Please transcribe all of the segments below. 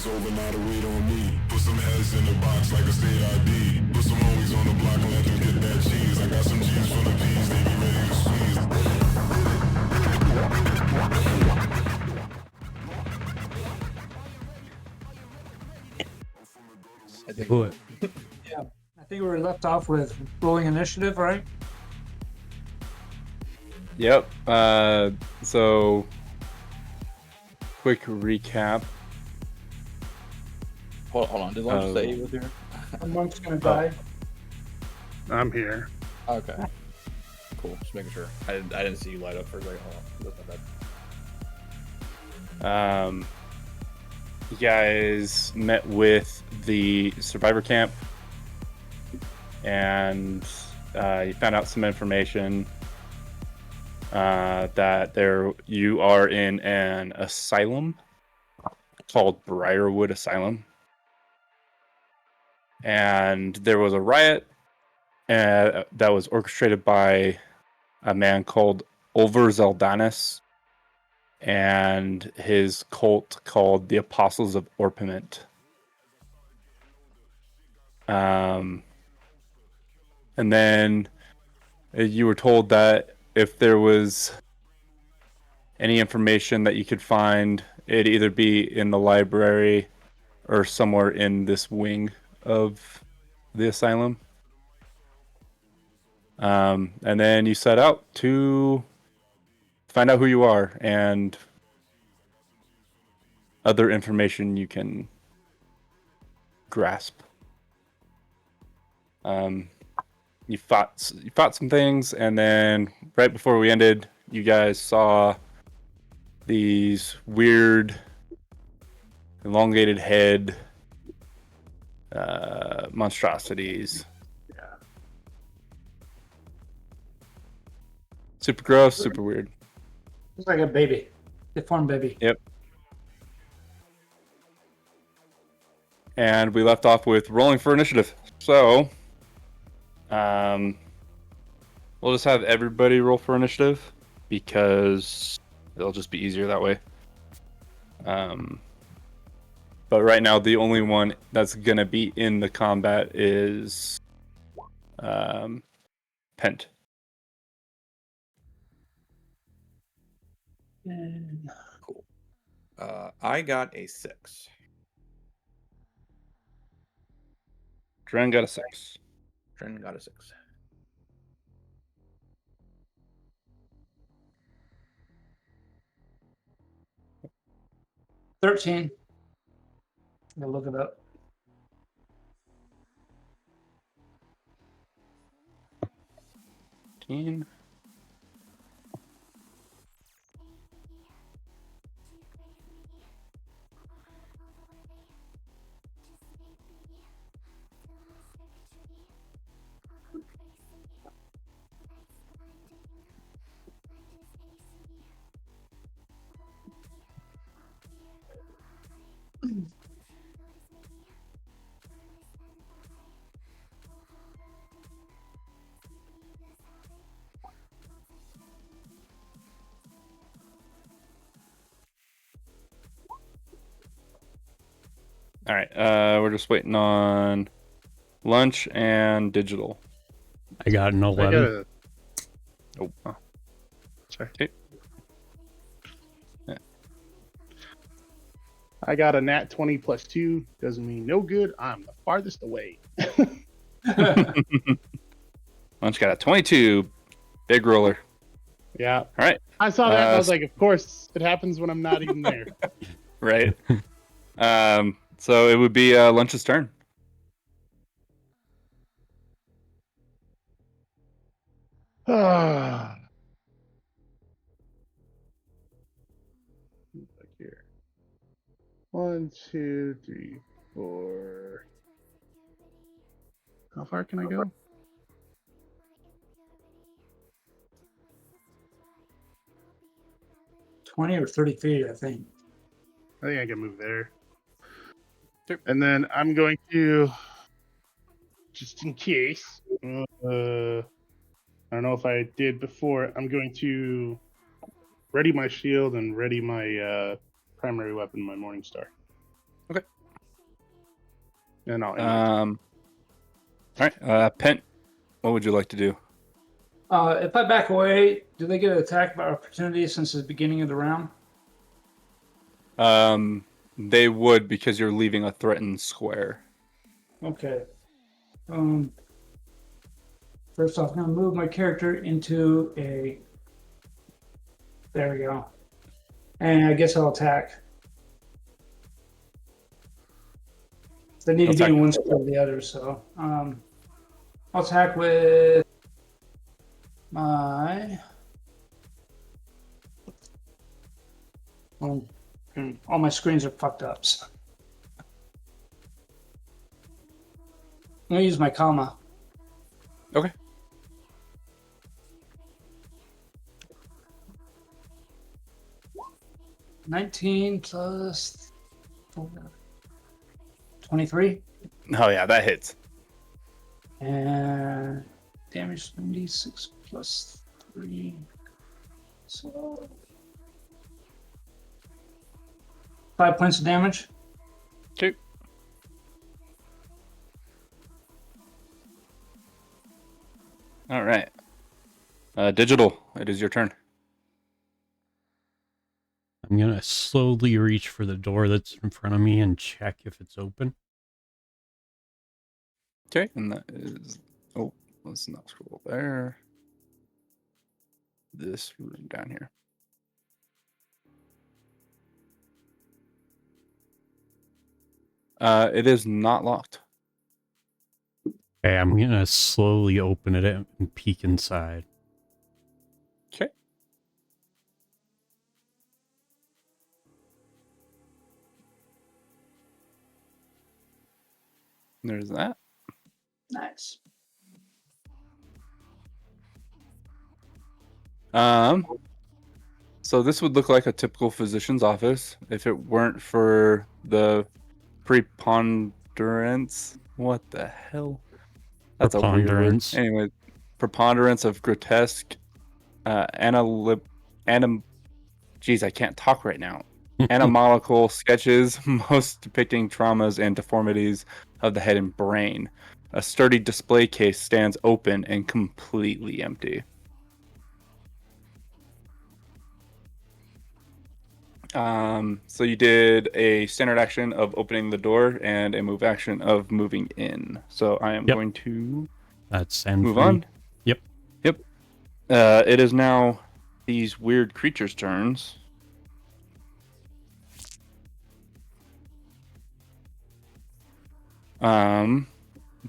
Over now to wait on me. Put some heads in the box like a state ID. Put some homies on the block and let them get that cheese. I got some G's full of P's, they be ready to squeeze. Do it. Yeah, I think we were left off with rolling initiative, right? Yep. So quick recap. Hold on. Did Lunch say he was here? A monk's gonna die. I'm here. Okay. Cool. Just making sure. I didn't see you light up for a second. Hold on. That's not bad. You guys met with the survivor camp, and you found out some information that you are in an asylum called Briarwood Asylum, and there was a riot that was orchestrated by a man called Voraxxadus and his cult called the Apostles of Orpiment. And then you were told that if there was any information that you could find, it'd either be in the library or somewhere in this wing of the asylum. And then you set out to find out who you are and other information you can grasp. You fought some things, and then right before we ended, you guys saw these weird elongated head monstrosities. Yeah. Super gross, super weird. It's like a baby, deformed baby. Yep. And we left off with rolling for initiative. So, we'll just have everybody roll for initiative because it'll just be easier that way. But right now, the only one that's gonna be in the combat is Pent. Cool. I got a 6. Dren got a 6. Dren got a 6. $13. I'll look it up. All right, we're just waiting on lunch and digital. I got an I 11. got Oh, sorry. okay. I got a nat 20 plus 2. Doesn't mean no good. I'm the farthest away. Lunch got a 22. Big roller. Yeah. All right. I saw that and I was like, of course, it happens when I'm not even there. Right. So it would be Lunch's turn. Look here. 1, 2, 3, 4. How far can I go? $20 or 30 feet, I think. I think I can move there. Sure. And then I'm going to, just in case, I don't know if I did before. I'm going to ready my shield and ready my primary weapon, my Morning Star. Okay. And I'll end my turn. All right. Pent, what would you like to do? If I back away, do they get an attack by opportunity since the beginning of the round? They would because you're leaving a threatened square. Okay. First off, I'm going to move my character into a... There we go. And I guess I'll attack. They need to be in one square or the other, so... I'll attack with my... all my screens are fucked up. So. I'm going to use my comma. Okay. $19 plus 23. Oh yeah, that hits. And damage 96 plus 3. So 5 points of damage. Okay. All right. Digital, it is your turn. I'm going to slowly reach for the door that's in front of me and check if it's open. Okay, and that is... Oh, let's not scroll there. This room down here. It is not locked. Okay, I'm going to slowly open it and peek inside. Okay. There's that. Nice. So this would look like a typical physician's office if it weren't for the preponderance. What the hell? That's a weird word. Preponderance. Anyway, preponderance of grotesque, Jeez, I can't talk right now. Anatomical sketches, most depicting traumas and deformities of the head and brain. A sturdy display case stands open and completely empty. So you did a standard action of opening the door and a move action of moving in. So I am going to That's move on. Yep. Yep. It is now these weird creatures' turns.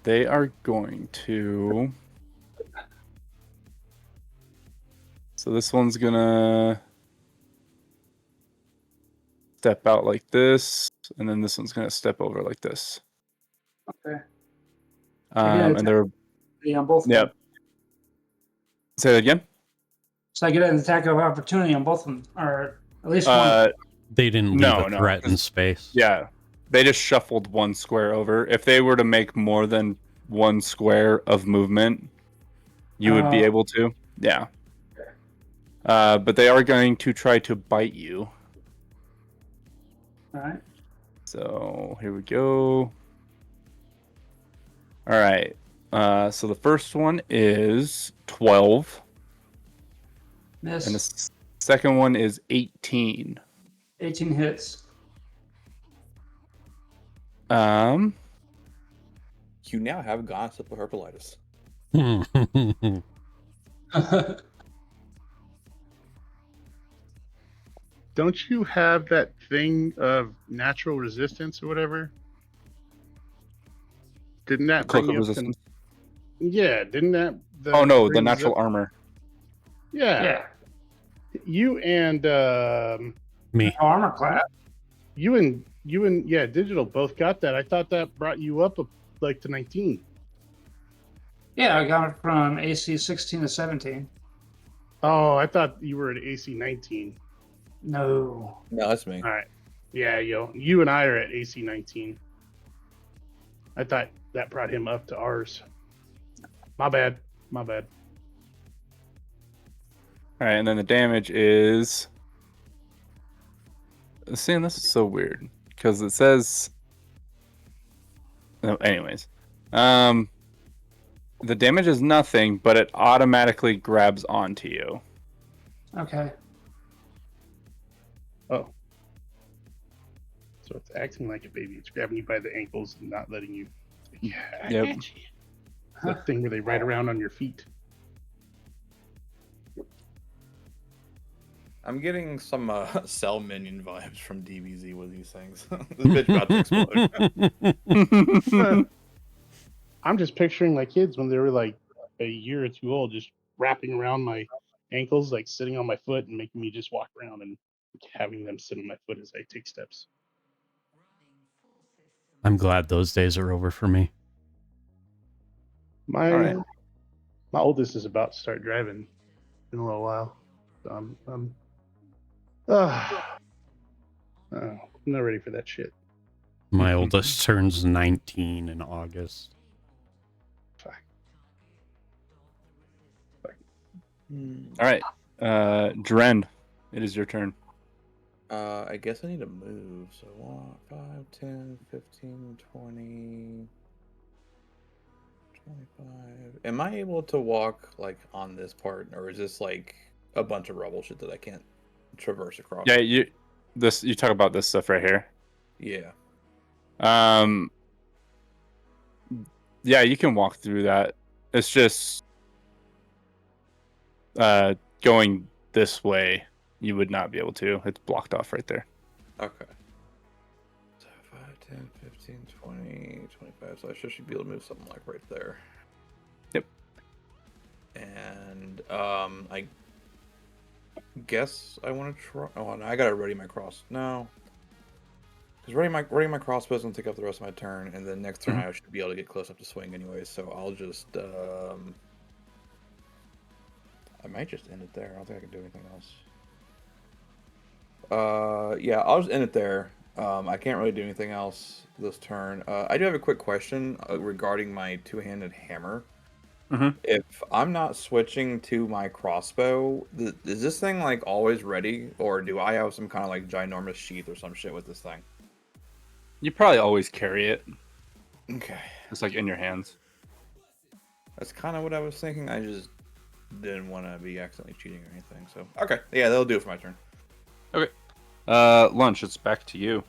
They are going to... So this one's gonna step out like this, and then this one's gonna step over like this. Okay. And they're... Yeah, on both. Yep. Say that again? So I get an attack of opportunity on both of them, or at least one. They didn't leave a threat in space. Yeah. They just shuffled one square over. If they were to make more than one square of movement, you would be able to. Yeah. But they are going to try to bite you. All right. So here we go. All right. So the first one is 12. Miss. And the second one is 18. 18 hits. You now have gossip of herpelitis. Don't you have that thing of natural resistance or whatever? Didn't that bring Cloak of you up resistance? Yeah, didn't that... Oh no, the natural armor. Yeah. You and... Me. Armor class. You and Digital both got that. I thought that brought you up like to 19. Yeah, I got it from AC 16 to 17. Oh, I thought you were at AC 19. No. No, that's me. All right. Yeah, you and I are at AC 19. I thought that brought him up to ours. My bad. All right, and then the damage is. Seeing this is so weird because it says. No, anyways, the damage is nothing, but it automatically grabs onto you. Okay. Oh. So it's acting like a baby. It's grabbing you by the ankles and not letting you. Yeah, I Yep. got you. That thing where they ride around on your feet. I'm getting some cell minion vibes from DBZ with these things. This bitch about to explode. I'm just picturing my kids when they were like a year or two old, just wrapping around my ankles, like sitting on my foot and making me just walk around and having them sit on my foot as I take steps. I'm glad those days are over for me. My All right. my oldest is about to start driving in a little while. So I'm not ready for that shit. My oldest turns 19 in August. Fuck. All right, Dren, it is your turn. I guess I need to move. So 5, 10, 15, 20, 25. Am I able to walk like on this part, or is this like a bunch of rubble shit that I can't traverse across? Yeah, you talk about this stuff right here. Yeah. Yeah, you can walk through that. It's just going this way, you would not be able to. It's blocked off right there. Okay. So 5, 10, 15, 20, 25. So I should be able to move something like right there. Yep. And I guess I want to try. Oh, no, I gotta ready my cross. No, because ready my crossbow is gonna take up the rest of my turn, and then next turn I should be able to get close up to swing anyway. So I'll just I might just end it there. I don't think I can do anything else. Yeah, I'll just end it there. I can't really do anything else this turn. I do have a quick question regarding my two-handed hammer. Mhm. If I'm not switching to my crossbow, is this thing like always ready, or do I have some kind of like ginormous sheath or some shit with this thing? You probably always carry it. Okay, It's like in your hands. that's kind of what I was thinking. I just didn't want to be accidentally cheating or anything. So okay, yeah, that'll do it for my turn. Okay. Lunch, it's back to you.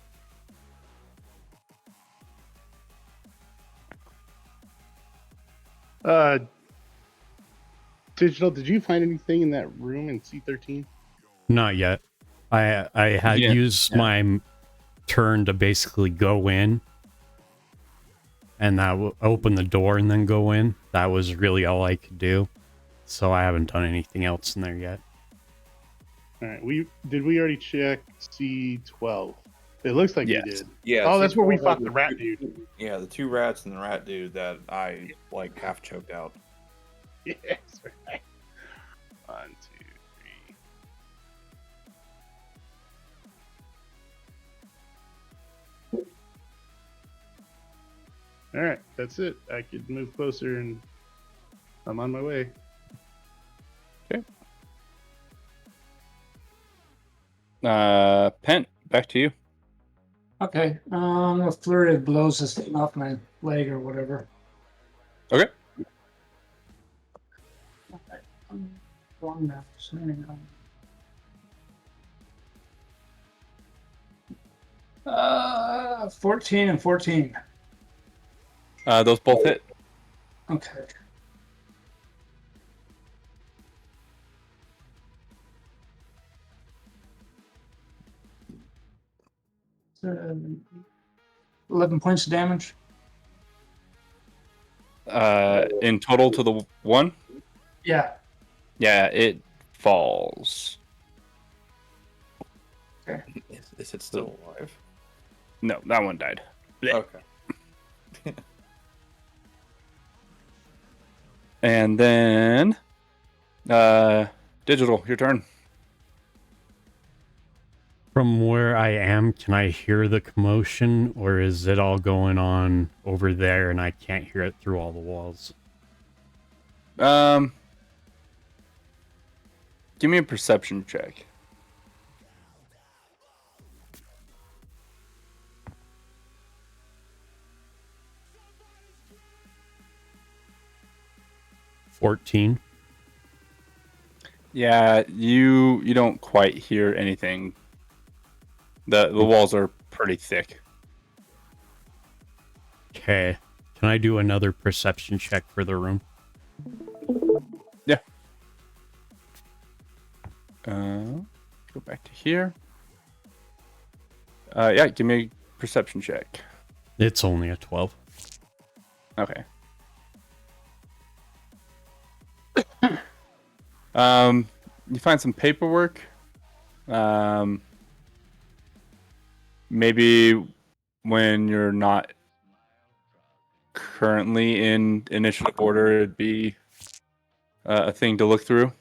Digital, did you find anything in that room in C13? Not yet. I had Yeah. used my turn to basically go in, and that open the door and then go in. That was really all I could do. So I haven't done anything else in there yet. All right, we already check C12? It looks like Yes. we did. Yeah. Oh, that's where we C12 fought has the rat dude. Yeah, the two rats and the rat dude that I like half choked out. Yes, right. 1, 2, 3. All right, that's it. I could move closer and I'm on my way. Pent, back to you. Okay. A flurry of blows this thing off my leg or whatever. Okay. Wrong map. Hang on. 14 and 14. Those both hit. Okay. Uh, 11 points of damage. In total to the one? Yeah. Yeah, it falls. Okay. Is it still alive? No, that one died. Okay. And then, Digital, your turn. From where I am, can I hear the commotion, or is it all going on over there and I can't hear it through all the walls? Give me a perception check. $14. Yeah, you don't quite hear anything. The walls are pretty thick. Okay. Can I do another perception check for the room? Yeah. Go back to here. Yeah, give me a perception check. It's only a 12. Okay. You find some paperwork. Maybe when you're not currently in initiative order, it'd be a thing to look through.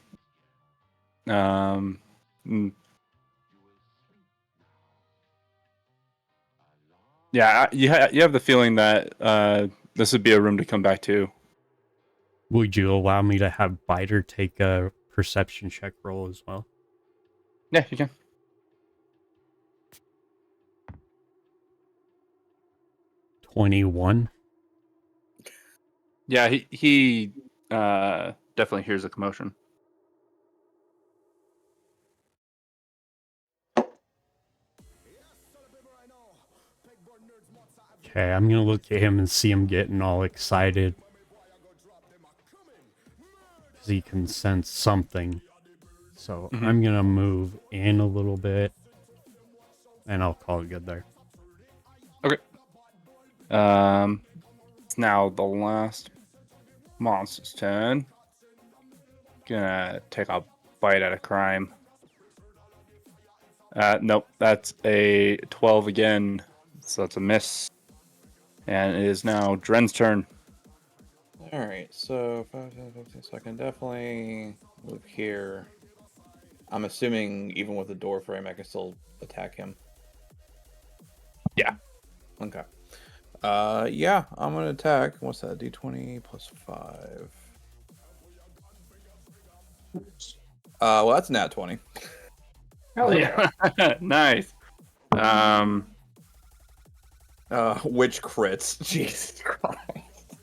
Yeah, you have the feeling that this would be a room to come back to. Would you allow me to have Biter take a perception check roll as well? Yeah, you can. 21. Yeah, he definitely hears a commotion. Okay, I'm gonna look at him and see him getting all excited. Because he can sense something. So I'm gonna move in a little bit. And I'll call it good there. Okay. It's now the last monster's turn. Gonna take a bite at a crime. Nope, that's a 12 again. So that's a miss. And it is now Dren's turn. Alright, so 5, 10, 15, so I can definitely move here. I'm assuming even with the door frame, I can still attack him. Yeah. Okay. Yeah, I'm gonna attack. What's that? D20 plus 5. Well, that's nat 20. Hell yeah. Nice. Which crits? Jesus Christ.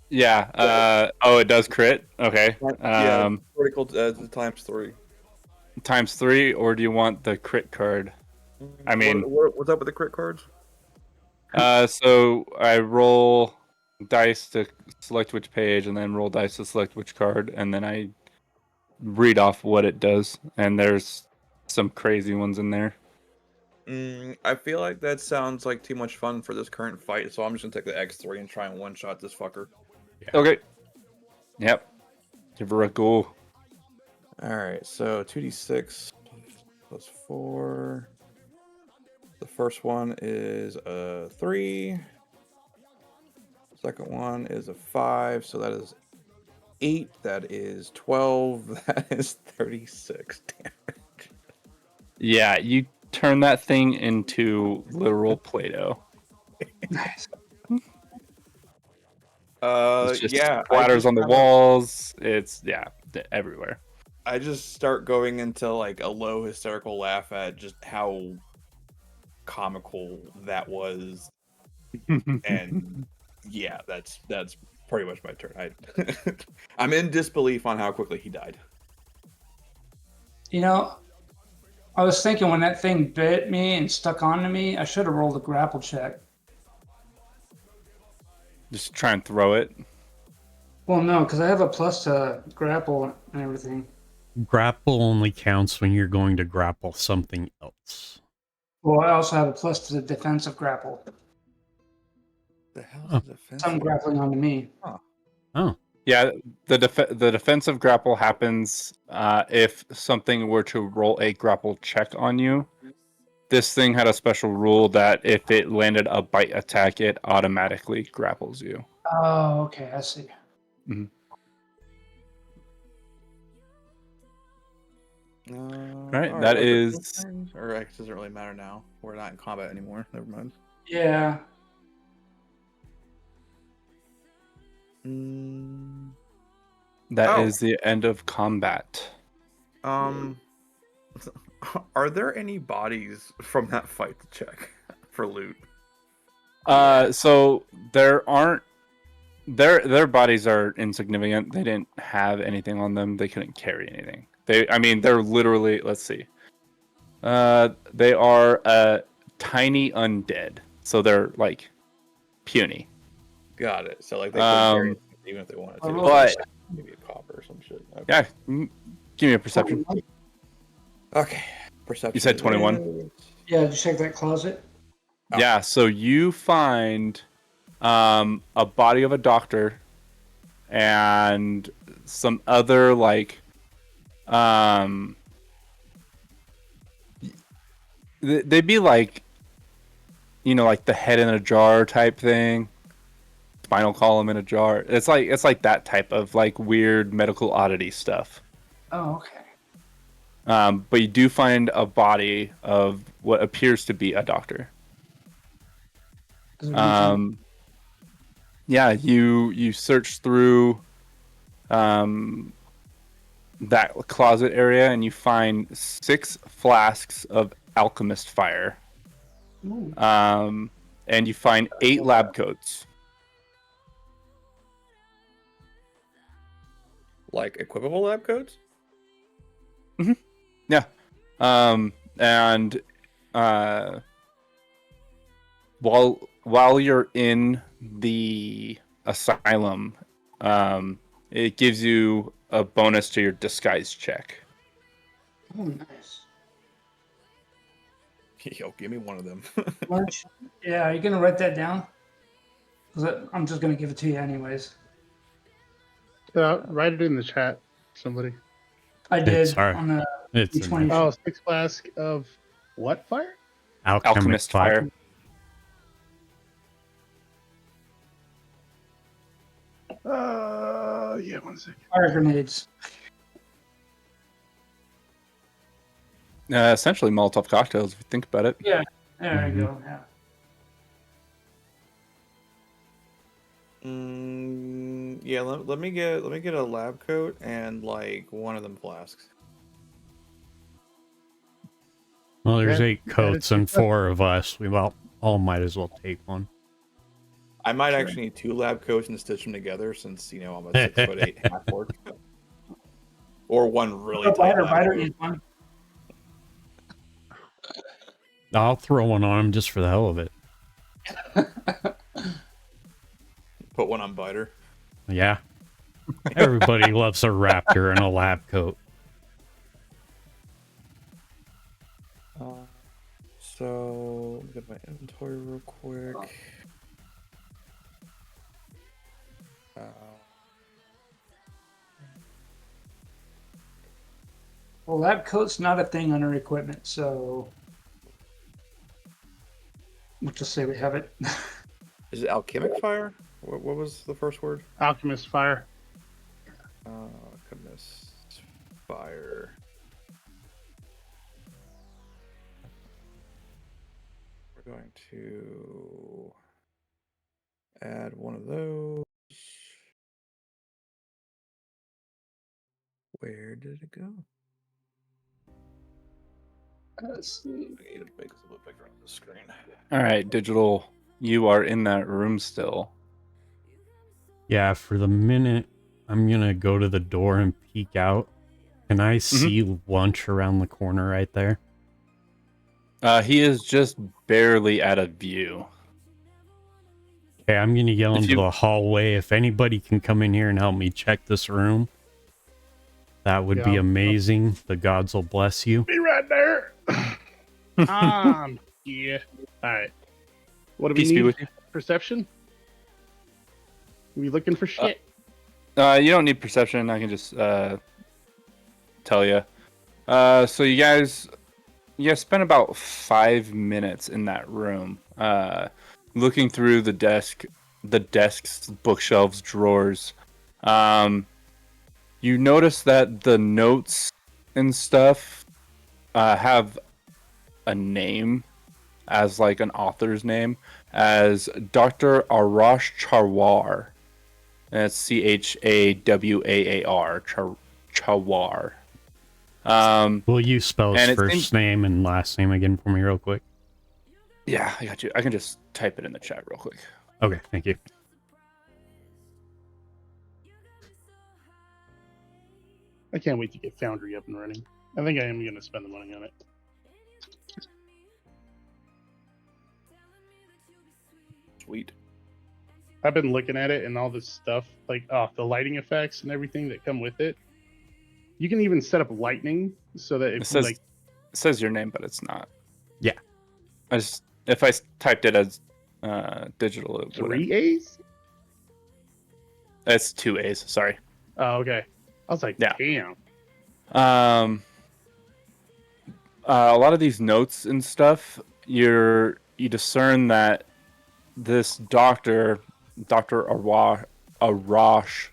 Yeah. Oh, it does crit. Okay. Yeah, critical times 3. Times 3, or do you want the crit card? I mean, what's up with the crit cards? So I roll dice to select which page, and then roll dice to select which card, and then I read off what it does. And there's some crazy ones in there. I feel like that sounds like too much fun for this current fight, so I'm just gonna take the X3 and try and one-shot this fucker. Yeah. Okay. Yep. Give her a go. Alright, so 2d6 plus 4. The first one is a 3. Second one is a 5, so that is 8. That is 12. That is 36 damage. Yeah, you turn that thing into literal Play-Doh. Nice. It's just Yeah, splatters on the walls. It's everywhere. I just start going into like a low hysterical laugh at just how comical that was, and yeah, that's pretty much my turn. I'm in disbelief on how quickly he died. You know, I was thinking when that thing bit me and stuck onto me, I should have rolled a grapple check. Just try and throw it. Well, no, because I have a plus to grapple and everything. Grapple only counts when you're going to grapple something else. Well, I also have a plus to the defensive grapple. The hell Oh. is the defense? Some grappling onto me. Oh, Yeah, the defensive grapple happens if something were to roll a grapple check on you. This thing had a special rule that if it landed a bite attack, it automatically grapples you. Oh, okay, I see. Mm-hmm. Right, that is. Or it doesn't really matter now. We're not in combat anymore. Never mind. Yeah. That is the end of combat. Are there any bodies from that fight to check for loot? So there aren't. Their bodies are insignificant. They didn't have anything on them. They couldn't carry anything. They're literally. Let's see. They are tiny undead, so they're like puny. Got it. So like they couldn't carry it even if they wanted to. But Maybe a copper or some shit. Okay. yeah, give me a perception. Okay. Perception. You said 21. Yeah, just check that closet. Oh. Yeah, so you find a body of a doctor and some other like they'd be like, you know, like the head in a jar type thing, spinal column in a jar. It's like that type of like weird medical oddity stuff. Oh, okay. But you do find a body of what appears to be a doctor. Yeah, you search through that closet area and you find 6 flasks of alchemist fire. Ooh. And you find 8 lab coats. Like equipable lab coats? Mm-hmm. Yeah. And while you're in the asylum, it gives you a bonus to your disguise check. Oh, nice. Yo, give me one of them. Lunch. Yeah, are you gonna write that down? 'Cause I'm just gonna give it to you anyways. Write it in the chat, somebody. I did Sorry. on the It's D20. Oh, 6 flask of what fire? alchemist fire. Yeah, 1 second. Fire grenades. Essentially Molotov cocktails, if you think about it. Yeah, there Mhm. you go. Yeah. Yeah, let me get a lab coat and like one of them flasks. Well, there's That- 8 that coats is and super. 4 of us. We all might as well take one. I might actually need 2 lab coats and stitch them together since I'm a 6'8" half orc. Or one really tight lab Biter coat. needs one. I'll throw one on him just for the hell of it. Put one on Biter. Yeah. Everybody loves a raptor in a lab coat. So let me get my inventory real quick. Well, lab coat's not a thing under equipment, so we'll just say we have it. Is it alchemic fire? What was the first word? Alchemist fire. Alchemist fire. We're going to add one of those. Where did it go? Let's see. I need to make this a little bigger on the screen. All right, Digital, you are in that room still. Yeah, for the minute, I'm gonna go to the door and peek out. Can I see Lunch around the corner right there? He is just barely out of view. Okay, I'm gonna yell If into you- the hallway. If anybody can come in here and help me check this room, that would be Yeah. amazing. The gods will bless you. Be right there. Yeah. All right. What do we Peace be need? with you. Perception? We looking for shit? You don't need perception. I can just tell you. So you guys spent about 5 minutes in that room, looking through the desks, bookshelves, drawers. You notice that the notes and stuff have a name as like an author's name as Dr. Arash Charwar. And it's Chawar. Chawar. Will you spell his And it first seems- name and last name again for me real quick? Yeah, I got you. I can just type it in the chat real quick. Okay, thank you. I can't wait to get Foundry up and running. I think I am going to spend the money on it. Sweet. I've been looking at it and all this stuff, like the lighting effects and everything that come with it. You can even set up lightning so that It if says you, like, it says your name, but it's not. Yeah. If I typed it as digital, it would. 3 A's. That's 2 A's. Sorry. Oh, okay. I was like, Yeah. damn. A lot of these notes and stuff, you discern that this Dr. Arash,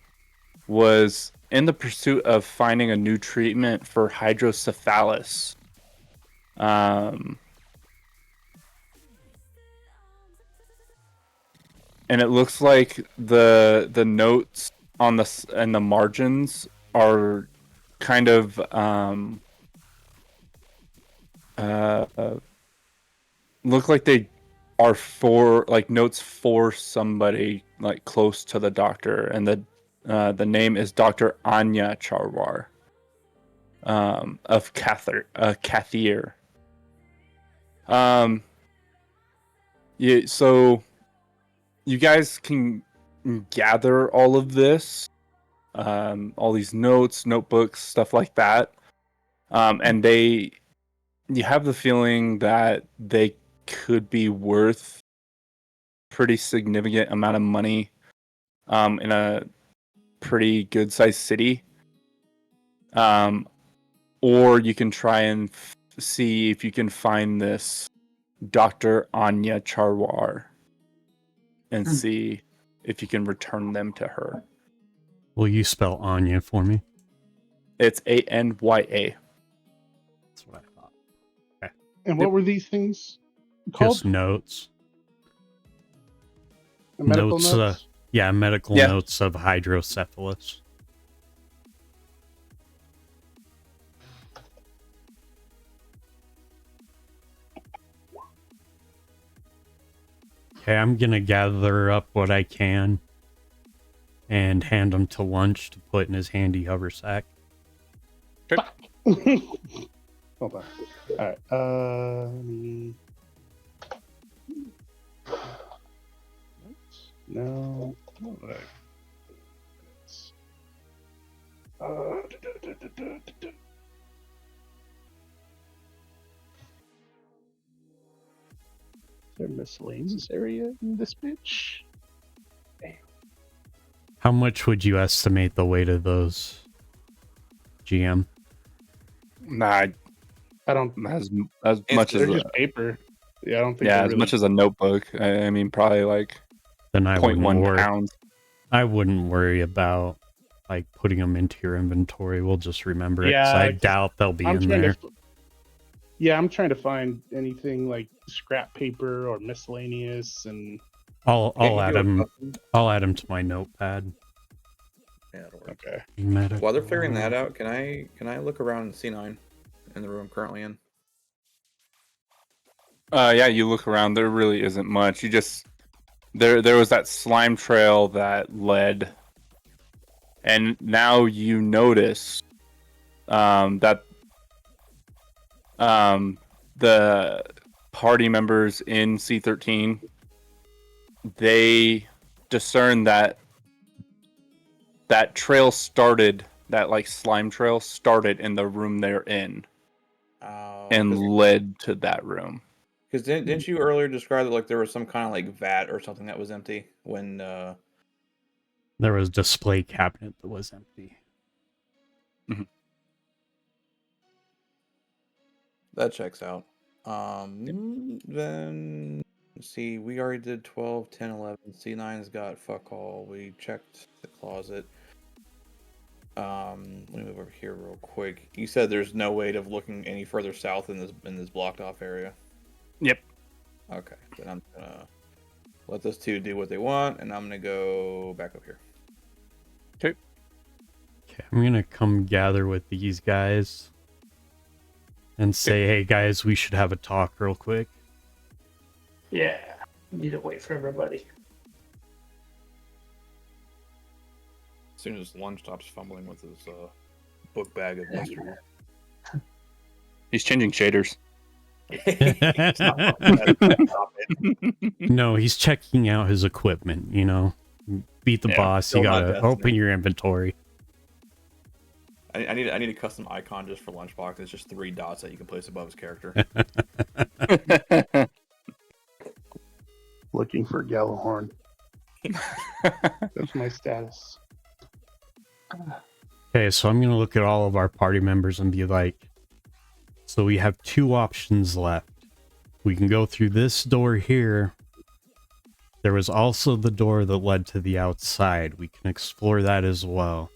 was in the pursuit of finding a new treatment for hydrocephalus. And it looks like the notes on the margins are kind of look like they are for like notes for somebody like close to the doctor, and the name is Dr. Anya Charwar of Kathir. Yeah, so you guys can gather all of this, all these notes, notebooks, stuff like that, and you have the feeling that they could be worth pretty significant amount of money in a pretty good sized city. Or you can try and see if you can find this Dr. Anya Charwar and see if you can return them to her. Will you spell Anya for me? It's Anya. That's what I thought. And what were these things called? Just notes. Medical notes, notes? Yeah, medical Yeah. notes of hydrocephalus. Okay, I'm gonna gather up what I can and hand him to Lunch to put in his handy hover sack. Hold on. All right. Let me... No. What would I... Is there a miscellaneous area in this bitch? How much would you estimate the weight of those, GM? Nah, I don't... as much They're as just paper. Yeah, I don't think yeah, they're as really... much as a notebook. I mean, probably like Then I wouldn't 0.1 worry. pounds. I wouldn't worry about like putting them into your inventory. We'll just remember it. 'Cause Yeah, I 'cause doubt they'll be I'm in trying there. to... Yeah, I'm trying to find anything like scrap paper or miscellaneous, and I'll Can't you add do a them. custom? I'll add them to my notepad. Yeah, that'll work. okay. While they're figuring that out, can I look around in C9 in the room I'm currently in? Yeah, you look around. There really isn't much. You just there was that slime trail that led, and now you notice that the party members in C13, they discern that trail started, that like slime trail started in the room they're in and led to that room. Because didn't you earlier describe that like there was some kind of like vat or something that was empty when There was a display cabinet that was empty. that checks out. Then let's see, we already did 12, 10, 11. C9's got fuck all. We checked the closet. Let me move over here real quick. You said there's no way of looking any further south in this blocked off area. Yep. Okay, then I'm gonna let those two do what they want, and I'm gonna go back up here. Okay, I'm gonna come gather with these guys and say, "Hey guys, we should have a talk real quick." Yeah. Need to wait for everybody. As soon as Lunch stops fumbling with his book bag of mystery. He's changing shaders. No, he's checking out his equipment. You know, beat the Yeah, boss. still You not gotta Destiny. open your inventory. I need a custom icon just for Lunchbox. It's just 3 dots that you can place above his character. Looking for Gallahorn. That's my status. Okay, so I'm gonna look at all of our party members and be like, so we have 2 options left. We can go through this door here. There was also the door that led to the outside. We can explore that as well.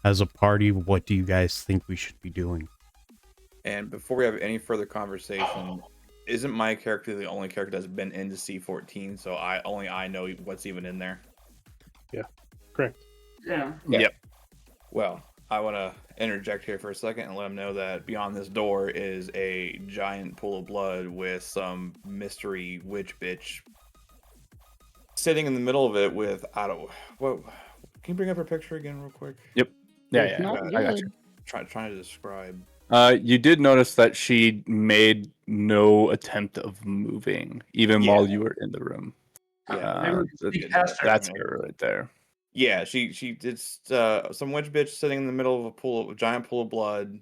As a party, what do you guys think we should be doing? And before we have any further conversation, isn't my character the only character that's been into C14? So I know what's even in there. Correct. Yeah. Yep. Well, I want to interject here for a second and let them know that beyond this door is a giant pool of blood with some mystery witch bitch sitting in the middle of it with what? Can you bring up her picture again real quick? Yep. Yeah, It's yeah. not I got good. you. Trying to describe. You did notice that she made no attempt of moving, even Yeah. while you were in the room. Yeah, Maybe we can Th- sneak past her. that's her right there. Yeah, she did some witch bitch sitting in the middle of a giant pool of blood,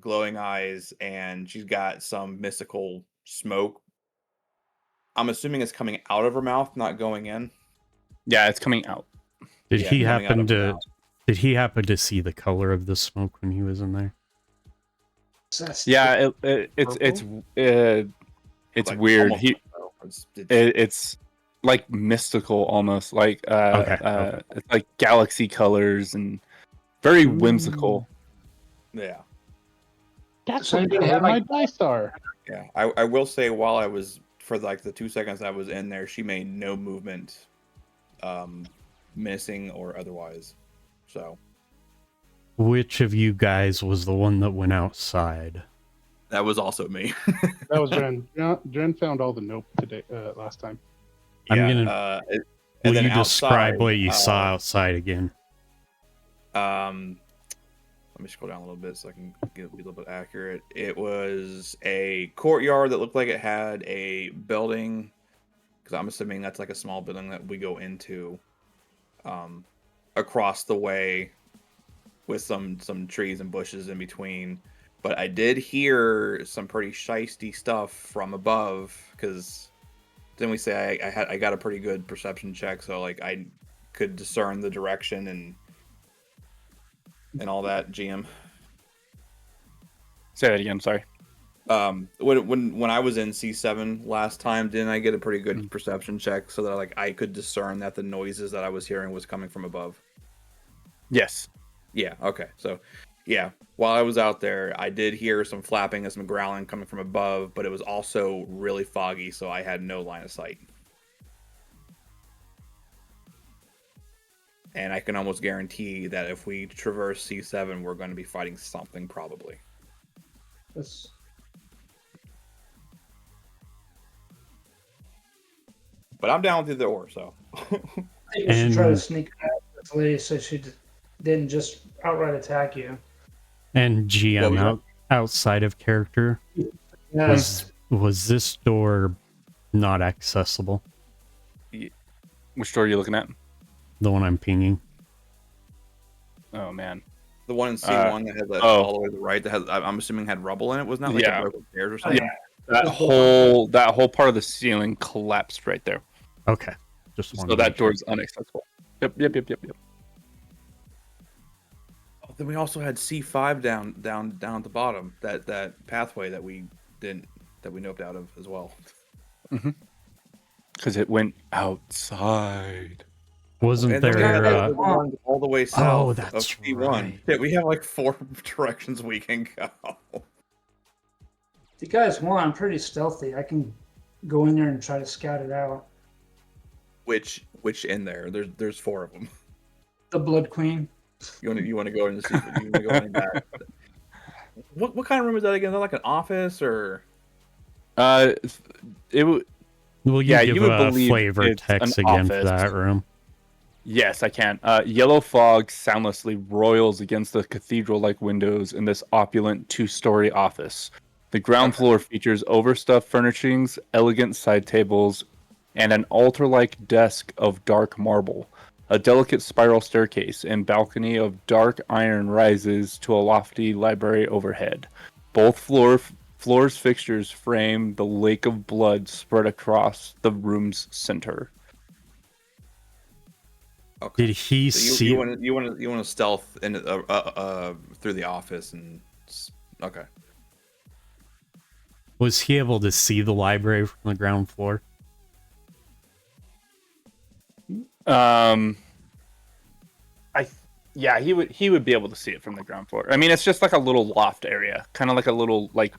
glowing eyes, and she's got some mystical smoke. I'm assuming it's coming out of her mouth, not going in. Yeah, it's coming out. Did Yeah, he coming out happen of her to? mouth. Did he happen to see the color of the smoke when he was in there? Yeah, it's Like, weird. almost It's like mystical almost, like Okay. it's like galaxy colors and very whimsical. yeah. That's So what you color have, my like- dice are. Yeah, I will say while I was for like the 2 seconds I was in there, she made no movement, menacing or otherwise. So Which of you guys was the one that went outside? that was also me. That was Dren. Dren found all the nope today. Last time. I'm Yeah, gonna- and Will then you describe outside, what you saw outside again? Let me scroll down a little bit so I can be a little bit accurate. It was a courtyard that looked like it had a building, because I'm assuming that's like a small building that we go into, across the way, with some trees and bushes in between. But I did hear some pretty shisty stuff from above, because didn't we say I got a pretty good perception check, so like I could discern the direction and all that, GM. Say that again. Sorry. When I was in C7 last time, didn't I get a pretty good perception check so that like I could discern that the noises that I was hearing was coming from above? Yes. Yeah. Okay. So, yeah, while I was out there, I did hear some flapping and some growling coming from above, but it was also really foggy, so I had no line of sight. And I can almost guarantee that if we traverse C7, we're going to be fighting something, probably. That's... But I'm down with either or, so. I think we should try to And- sneak past this lady so she didn't just outright attack you. And GM Well, outside of character, Yes. was this door not accessible? Which door are you looking at? The one I'm pinging. Oh man. The one in C1 that had all the way to the right, that has, I'm assuming had rubble in it, wasn't that like Yeah. a broken stairs or something? Yeah. That whole part of the ceiling collapsed right there. Okay, just So wanted that to- door's inaccessible. Yep. Oh, then we also had C5 down at the bottom. That pathway that we noped out of as well. Because it went outside. Wasn't And then we had there? the one all the way south that's of C1. right. Yeah, we have like 4 directions we can go. If you guys want, I'm pretty stealthy. I can go in there and try to scout it out. Which in there? There's 4 of them. The Blood Queen. You want to go in and see? You want to go in that? What kind of room is that again? Is that like an office or? It would. Will you Yeah, give you would a believe flavor it's an text again for office. that room? Yes, I can. Yellow fog soundlessly roils against the cathedral-like windows in this opulent two-story office. The ground floor features overstuffed furnishings, elegant side tables, and an altar-like desk of dark marble. A delicate spiral staircase and balcony of dark iron rises to a lofty library overhead. Both floors fixtures frame the lake of blood spread across the room's center. Okay. Did he So see? you want to stealth in through the office and okay. Was he able to see the library from the ground floor? Yeah, he would be able to see it from the ground floor. I mean, it's just like a little loft area, kind of like a little like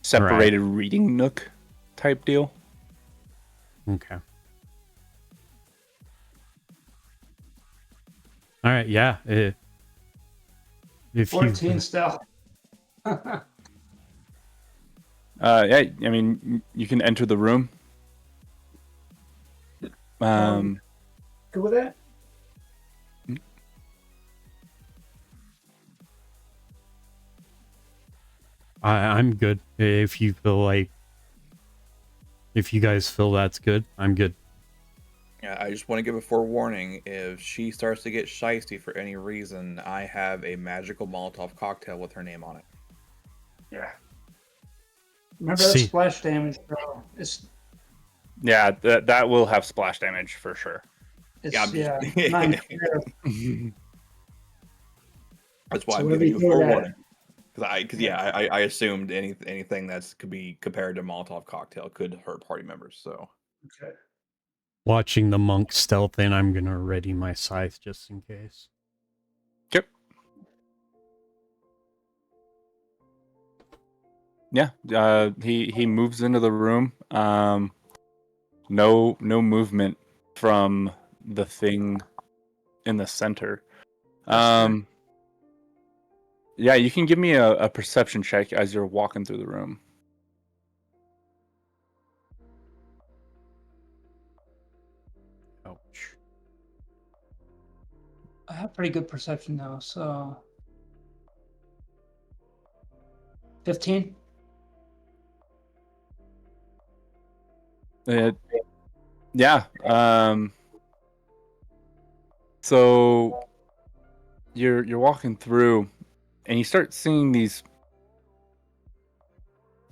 separated reading nook type deal. Okay. All right. Yeah. If 14 you, stealth. Yeah, I mean, you can enter the room. Good with that? I'm good. If you feel like, if you guys feel that's good, I'm good. Yeah, I just want to give a forewarning. If she starts to get shisty for any reason, I have a magical Molotov cocktail with her name on it. Yeah. Remember that See. splash damage, bro. It's Yeah, that will have splash damage for sure. Yeah, I'm just- non-fair. That's why So I'm where giving do you we a go with forewarning. I assumed anything that could be compared to Molotov cocktail could hurt party members. So Okay. Watching the monk stealth in, I'm gonna ready my scythe just in case. Yep. Yeah. He moves into the room. No movement from the thing in the center. Yeah, you can give me a perception check as you're walking through the room. Ouch. I have pretty good perception though, so 15. Yeah. So you're walking through, and you start seeing these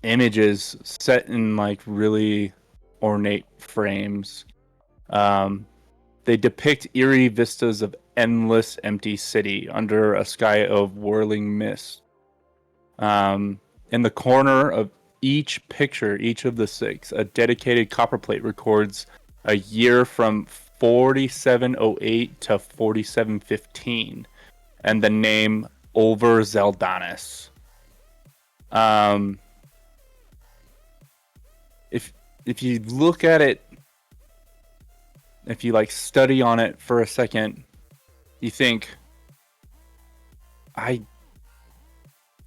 images set in like really ornate frames. They depict eerie vistas of endless empty city under a sky of whirling mist. In the corner of each picture, each of the six, a dedicated copper plate records a year from 4708 to 4715, and the name Over Zeldanis. If you look at it, if you like study on it for a second, you think, I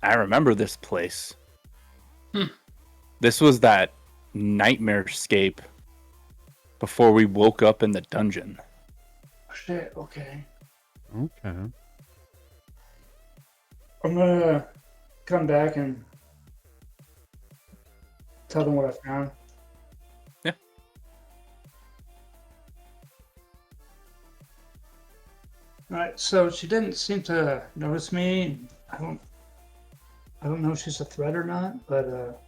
remember this place. This was that nightmare-scape before we woke up in the dungeon. Oh, shit, okay. Okay. I'm gonna come back and tell them what I found. Yeah. Alright, so she didn't seem to notice me. I don't know if she's a threat or not, but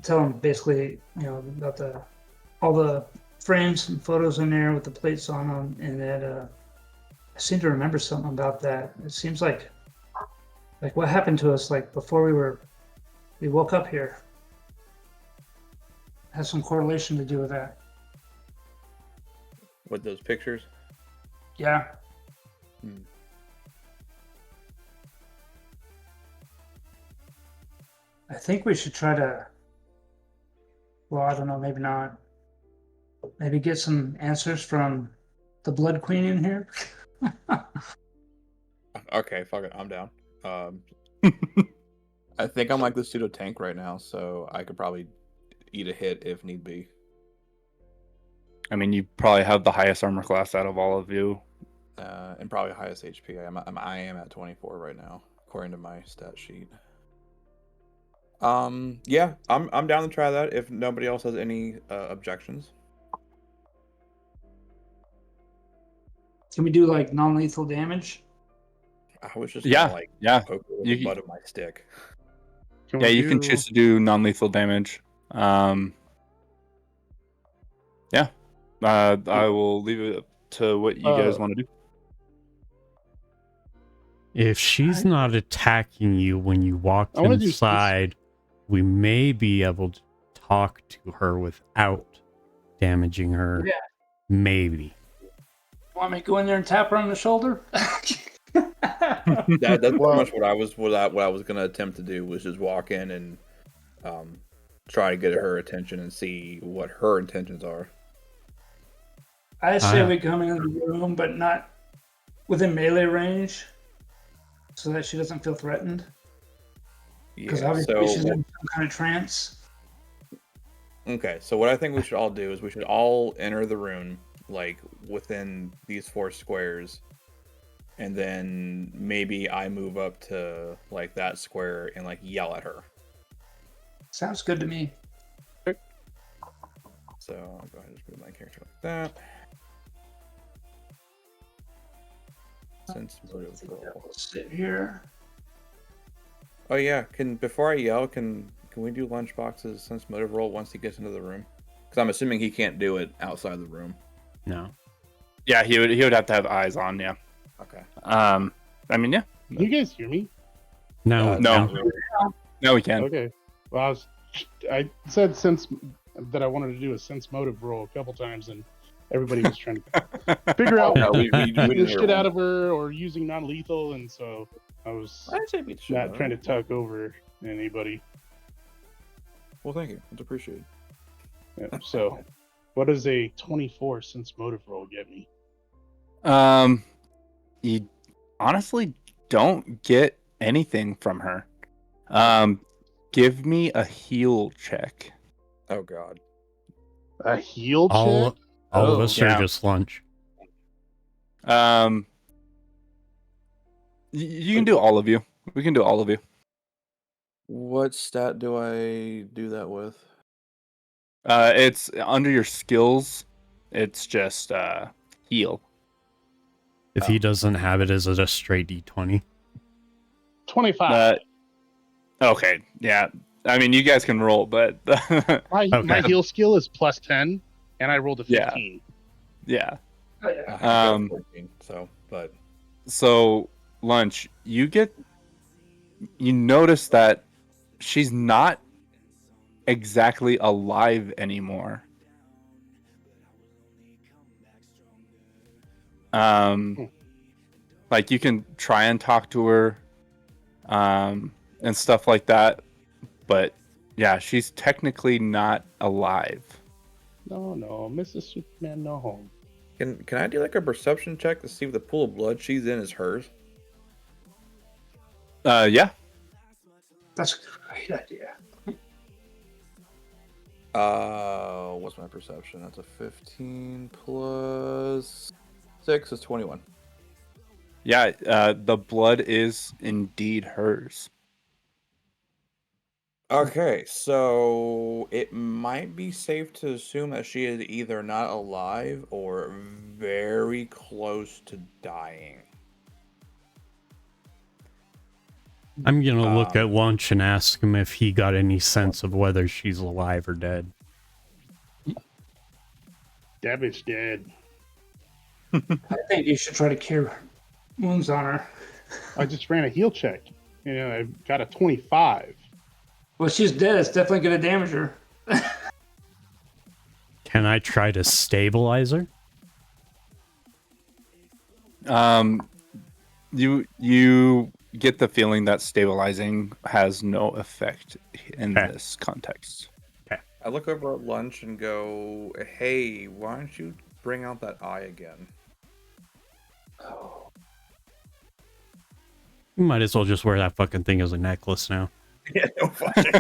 tell them basically, about all the frames and photos in there with the plates on them, and that I seem to remember something about that. It seems like what happened to us like before we woke up here has some correlation to do with that. with those pictures, Yeah. I think we should try to, well, I don't know, maybe not. Maybe get some answers from the Blood Queen in here. okay, fuck it, I'm down. I think I'm like the pseudo tank right now, so I could probably eat a hit if need be. I mean, you probably have the highest armor class out of all of you. And probably highest HP. I am at 24 right now, according to my stat sheet. Yeah, I'm down to try that if nobody else has any objections. Can we do like non-lethal damage? I was just Yeah, gonna like yeah. poke it with You the can- butt of my stick. Can Yeah, we you can do- choose to do non-lethal damage. Yeah. I will leave it to what you guys want to do. If she's not attacking you when you walk I wanna do sense- inside, we may be able to talk to her without damaging her. Yeah. Maybe. Want me to go in there and tap her on the shoulder? That's pretty Well- much what I was gonna attempt to do, was just walk in and try to get her attention and see what her intentions are. I say we come in the room, but not within melee range, so that she doesn't feel threatened. Because Yeah. obviously she's So in some kind of trance. okay, so what I think we should all do is we should all enter the room like within these 4 squares, and then maybe I move up to like that square and like yell at her. Sounds good to me. So I'll go ahead and just move my character like that. Sense motive roll. Sit here. Oh yeah, before I yell, can we do Lunchbox's sense motive roll once he gets into the room? Because I'm assuming he can't do it outside the room. No. Yeah, he would have to have eyes on. Yeah. Okay. I mean, yeah. Can you guys hear me? No. No. not really. No, we can. Okay. Well, I said since that I wanted to do a sense motive roll a couple times, and everybody was trying to figure out No, we getting didn't the hear shit out one. of her or using non-lethal, and so I was I'd say beat the shit out not of trying to him. talk over anybody. Well, thank you. It's appreciated. Yeah, so, what does a 24 sense motive roll get me? You honestly don't get anything from her. Give me a heal check. Oh god. A heal All check? of us yeah. are just lunch. You can do all of you. We can do all of you. What stat do I do that with? It's under your skills. It's just heal. If he doesn't have it, is it a straight D20? 25. Okay, yeah. I mean, you guys can roll, but My heal skill is plus 10, and I rolled a Yeah. 15. yeah. Oh, yeah. I got Um, 14, but So lunch, you notice that she's not exactly alive anymore. Like you can try and talk to her, and stuff like that, but yeah, she's technically not alive. No, Mrs. Superman, no home. can I do like a perception check to see if the pool of blood she's in is hers? Yeah. That's a great idea. What's my perception? That's a 15 plus 6 is 21. Yeah, the blood is indeed hers. Okay, so it might be safe to assume that she is either not alive or very close to dying. I'm gonna look at lunch and ask him if he got any sense of whether she's alive or dead. That bitch dead. I think you should try to cure wounds on her. I just ran a heal check. I got a 25. Well, she's dead. It's definitely going to damage her. Can I try to stabilize her? You get the feeling that stabilizing has no effect in Okay. this context. I look over at lunch and go, hey, why don't you bring out that eye again? You might as well just wear that fucking thing as a necklace now. Yeah, no fucking.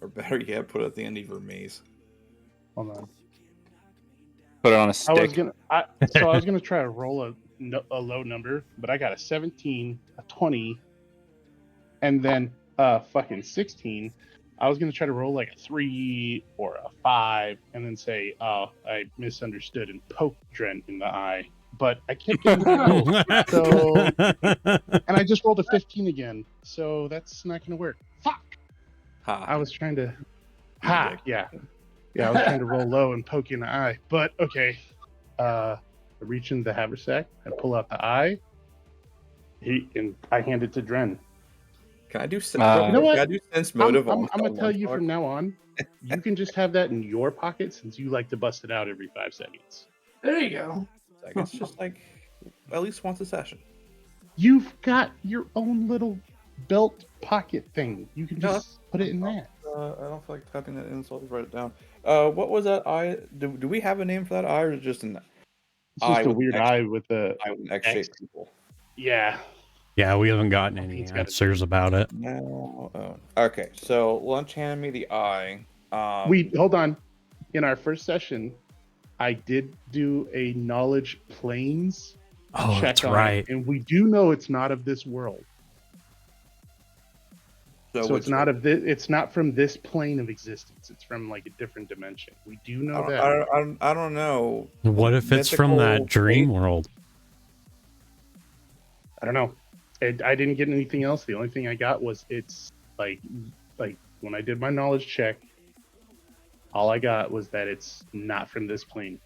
Or better yet, put it at the end of your maze. Hold on. Put it on a I stick. was gonna try to roll a low number, but I got a 17, a 20, and then fucking 16. I was gonna try to roll like a 3 or a 5, and then say, "Oh, I misunderstood," and poke Dren in the eye. But I kept getting rolls, so and I just rolled a 15 again, so that's not gonna work. Fuck! Ha. I was trying to. dick. Yeah. I was trying to roll low and poke you in the eye, but okay. I reach in the haversack, I pull out the eye, and I hand it to Dren. Can I do sense? You know what? Can I do sense motive? I'm on gonna tell you Lunchbox? from now on, you can just have that in your pocket since you like to bust it out every 5 seconds. There you go. I guess just like at least once a session. You've got your own little belt pocket thing. You can just put it in that. I don't feel like typing that in, so I'll just write it down. What was that eye? Do we have a name for that eye, or is it just an It's just eye a with weird X- eye with the eye with an X-shaped people? yeah. Yeah, we haven't gotten any He's got it. answers about it. No. Okay, so Lunch handed me the eye. Hold on. In our first session, I did do a knowledge planes Oh, check that's on right. it, and we do know it's not of this world. So it's not it's not from this plane of existence. It's from like a different dimension. We do know that. I don't know. What if it's from that Mythical dream fate? world? I don't know. I didn't get anything else. The only thing I got was it's like when I did my knowledge check, all I got was that it's not from this plane.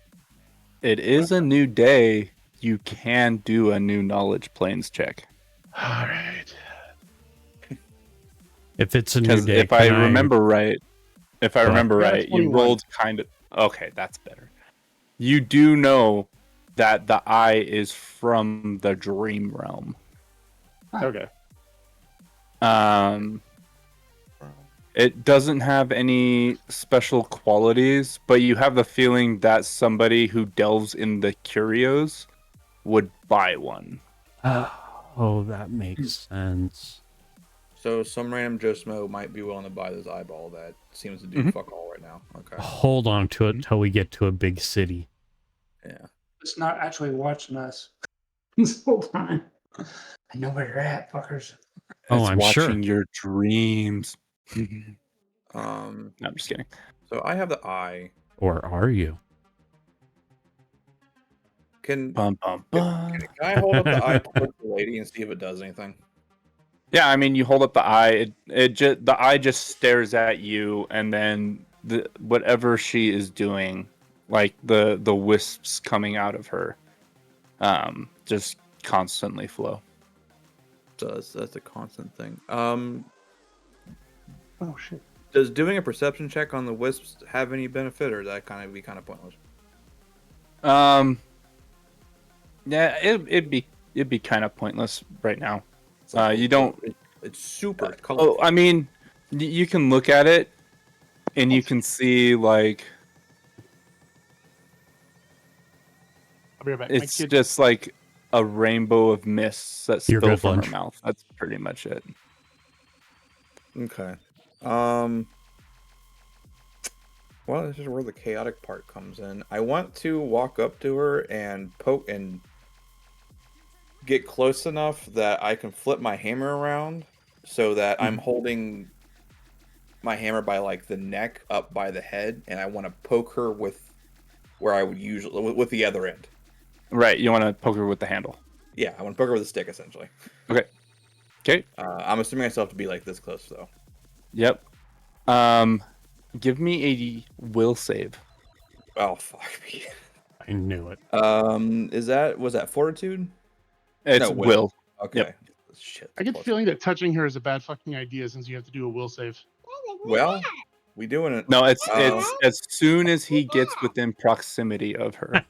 It is a new day. You can do a new knowledge planes check. All right. If it's a new Because day, if I can remember right, I got a you 21. rolled kind of okay. That's better. You do know that the eye is from the dream realm. Okay. It doesn't have any special qualities, but you have the feeling that somebody who delves in the curios would buy one. Oh, that makes sense. So some random Joe Smo might be willing to buy this eyeball that seems to do fuck all right now. Okay. Hold on to it till we get to a big city. Yeah. It's not actually watching us this whole time. I know where you're at, fuckers. Oh, It's I'm sure. watching your dreams. No, Um. I'm just kidding. So I have the eye. Or are you? Can Bum, bum, bum. can I hold up the eye towards the lady and see if it does anything? Yeah, I mean, you hold up the eye. The eye just stares at you, and then whatever she is doing, like the wisps coming out of her, just constantly flow. So that's a constant thing. Oh shit. Does doing a perception check on the wisps have any benefit, or is that kind of pointless? Yeah, it'd be kind of pointless right now. You don't. It's super colorful. Oh, I mean, you can look at it, and you can see like I'll be right back. it's just like a rainbow of mists that You're spill good, from Lunch. her mouth. That's pretty much it. Okay. Well, this is where the chaotic part comes in. I want to walk up to her and poke and get close enough that I can flip my hammer around so that I'm holding my hammer by like the neck up by the head, and I want to poke her with where I would usually with the other end. Right, you want to poke her with the handle. Yeah, I want to poke her with a stick essentially. Okay. Okay. I'm assuming I still have to be like this close though. Yep. Give me a will save. Oh fuck me. I knew it. Was that fortitude? It's No, will. Okay. Yep. Shit. I get the feeling that touching her is a bad fucking idea since you have to do a will save. Well, we doing it. No, it's as soon as he gets within proximity of her.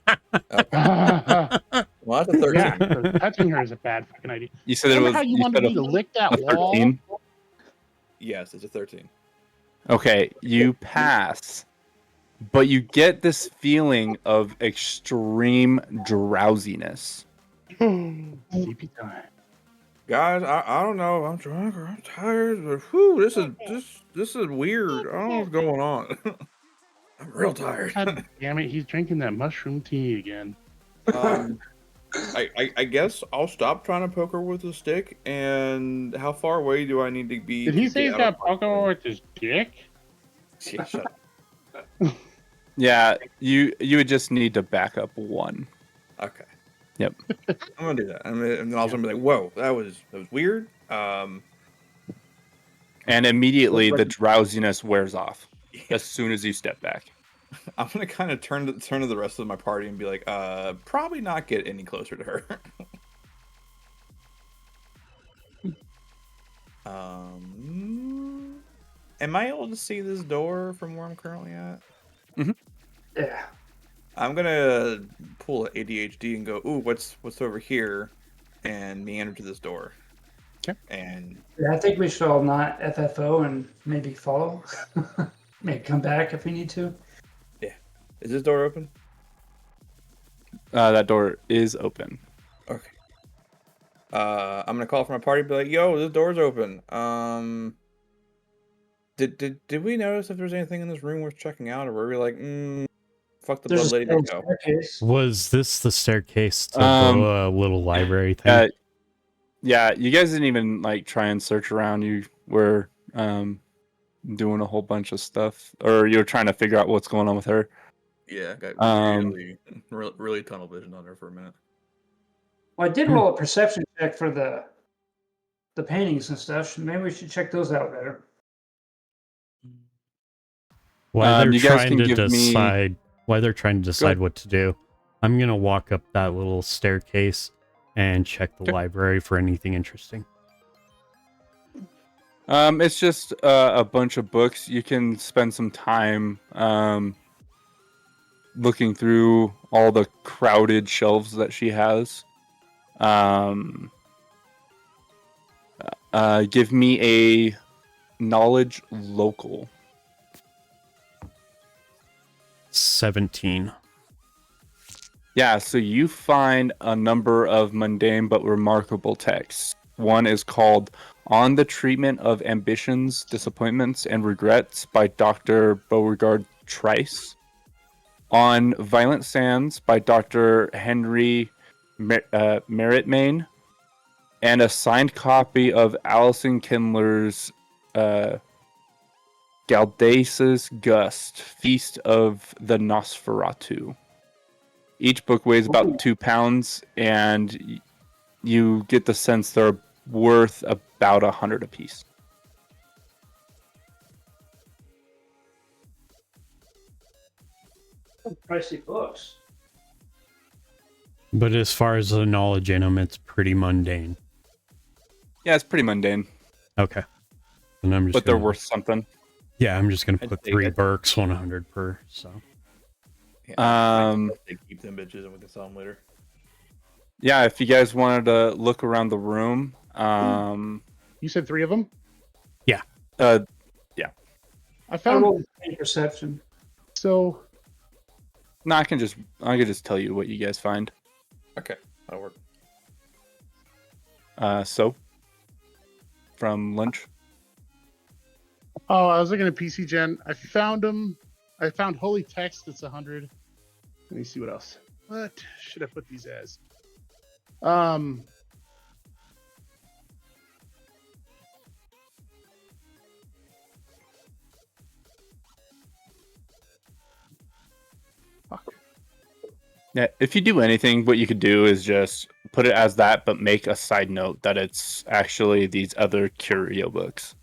Well, that's a 13. Yeah, so touching her is a bad fucking idea. You said it Remember was. how you You wanted said me to lick that a wall? 13. Yes, it's a 13. Okay, you pass, but you get this feeling of extreme drowsiness. Sleepy time. Guys, I don't know. I'm drunk or I'm tired. But whew, this is weird. I don't know what's going on. I'm real tired. God damn it, he's drinking that mushroom tea again. I guess I'll stop trying to poke her with a stick. And how far away do I need to be? Did to he say he's get out got of Pokemon with his dick? Yeah, shut up. Yeah, you would just need to back up one. Okay. Yep. I'm gonna do that. And then I'll be like, "Whoa, that was weird." And immediately the drowsiness wears off as soon as you step back. I'm gonna kind of turn to the rest of my party and be like, probably not get any closer to her. Am I able to see this door from where I'm currently at? Yeah. I'm gonna pull an ADHD and go, "Ooh, what's over here?" and meander to this door. Okay. And Yeah, I think we should all not FFO and maybe follow. Maybe come back if we need to. yeah, is this door open? That door is open. Okay. I'm gonna call for my party and be like, "Yo, this door's open. Did we notice if there's anything in this room worth checking out, or were we like, fuck the blood There's lady, a let's go?" staircase. Was this the staircase to the little library thing? Yeah, you guys didn't even like try and search around. You were doing a whole bunch of stuff, or you were trying to figure out what's going on with her. Yeah, got really tunnel vision on her for a minute. Well, I did roll a perception check for the paintings and stuff. Maybe we should check those out better. While they're you guys trying can to give me- decide, while they're trying to decide what to do, I'm gonna walk up that little staircase and check the Okay. library for anything interesting. It's just a bunch of books. You can spend some time looking through all the crowded shelves that she has. Give me a knowledge local. 17. Yeah, so you find a number of mundane but remarkable texts. One is called On the Treatment of Ambitions, Disappointments, and Regrets by Dr. Beauregard Trice. On Violent Sands by Dr. Henry Meritmain. And a signed copy of Alison Kindler's Galdace's Gust, Feast of the Nosferatu. Each book weighs about 2 pounds, and you get the sense they're worth about 100 apiece. Pricey books. But as far as the knowledge in them, it's pretty mundane. Yeah, it's pretty mundane, Okay. And I'm just but they're gonna- worth something. Yeah, I'm just gonna I'd put take 3 it. Berks, 100 per. So Yeah, they keep them bitches and we can sell them later. Yeah, if you guys wanted to look around the room, You said 3 of them? uh, I I found rolled a perception. so. no, I can just tell you what you guys find. Okay, that'll work. So from lunch. Oh, I was looking at PC Gen. I found them. I found holy text that's 100. Let me see what else. What should I put these as? Fuck. Yeah, if you do anything, what you could do is just put it as that, but make a side note that it's actually these other curio books.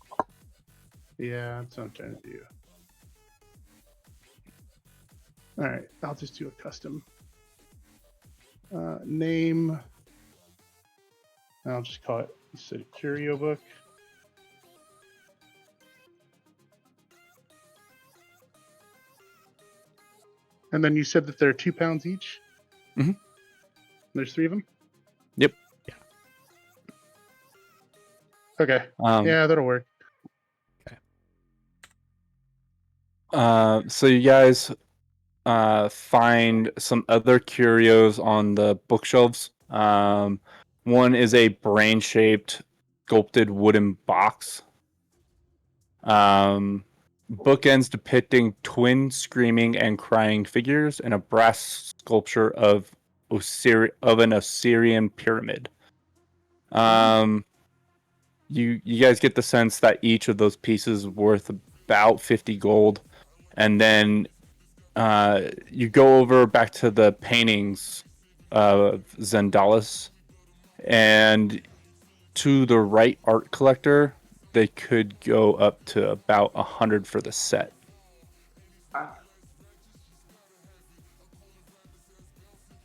Yeah, that's what I'm trying to do. All right, I'll just do a custom name. I'll just call it. You said curio book. And then you said that they're 2 pounds each. Mhm. There's 3 of them. Yep. Okay. Yeah, that'll work. So you guys find some other curios on the bookshelves. One is a brain-shaped sculpted wooden box. Bookends depicting twin screaming and crying figures and a brass sculpture of an Osirian pyramid. You guys get the sense that each of those pieces is worth about 50 gold, and then you go over back to the paintings of Zendalis, and to the right art collector, they could go up to about 100 for the set.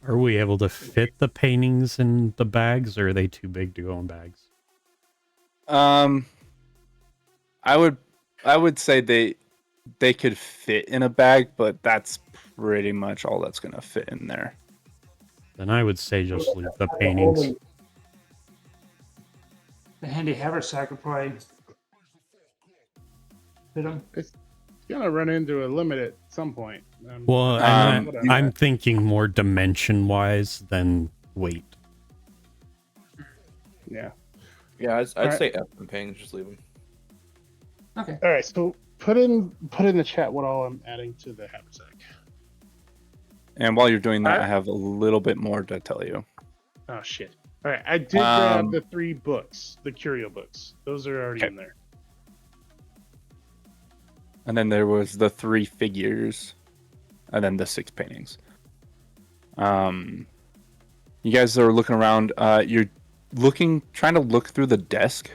Are we able to fit the paintings in the bags, or are they too big to go in bags? I would say they could fit in a bag, but that's pretty much all that's gonna fit in there. Then I would say just leave the paintings. The handy haversack would probably fit them. It's gonna run into a limit at some point. Well, I'm thinking more dimension-wise than weight. Yeah. Yeah, I'd Alright. say F and paintings, just leave them. Okay. All right. So put in the chat what all I'm adding to the haversack. And while you're doing that, Alright. I have a little bit more to tell you. Oh shit! All right. I did grab the 3 books, the curio books. Those are already Okay. in there. And then there was the 3 figures, and then the 6 paintings. You guys are looking around. You're trying to look through the desk,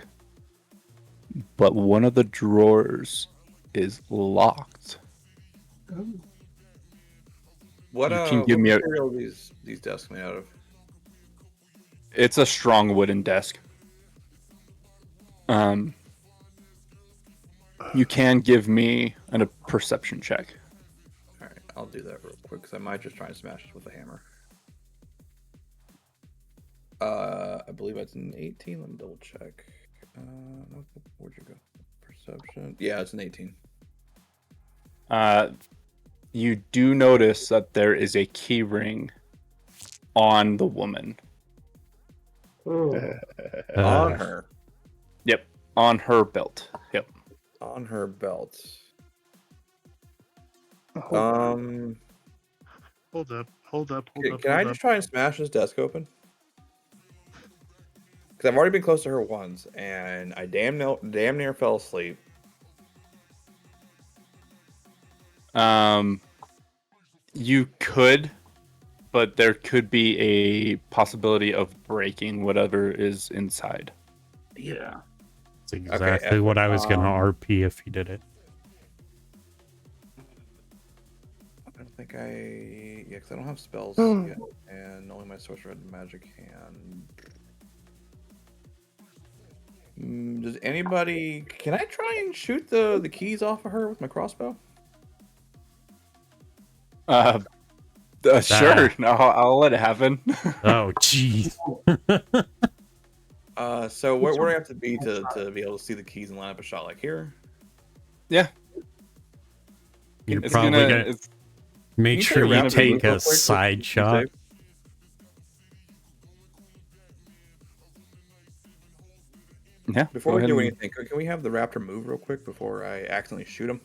but one of the drawers is locked. What You can give me a- material are these desks made out of? It's a strong wooden desk. You can give me a perception check. All right, I'll do that real quick because I might just try and smash it with a hammer. I believe that's an 18. Let me double check. Where'd you go? Perception. Yeah, it's an 18. You do notice that there is a key ring on the woman. On her. Yep, on her belt. Yep. On her belt. Hold up. Can I just try and smash this desk open? Because I've already been close to her once, and I damn near fell asleep. You could, but there could be a possibility of breaking whatever is inside. Yeah. That's exactly what I was going to RP if he did it. I don't think because I don't have spells yet, and only my sorcerer and magic hand. Does anybody? Can I try and shoot the keys off of her with my crossbow? Sure. No, I'll let it happen. Oh, jeez. So where do I have to be to be able to see the keys and line up a shot like here? Yeah. You're It's probably gonna. going to It's, make you sure say you rapid take move real a quick? side You shot. say? yeah. Before go we ahead do and- anything, can we have the raptor move real quick before I accidentally shoot him?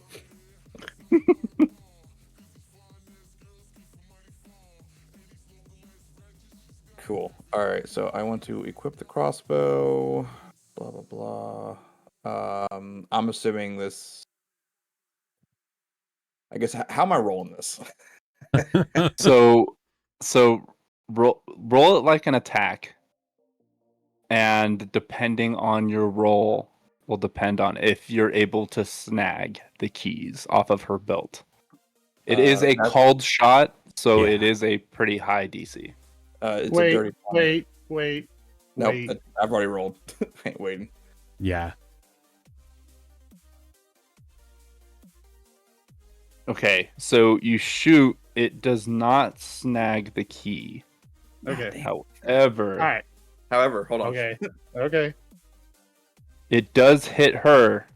Cool. All right, so I want to equip the crossbow. Blah blah blah. I'm assuming this. I guess how am I rolling this? So roll it like an attack, and depending on your roll will depend on if you're able to snag the keys off of her belt. It is a That's- called shot, so Yeah. it is a pretty high DC. It's a dirty. Wait. Nope, wait. I've already rolled. Ain't waiting. Yeah. Okay, so you shoot, it does not snag the key. Okay. However, All right. However, hold on. Okay. it does hit her.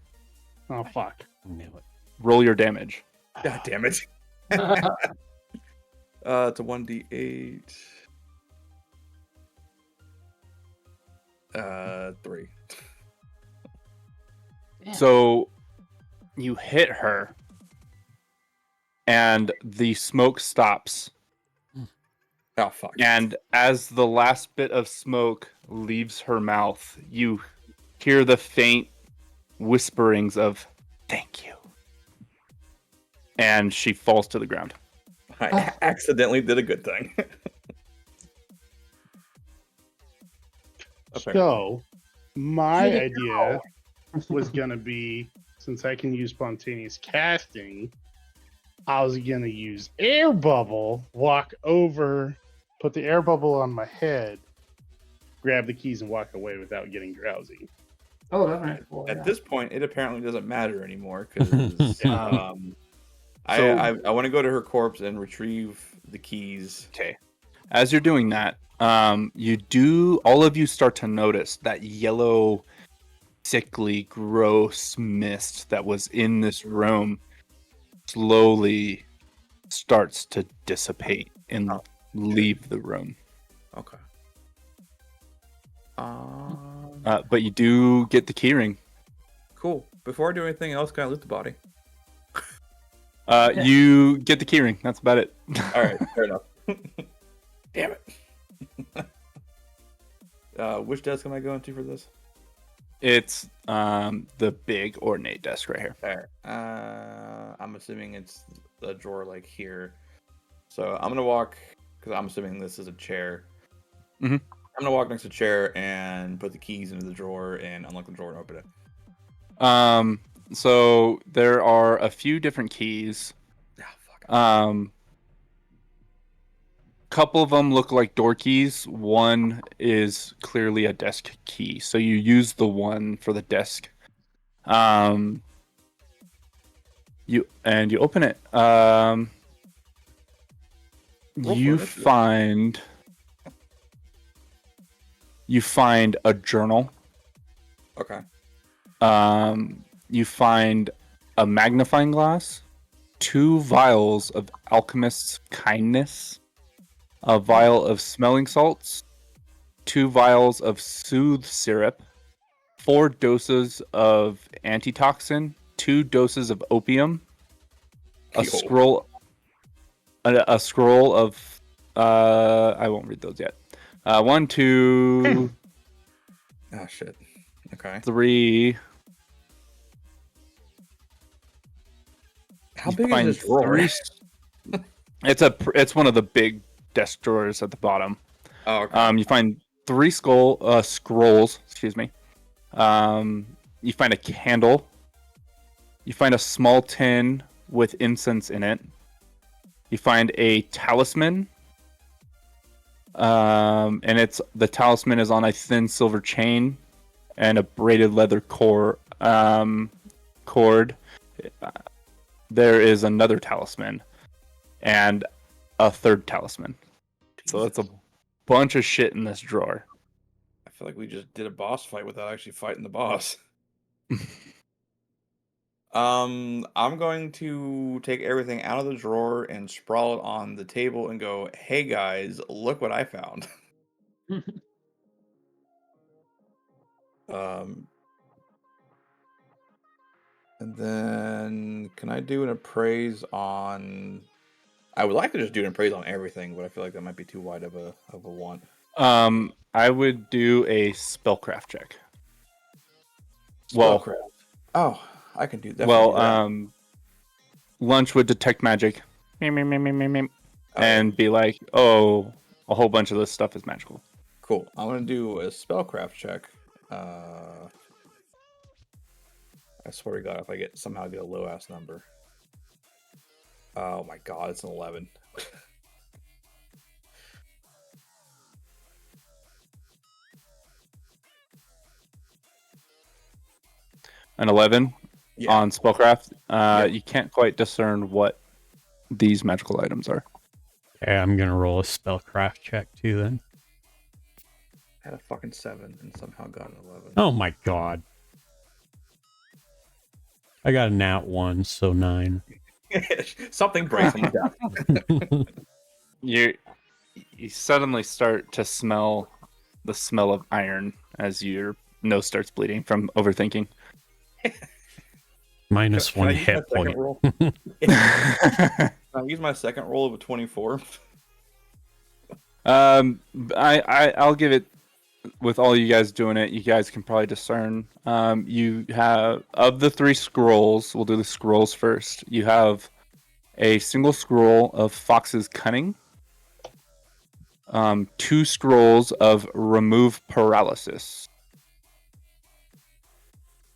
Oh fuck. Knew it. Roll your damage. God damn it. It's a 1d8. 3. Damn. So you hit her, and the smoke stops. Oh fuck! And as the last bit of smoke leaves her mouth, you hear the faint whisperings of "thank you," and she falls to the ground. I accidentally did a good thing. So, my idea was going to be, since I can use spontaneous casting, I was going to use air bubble, walk over, put the air bubble on my head, grab the keys, and walk away without getting drowsy. Oh, that might cool. At Yeah. this point, it apparently doesn't matter anymore because Yeah. I want to go to her corpse and retrieve the keys. Okay. As you're doing that, all of you start to notice that yellow, sickly, gross mist that was in this room slowly starts to dissipate and leave the room. Okay. But you do get the keyring. Cool. Before I do anything else, can I loot the body? You get the keyring. That's about it. All right, fair enough. Damn it. Which desk am I going to for this? It's the big ornate desk right here. There. I'm assuming it's a drawer like here. So I'm gonna walk because I'm assuming this is a chair. Mhm. I'm gonna walk next to the chair and put the keys into the drawer and unlock the drawer and open it. So there are a few different keys. Ah, fuck. Couple of them look like door keys. One is clearly a desk key. So you use the one for the desk. You open it. You find a journal. Okay. You find a magnifying glass, 2 vials of alchemist's kindness, a vial of smelling salts, 2 vials of soothe syrup, 4 doses of antitoxin, 2 doses of opium, a Yo. scroll of I won't read those yet. 1, 2, Ah, shit. Okay. 3. How You big find is this drawer? It's one of the big desk drawers at the bottom. Oh, okay. You find 3 scrolls. Excuse me. You find a candle. You find a small tin with incense in it. You find a talisman. And the talisman is on a thin silver chain and a braided leather cord. There is another talisman and a third talisman. So that's a bunch of shit in this drawer. I feel like we just did a boss fight without actually fighting the boss. I'm going to take everything out of the drawer and sprawl it on the table and go, "Hey guys, look what I found." And then can I do an appraise on? I would like to just do an appraise on everything, but I feel like that might be too wide of a want. I would do a spellcraft check. Spellcraft. Oh, I can do that. Lunch would detect magic, and be like, "Oh, a whole bunch of this stuff is magical." Cool. I'm gonna do a spellcraft check. I swear to God, if I somehow get a low ass number. Oh my God, it's an 11. An 11 on spellcraft. Yep. You can't quite discern what these magical items are. Okay, I'm gonna roll a spellcraft check too then. I had a fucking 7 and somehow got an 11. Oh my god. I got a nat 1, so 9. Something breaks on the desk. You suddenly start to smell the smell of iron as your nose starts bleeding from overthinking. Minus Can I one use my hit second point. roll? Can I use my second roll of a 24? I'll give it. With all you guys doing it, you guys can probably discern. You have, of the 3 scrolls, we'll do the scrolls first. You have a single scroll of Fox's Cunning, 2 scrolls of Remove Paralysis.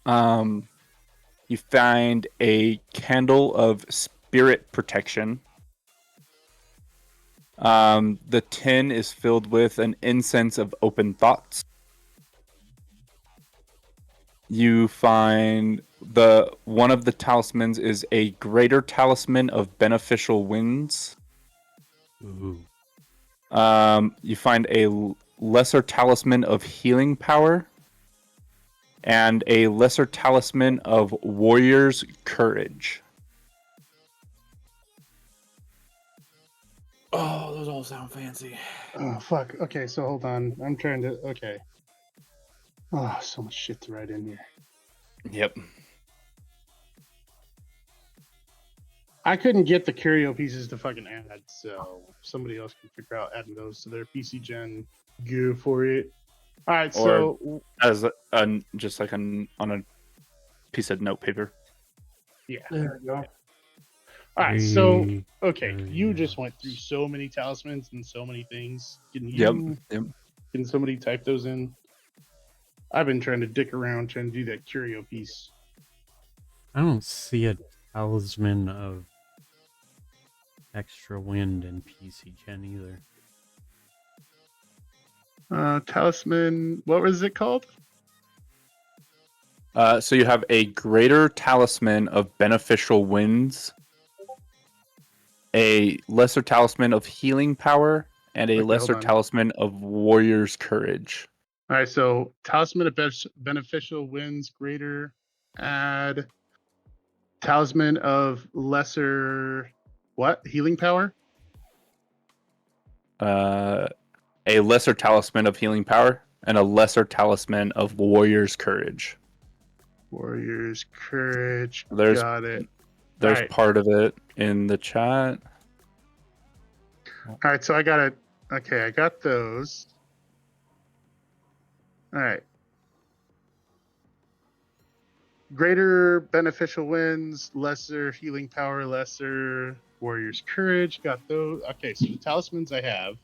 You find a candle of Spirit Protection. The tin is filled with an incense of Open Thoughts. You find one of the talismans is a greater talisman of Beneficial Winds. Ooh. You find a lesser talisman of Healing Power and a lesser talisman of Warrior's Courage. Oh, those all sound fancy. Oh fuck. Okay, so hold on. I'm trying to. Okay. Oh, so much shit to write in here. Yep. I couldn't get the curio pieces to fucking add, so somebody else can figure out adding those to their PC Gen. Go for it. All right, so As just like on a piece of note paper. yeah. There we go. All right, so okay, Very you just went through nice. so many talismans and so many things. Yep. Can somebody type those in? I've been trying to dick around trying to do that curio piece. I don't see a talisman of extra wind in PC Gen either. Talisman, what was it called? So you have a greater talisman of Beneficial Winds, a lesser talisman of Healing Power, and a Okay, lesser hold on. talisman of Warrior's Courage. All right, so talisman of beneficial wins greater. Add talisman of lesser what? Healing power? A lesser talisman of Healing Power and a lesser talisman of Warrior's Courage. Warrior's courage. There's Got it. There's Alright. part of it in the chat. All right, so I got it. Okay, I got those. All right. Greater beneficial wins, lesser healing power, lesser warrior's courage. Got those. Okay, so the talismans I have.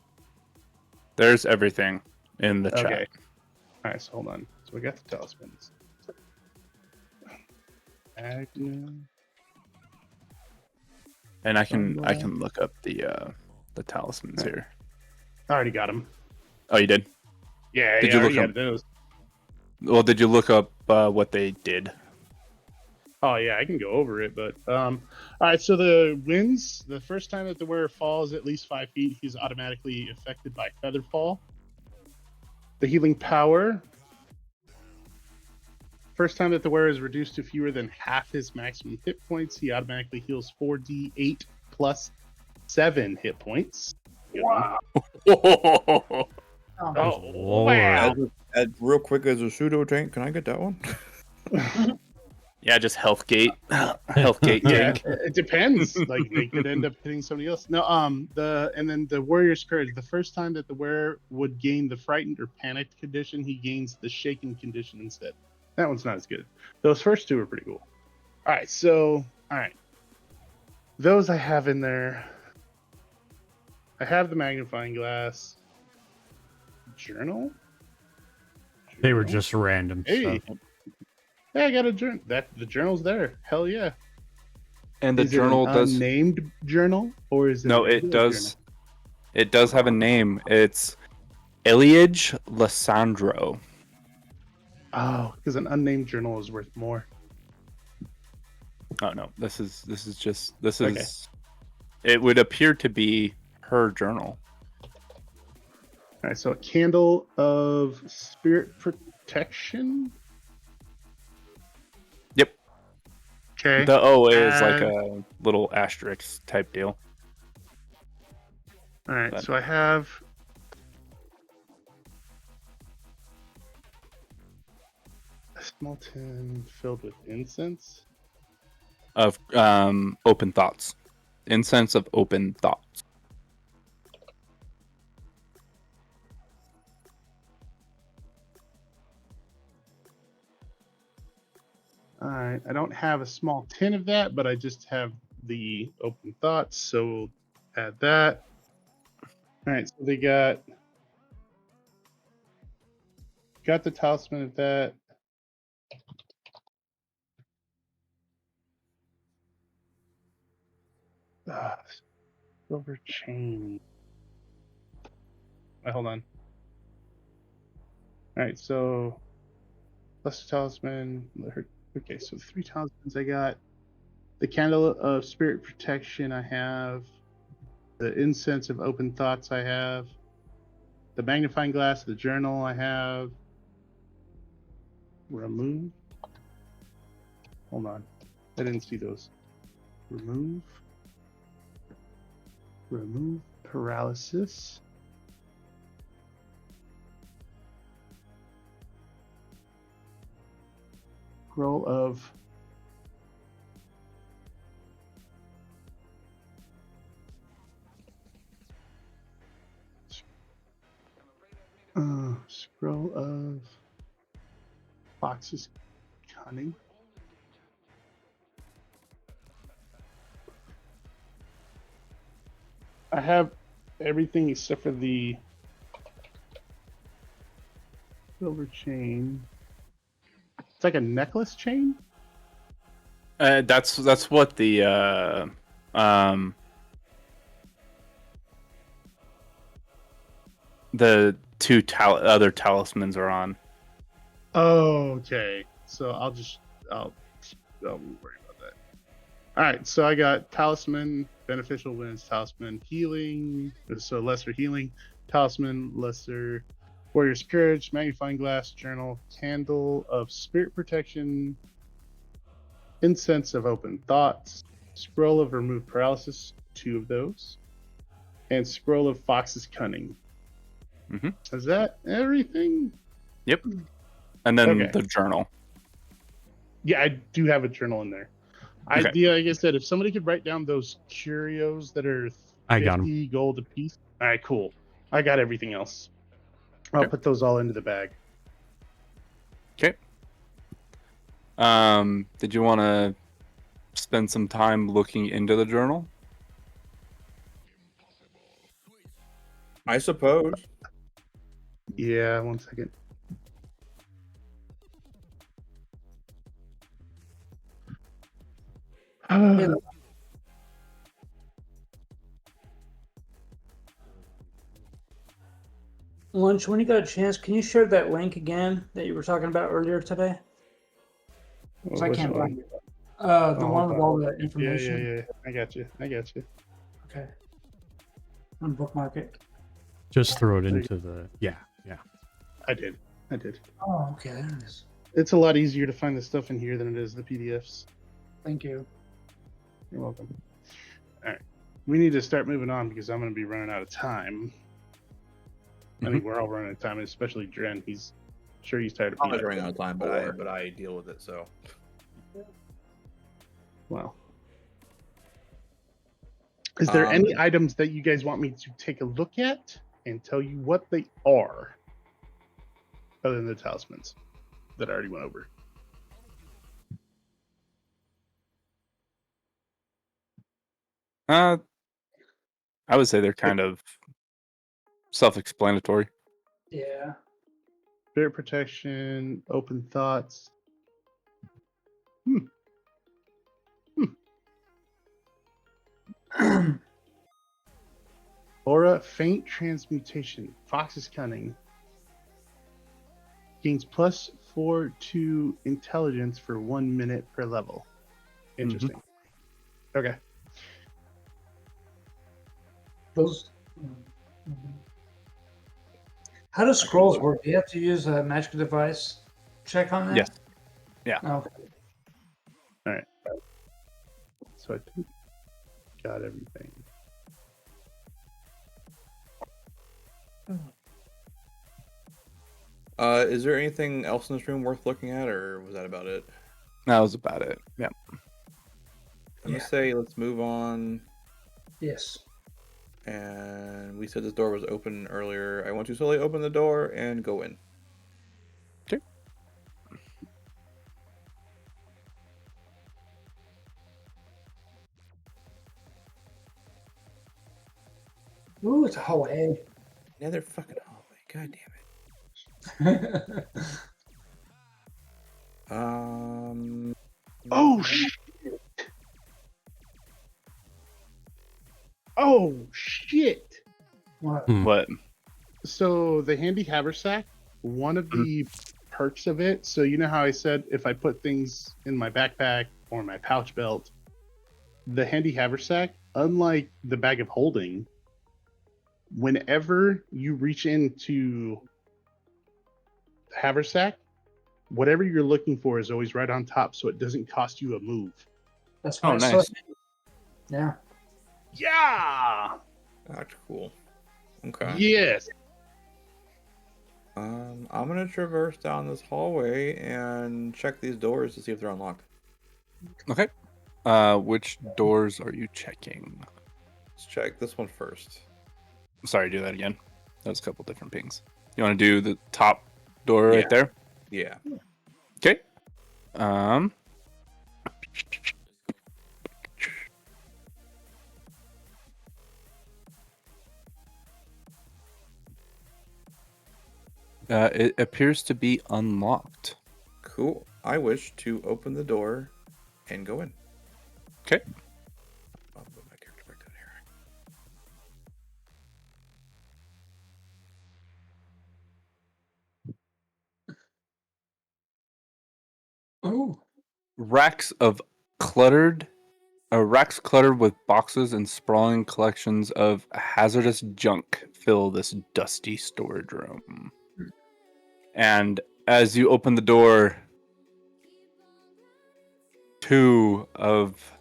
There's everything in the Okay. chat. All right, so hold on. So we got the talismans. Magnum. And I can look up the talismans here. I already got them. Oh, you did? Yeah, Did yeah, you I look already up? got those. Well, did you look up what they did? Oh yeah, I can go over it, but all right. So the winds. The first time that the wearer falls at least 5 feet, he's automatically affected by feather fall. The healing power. First time that the wearer is reduced to fewer than half his maximum hit points, he automatically heals 4d8 plus 7 hit points. Wow. Oh, Lord. wow. Real quick, as a pseudo tank, can I get that one? Yeah, just Healthgate. Healthgate Yeah, tank. it depends. Like they could end up hitting somebody else. No, and then the warrior's courage. The first time that the wearer would gain the frightened or panicked condition, he gains the shaken condition instead. That one's not as good. Those first two are pretty cool. All right, so those I have in there. I have the magnifying glass. Journal. They were just random Hey, stuff. yeah, I got a journal. The journal's there. Hell yeah. And the Is journal it an does. unnamed journal or is it? No, a it regular does. It does have a name. It's Eliage Lissandro. Oh, because an unnamed journal is worth more. Oh no, this is Okay. It would appear to be her journal. All right, so a candle of spirit protection. Yep. Okay. The O is like And- a little asterisk type deal. All right, But- so I have a small tin filled with incense. Of open thoughts. Incense of open thoughts. All right, I don't have a small tin of that, but I just have the open thoughts, so we'll add that. All right, so they got the talisman of that. Silver chain. Wait, hold on. All right, so plus the talisman. Okay, so 3 talismans I got. The candle of spirit protection I have. The incense of open thoughts I have. The magnifying glass of the journal I have. Remove. Hold on. I didn't see those. Remove paralysis. Scroll of scroll of Fox's cunning. I have everything except for the silver chain. It's like a necklace chain. That's what the two other talismans are on. Oh, okay. So I'll worry about that. All right. So I got talisman, beneficial winds, talisman, healing. So lesser healing, talisman, lesser warrior's courage, magnifying glass, journal, candle of spirit protection, incense of open thoughts, scroll of remove paralysis, 2 of those, and scroll of fox's cunning. Mm-hmm. Is that everything? Yep. And then Okay. the journal. Yeah, I do have a journal in there. Okay. Like I said, if somebody could write down those curios that are I got 'em. 50 gold a piece. All right, cool. I got everything else. I'll Okay. put those all into the bag. Okay. Did you want to spend some time looking into the journal? I suppose. Yeah, 1 second. Hey, Lunch, when you got a chance, can you share that link again that you were talking about earlier today? Because I Which can't one? find it. The Oh, one with hold all the Yeah, information. yeah. I got you. Okay. I'm bookmark it. Just throw it There you into the yeah. I did. Oh, okay. There it is. It's a lot easier to find the stuff in here than it is the PDFs. Thank you. You're welcome. All right. We need to start moving on because I'm going to be running out of time. I think we're all running out of time, especially Dren. He's tired of I'm always being running out of time, but I deal with it. So Well, is there Um, any items that you guys want me to take a look at and tell you what they are, other than the talismans that I already went over? I would say they're kind of self-explanatory. Yeah. Spirit protection, open thoughts. Aura, faint transmutation. Fox's cunning. Gains +4 to intelligence for 1 minute per level. Interesting. Okay. Those. Mhm. How do scrolls work? Do you have to use a magic device check on that? Yes. Yeah. Okay. So I think got everything. Is there anything else in this room worth looking at, or was that about it? That was about it. Yeah. I'm gonna say let's move on. Yes. And we said this door was open earlier. I want to slowly open the door and go in. Okay. Ooh, it's a hallway. Another fucking hallway. God damn it. Oh shit! Oh shit! What? What? So the handy haversack, one of the perks of it. So you know how I said if I put things in my backpack or my pouch belt, the handy haversack, unlike the bag of holding, whenever you reach into the haversack, whatever you're looking for is always right on top, so it doesn't cost you a move. That's Oh, why I nice. saw it. Yeah. Yeah. That's cool. Okay. Yes. I'm gonna traverse down this hallway and check these doors to see if they're unlocked. Okay. Which doors are you checking? Let's check this one first. Sorry, do that again. That was a couple different pings. You want to do the top door right Yeah. there? Yeah. Okay. It appears to be unlocked. Cool. I wish to open the door and go in. Okay. I'll put my character back down here. Ooh. Racks cluttered with boxes and sprawling collections of hazardous junk fill this dusty storage room. And as you open the door, two of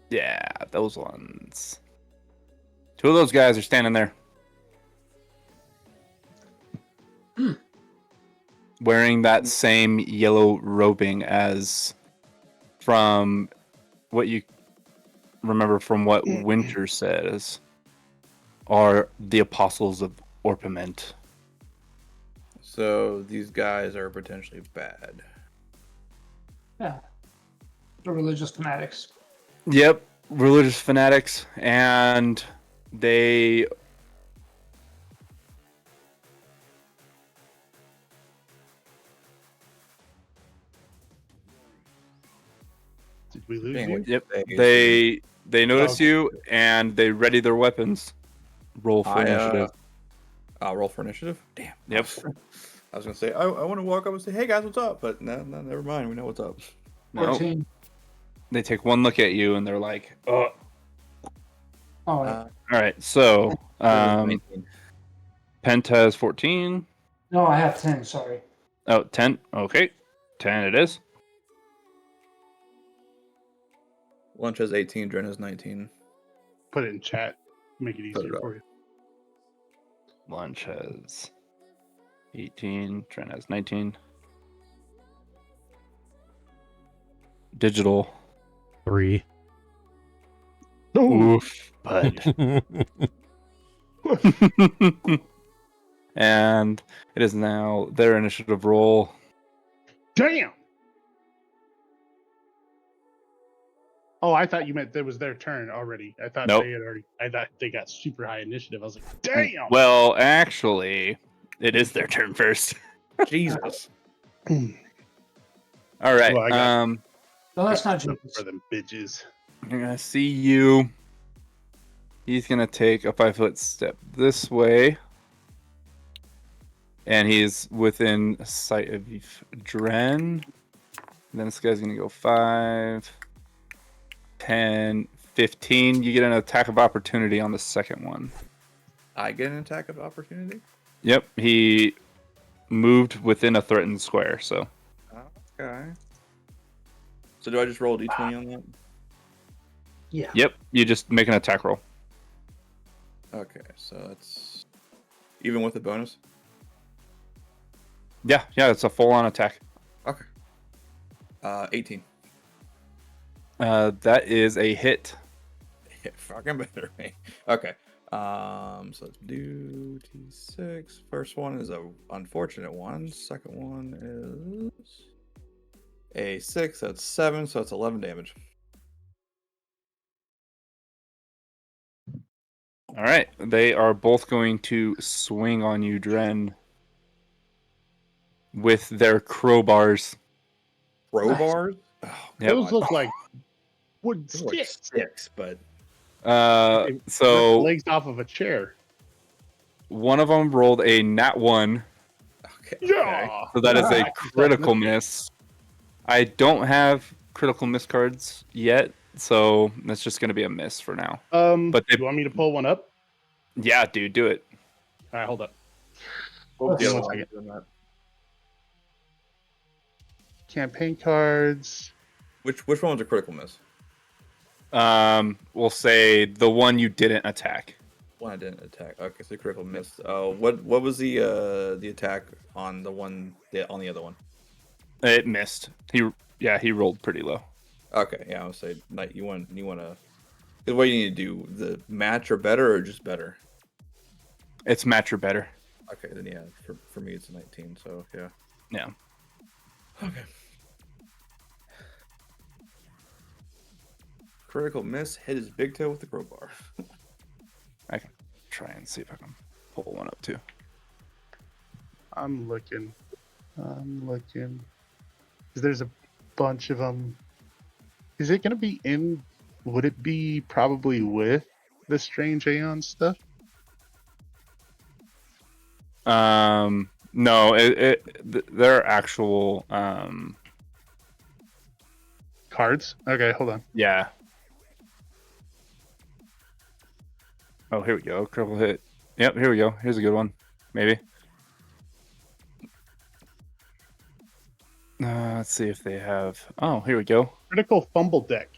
yeah, those ones. Two of those guys are standing there. Wearing that same yellow robing as from what you remember from what Winter says are the apostles of Orpiment. So these guys are potentially bad. Yeah. The religious fanatics. Yep, religious fanatics, and they Did we lose Dang, you? what- yep, They- they notice Okay. you and they ready their weapons. Roll for initiative. I'll roll for initiative. Damn. Yep. I was gonna say I want to walk up and say, "Hey guys, what's up?" But no, never mind. We know what's up. No, 14. they take one look at you and they're like, "Oh, Oh, Uh, all right." So, 19. Penta has 14. no, I have 10. Sorry. Oh, 10. Okay, 10 it is. Lunch has 18. Dren has 19. Put it in chat. Make it Put it easier up. for you. Lunch has 18. Trent has 19. Digital. 3. Oof, bud. And it is now their initiative roll. Damn. Oh, I thought you meant that was their turn already. I thought Nope. they had already. I thought they got super high initiative. I was like, damn. Well, actually, it is their turn first. Jesus. All right. Well, I got- No, that's not Something Jesus. for them bitches. I'm gonna see you. He's gonna take a 5-foot step this way, and he's within sight of Dren. And then this guy's gonna go 5, 10, 15. You get an attack of opportunity on the second one. I get an attack of opportunity. Yep, he moved within a threatened square, so Okay. So do I just roll a d20 on that? Yeah. Yep, you just make an attack roll. Okay, so that's even with the bonus. Yeah, it's a full-on attack. Okay. 18. That is a hit. Yeah, fucking better me. Okay. So let's do T6. First one is a unfortunate one. Second one is a 6. That's 7, so it's 11 damage. All right, they are both going to swing on you, Dren, with their crowbars. Crowbars? Oh, Yep. Those look like wood those are like sticks. sticks, but They rip the So legs off of a chair. one of them rolled a nat 1, okay. Yeah. so that is a Ah, critical miss. I don't have critical miss cards yet, so that's just going to be a miss for now. But You want me to pull one up? yeah, dude, do it. All right, hold up. What was the Give other me one one? second. Campaign cards. Which one was a critical miss? We'll say the one you didn't attack. One I didn't attack. Okay, so critical miss. What was the attack on the one on the other one? It missed. He rolled pretty low. Okay, yeah, I would say like you want to. What you need to do, the match or better, or just better? It's match or better. Okay, then yeah, for me it's a 19. So yeah. Yeah. Okay. Critical miss. Hit his big toe with the crowbar. I can try and see if I can pull one up too. I'm looking. 'Cause there's a bunch of them. Is it going to be in? Would it be probably with the strange Aeon stuff? No, they're actual. Cards? Okay, hold on. Yeah. Oh, here we go. Critical hit. Yep, here we go. Here's a good one. Maybe. Let's see if they have. Oh, here we go. Critical fumble deck.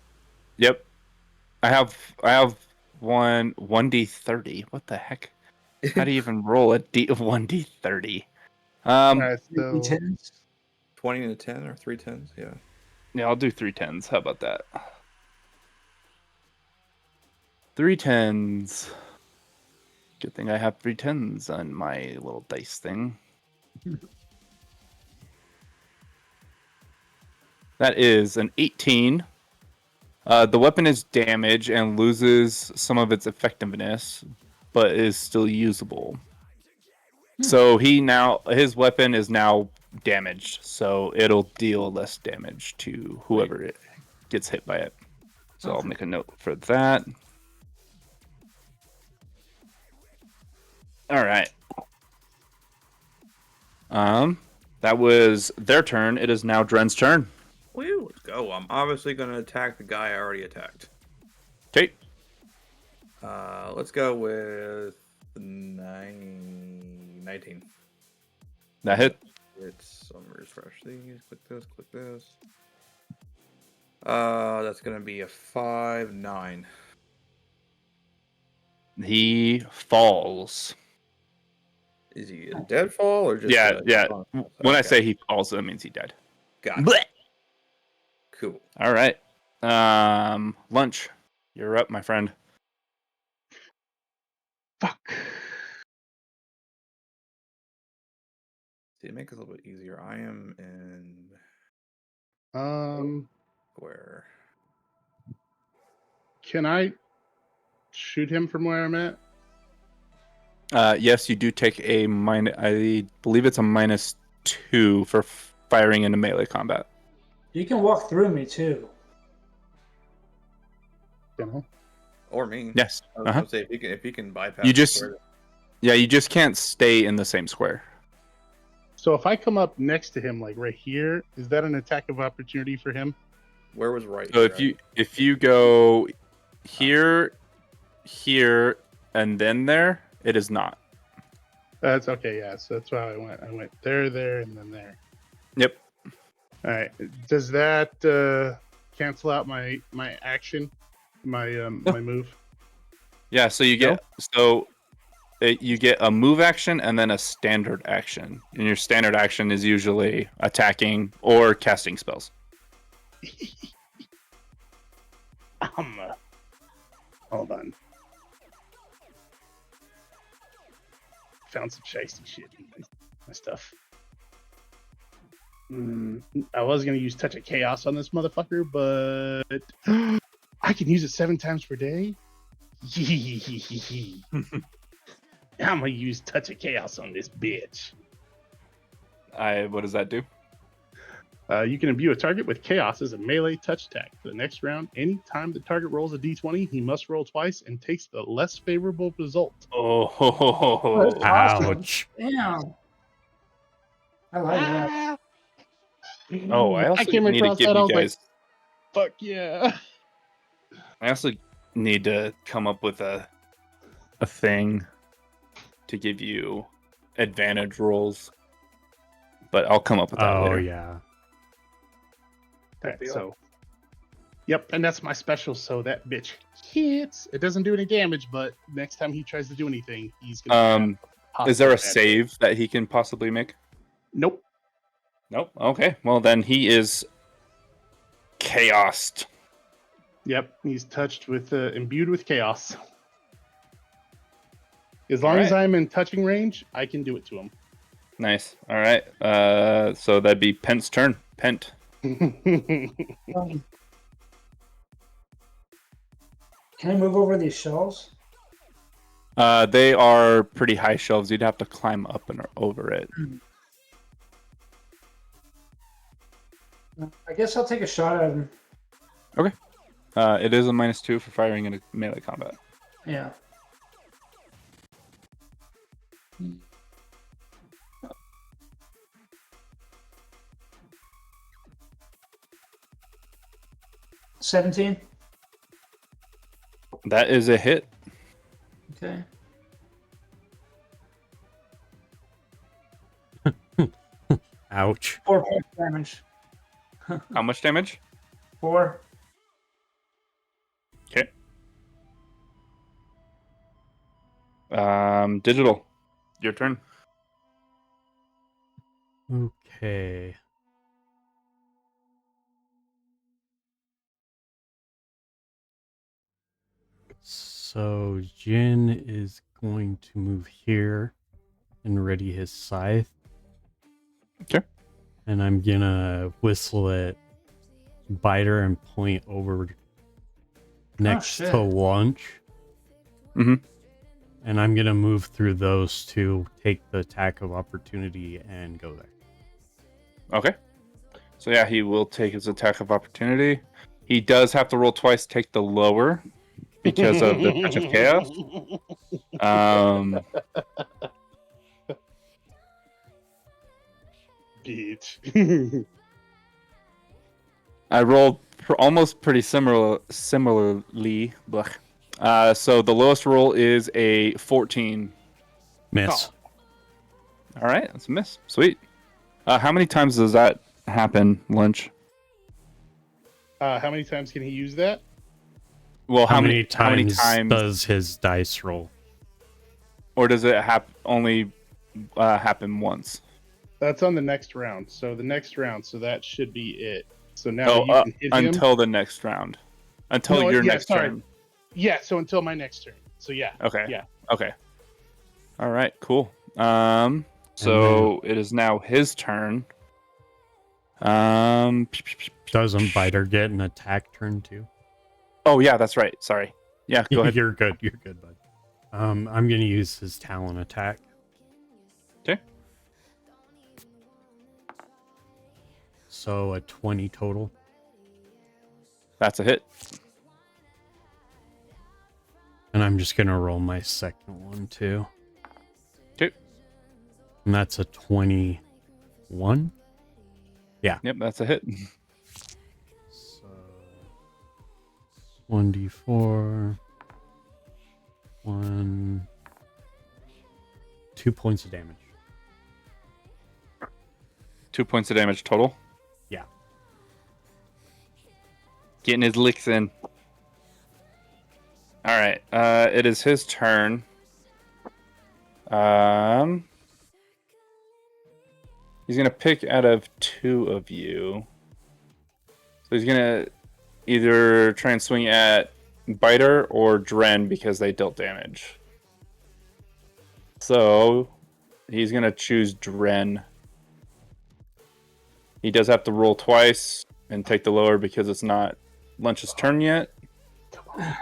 Yep. I have one 1d30. What the heck? How do you even roll a 1d30? All right, so D10s? 20 and a 10 or 3 10s. Yeah. Yeah, I'll do 3 10s. How about that? 3 10s. Good thing I have 3 10s on my little dice thing. That is an 18. The weapon is damaged and loses some of its effectiveness, but is still usable. So his weapon is now damaged, so it'll deal less damage to whoever it gets hit by it. So I'll make a note for that. All right. That was their turn. It is now Dren's turn. Woo, let's go. I'm obviously going to attack the guy I already attacked. Okay. Let's go with 19. That hit. Let me refresh these. Click this. That's going to be a 5-9. He falls. Is he a dead fall or just? Yeah. When I Okay. say he falls, that means he died. Got it. Blech. Cool. All right. Lunch. You're up, my friend. fuck. See, to make it a little bit easier, I am in square. Can I shoot him from where I'm at? Yes, you do take a minus. I believe it's a -2 for firing into melee combat. You can walk through me too. Can I? Or me. Yes. I was Uh-huh. gonna say if he can bypass. You the just- square. Yeah, you just can't stay in the same square. So if I come up next to him, like right here, is that an attack of opportunity for him? Where was right? So here? if you go here, and then there, it is not. That's okay. Yeah, so that's why I went. I went there, and then there. Yep. All right. Does that cancel out my action? my move. Yeah, so you get you get a move action and then a standard action. And your standard action is usually attacking or casting spells. Hold on. Found some shiesty shit in my stuff. I was gonna use Touch of Chaos on this motherfucker, but I can use it 7 times per day. I'm gonna use Touch of Chaos on this bitch. What does that do? You can imbue a target with Chaos as a melee touch attack. For the next round, anytime the target rolls a d20, he must roll twice and takes the less favorable result. Oh, that's awesome. Ouch. Damn. I like that. Oh, I also came need to across give that. I you was guys. like, fuck yeah. I also need to come up with a thing to give you advantage rolls, but I'll come up with that Oh later. yeah. Okay, so, yep, and that's my special. So that bitch hits. It doesn't do any damage, but next time he tries to do anything, he's gonna. Is there a advantage. save that he can possibly make? Nope. Nope. Okay. Well, then he is chaosed. Yep, he's touched with imbued with chaos. As long as I'm in touching range, I can do it to him. Nice. All right. So that'd be Pent's turn. Pent. Can I move over these shelves? They are pretty high shelves. You'd have to climb up and over it. I guess I'll take a shot at him. Okay. It is a -2 for firing in a melee combat. Yeah. $17. That is a hit. Okay. Ouch. 4 points of damage. How much damage? 4. Okay. Digital. Your turn. Okay. So Jin is going to move here and ready his scythe. Okay. And I'm gonna whistle at Biter and point over next shit. to Lunch. Mm-hmm. And I'm gonna move through those two, take the attack of opportunity, and go there. Okay. So yeah, he will take his attack of opportunity. He does have to roll twice, take the lower because of the touch of chaos. Bitch. I rolled almost pretty similarly. Blech. So the lowest roll is a 14. Miss. All right, that's a miss. Sweet. How many times does that happen, Lunch? How many times can he use that? Well, How many times does his dice roll? or does it only happen once? That's on the next round. So the next round. So that should be it. So now Oh, you can hit him. until the next round. Until No, your yeah, next sorry. turn. Yeah. So until my next turn. So yeah. Okay. Yeah. Okay. All right. Cool. So it is now his turn. Doesn't Biter get an attack turn too? Oh yeah, that's right. Sorry. Yeah. Go ahead. You're good. You're good, bud. I'm gonna use his talon attack. Okay. So a 20 total. That's a hit. And I'm just gonna roll my second one too. Okay. And that's a 21. Yeah. Yep, that's a hit. So 1d4. 2 points of damage. 2 points of damage total. Yeah. Getting his licks in. All right. It is his turn. He's gonna pick out of 2 of you. So he's gonna either try and swing at Biter or Dren because they dealt damage. So he's gonna choose Dren. He does have to roll twice and take the lower because it's not Lunch's turn yet. Come on.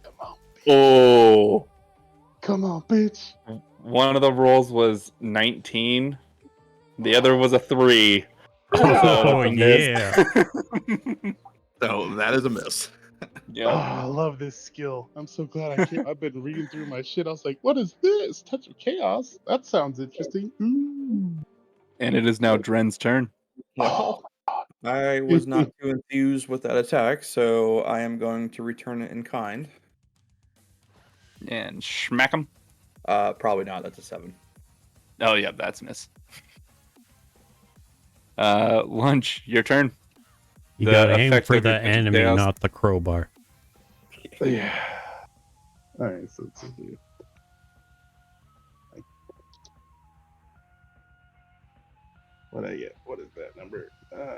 Come on. Oh. Come on, bitch. One of the rolls was 19. The other was a 3. Oh, yeah. So that is a miss. Yep. Oh, I love this skill. I'm so glad I've been reading through my shit. I was like, what is this? Touch of Chaos? That sounds interesting. Ooh. And it is now Dren's turn. Well, I was not too enthused with that attack, so I am going to return it in kind. And smack him. Probably not. That's a 7. Oh, yeah, that's a miss. Lunch, your turn. You The gotta aim effect for of your the touch of enemy, chaos. not the crowbar. Yeah. All right, so let's do. What I get? What is that number?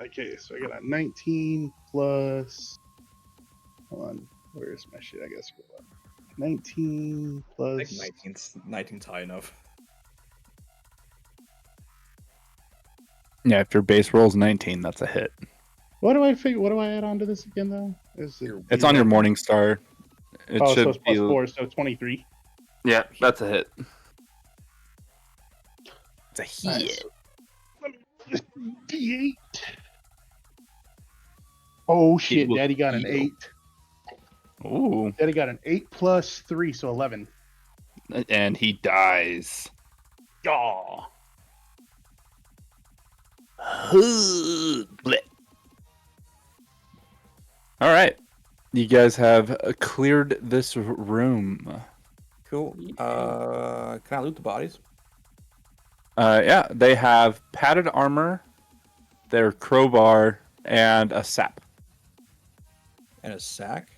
Okay, so I got a 19 plus. Hold on, where's my shit? I gotta scroll up. 19 I plus. think 19's high enough. Yeah, if your base roll's 19, that's a hit. What do I figure? What do I add on to this again though? Is it It's on your morning star. It Oh, so should it's be. plus 4, so 23. Yeah, that's a hit. It's a All right, hit. so let me just D8. Oh shit! will Daddy got an heal. 8. Ooh. Daddy got an 8 plus 3, so 11. And he dies. Yaw. Blech. All right. You guys have cleared this room. Cool. Can I loot the bodies? Yeah, they have padded armor, their crowbar, and a sap. And a sack?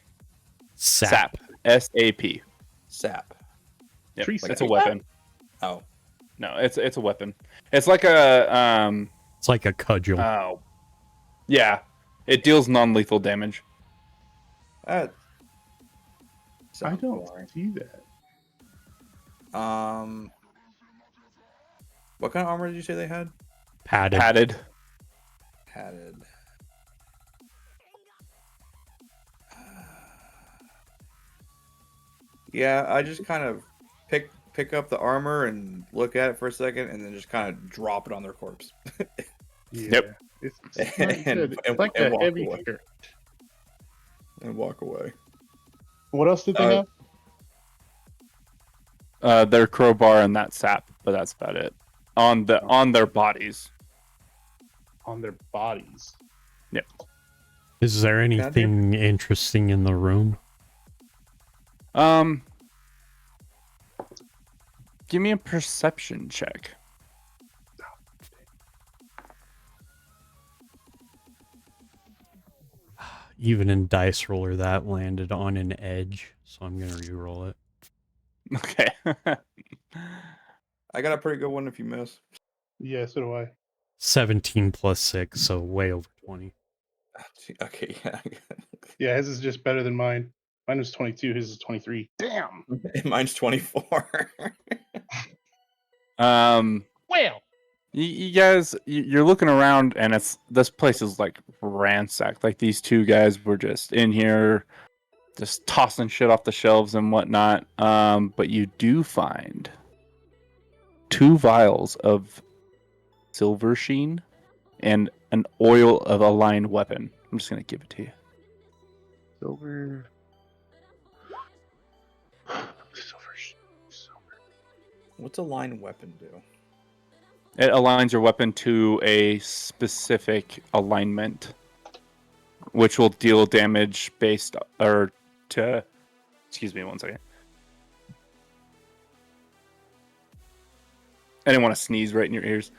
Sap. S-A-P. Sap. Yep, Tree it's sap. a weapon. Oh. No, it's a weapon. It's like a It's like a cudgel. oh, yeah. It deals non-lethal damage. That I sounds don't boring. see that. What kind of armor did you say they had? Padded. Padded. Yeah, I just kind of pick up the armor and look at it for a second, and then just kind of drop it on their corpse. Yeah. Yep. It's not And- good. It's and- like and a walk heavy away. hitter. And walk away. What else did they have? Their crowbar and that sap, but that's about it. On their bodies. On their bodies. Is there anything interesting in the room? Give me a perception check. Even in Dice Roller, that landed on an edge, so I'm gonna re-roll it. Okay. I got a pretty good one if you miss. Yeah, so do I. 17 plus 6, so way over 20. Okay, yeah. Yeah, his is just better than mine. Mine was 22. His is 23. Damn. Mine's 24. Well. You guys, you're looking around, and this place is like ransacked. Like these 2 guys were just in here, just tossing shit off the shelves and whatnot. But you do find 2 vials of silver sheen and an oil of aligned weapon. I'm just gonna give it to you. Silver. What's a line weapon do? It aligns your weapon to a specific alignment, which will deal damage based or to. Excuse me, one second. I didn't want to sneeze right in your ears.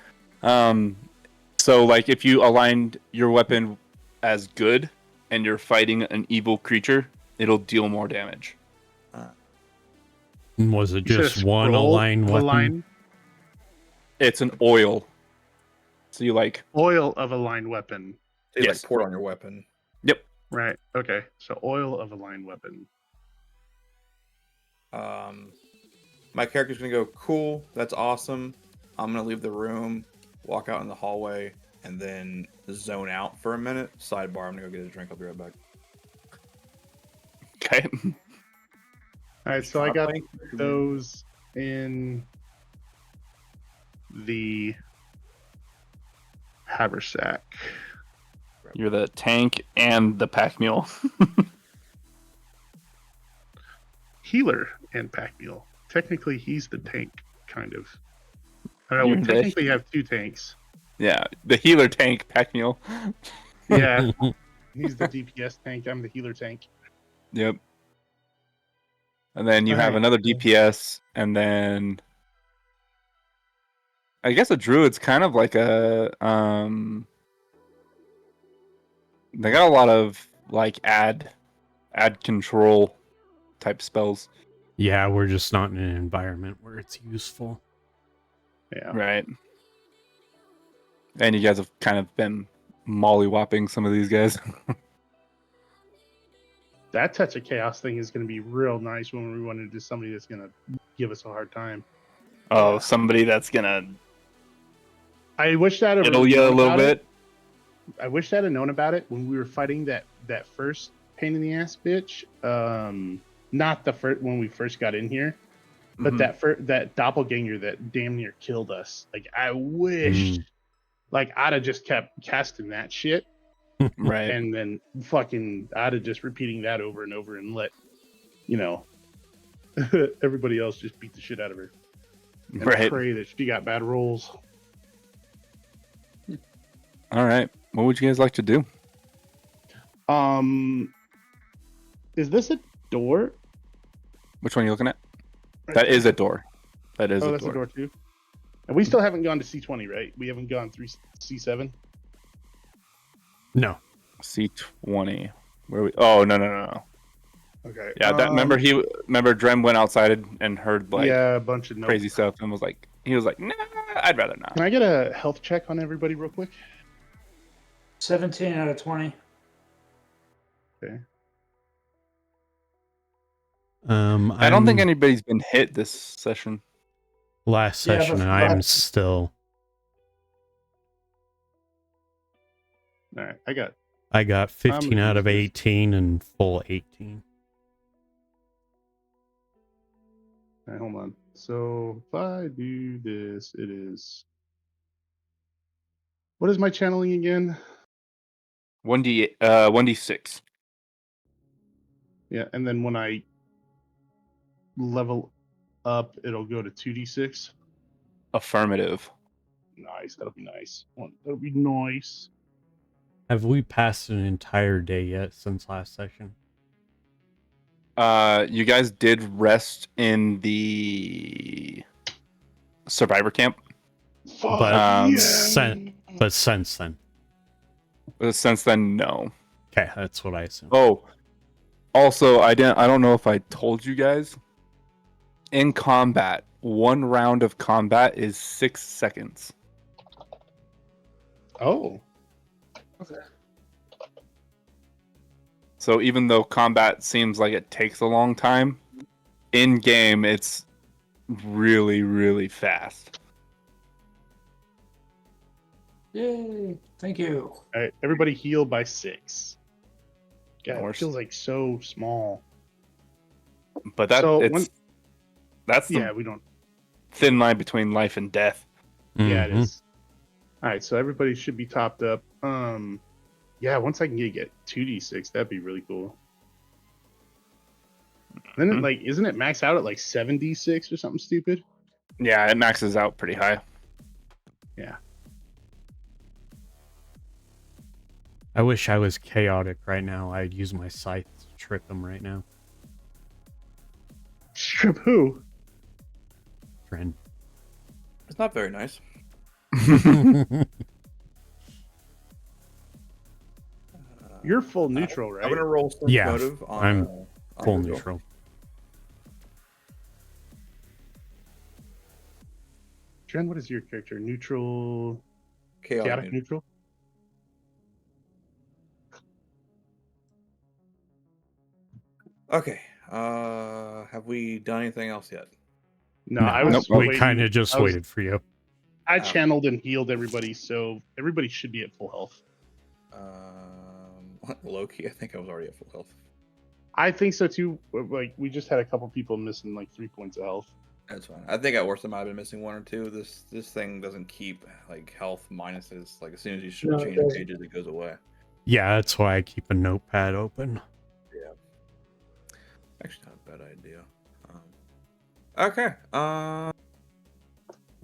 So, like, if you aligned your weapon as good and you're fighting an evil creature, it'll deal more damage. Was it You said a just one scroll aligned of a weapon? line? It's an oil. So you like Oil of a line weapon. They Yes. like pour it on your weapon. Yep. Right. Okay. So oil of a line weapon. My character's gonna go, cool, that's awesome. I'm gonna leave the room, walk out in the hallway, and then zone out for a minute. Sidebar, I'm gonna go get a drink. I'll be right back. Okay. All right. So I got Confront. those in the haversack. You're the tank and the pack mule. Healer and pack mule. Technically, he's the tank, kind of. I don't know, You're we the- technically have 2 tanks. Yeah, the healer tank pack mule. Yeah. He's the DPS tank. I'm the healer tank. Yep. And then you have Alright. another DPS, and then I guess a druid's kind of like a they got a lot of like add control type spells. Yeah, we're just not in an environment where it's useful. Yeah. Right. And you guys have kind of been mollywopping some of these guys. That touch of chaos thing is going to be real nice when we run into somebody that's going to give us a hard time. Oh, somebody that's gonna I wish that diddle you a little bit. I wish I'd have known about it when we were fighting that first pain in the ass bitch. Not the first when we first got in here, but Mhm. that doppelganger that damn near killed us. Like I wish, like I'd have just kept casting that shit, Right. and then fucking I'd have just repeating that over and over and let everybody else just beat the shit out of her and Right. pray that she got bad rolls. All right. What would you guys like to do? Is this a door? Which one are you looking at? That is a door. That is Oh, a that's door. a door too. And we still haven't gone to C20, right? We haven't gone through C7. No. C20. Where we? Oh no. Okay. Yeah, that remember Drem went outside and heard like yeah, a bunch of crazy stuff and he was like, nah, I'd rather not. Can I get a health check on everybody real quick? 17 out of 20. Okay. I don't think anybody's been hit this session. Last Yeah, session, but- I'm still. All right. I got. I got 15 gonna out of use this. 18 and full 18. All right, hold on. So if I do this, it is. What is my channeling again? 1d6. Yeah, and then when I level up, it'll go to 2d6. Affirmative. Nice. That'll be nice. That'll be nice. Have we passed an entire day yet since last session? You guys did rest in the survivor camp. Fuck But, yeah. But since then. Since then, no. Okay, that's what I assumed. Oh, also, I don't know if I told you guys. In combat, 1 round of combat is 6 seconds. Oh. So even though combat seems like it takes a long time, in game it's really, really fast. Yay. Thank you. All right. Everybody heal by 6. God, Or it feels like so small. But that So that's the Yeah, we don't. thin line between life and death. Yeah, it Mhm. is. All right, so everybody should be topped up. Yeah, once I can get 2d6, that'd be really cool. Then Mhm. isn't it max out at like 7d6 or something stupid? Yeah, it maxes out pretty high. Yeah. I wish I was chaotic right now. I'd use my scythe to trip him right now. Strip who? Friend. It's not very nice. You're full neutral, right? I'm gonna roll some Yeah, motive on. I'm on Full Google. neutral. Dren, what is your character? Neutral, chaotic neutral. Okay. Have we done anything else yet? No, No, I was nope, we waiting. kind of just I was- waited for you. I Oh. channeled and healed everybody, so everybody should be at full health. Low-key, I think I was already at full health. I think so too. Like we just had a couple people missing like 3 points of health. That's fine. I think at worst I might have been missing 1 or 2. This thing doesn't keep like health minuses. Like as soon as you No, it change doesn't. pages, it goes away. Yeah, that's why I keep a notepad open. Yeah. Actually, not a bad idea. Okay.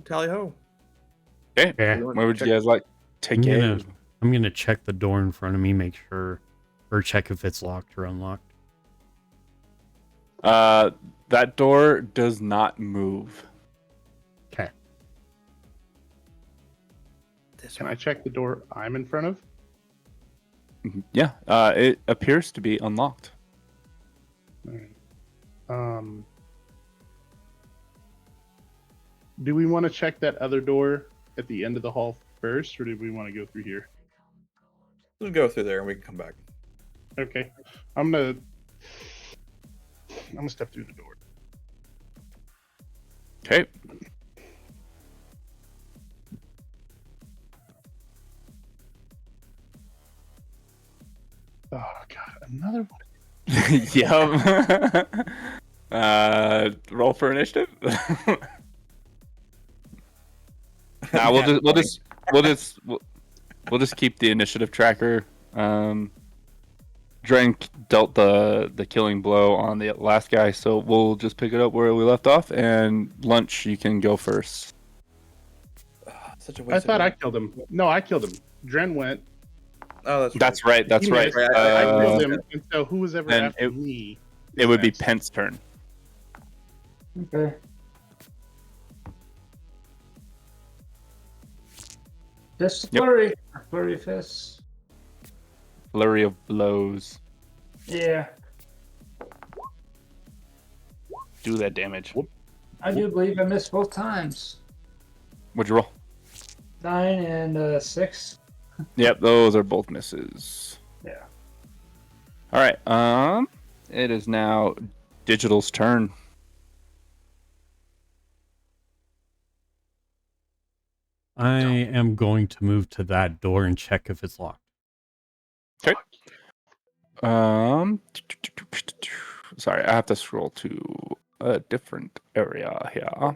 Tally ho. Okay. Yeah. Where would you guys like to I'm go? gonna check the door in front of me, make sure, or check if it's locked or unlocked. That door does not move. Okay. Can I check the door I'm in front of? Yeah. It appears to be unlocked. Alright. Do we want to check that other door at the end of the hall first, or do we want to go through here? Let's go through there and we can come back. Okay, I'm gonna step through the door. Okay. Oh god, another one. Yep. Roll for initiative. Nah, we'll just keep the initiative tracker. Dren dealt the killing blow on the last guy, so we'll just pick it up where we left off. And Lunch, you can go first. Such a I waste. thought I killed him. No, I killed him. Dren went. Oh, That's right. That's He right. missed. I killed him, and so who was ever and after me? It would be next. Pent's turn. Okay. Just Yep. flurry. Flurry fists. Flurry of blows. Yeah. Do that damage. I do believe I missed both times. What'd you roll? 9 and 6. Yep, those are both misses. Yeah. All right. It is now Digital's turn. I am going to move to that door and check if it's locked. Okay. Sorry, I have to scroll to a different area here. Ah.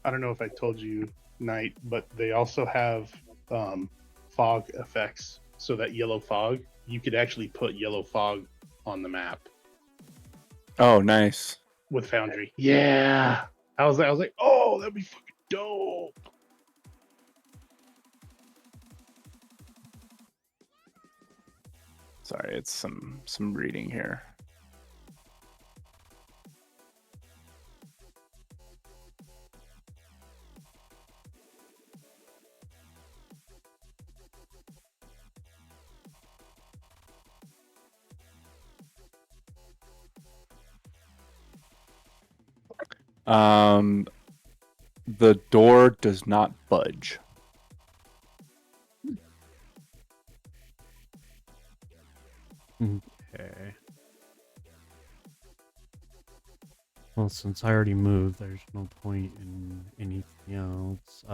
I don't know if I told you, Knight, but they also have fog effects. So that yellow fog, you could actually put yellow fog on the map Oh, nice. with Foundry. Yeah, I was like, oh, that'd be fucking dope. Sorry, it's some reading here. The door does not budge. Okay. Well, since I already moved, there's no point in anything else.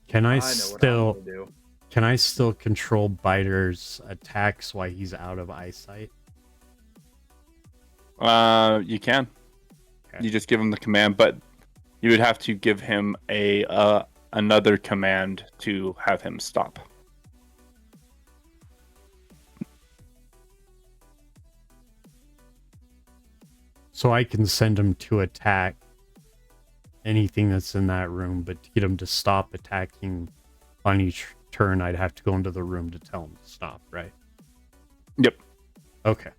Can I know what still I'm gonna do. can I still control Biter's attacks while he's out of eyesight? You can. Okay. You just give him the command, but you would have to give him another command to have him stop. So I can send him to attack anything that's in that room, but to get him to stop attacking on each turn, I'd have to go into the room to tell him to stop, right? Yep. Okay.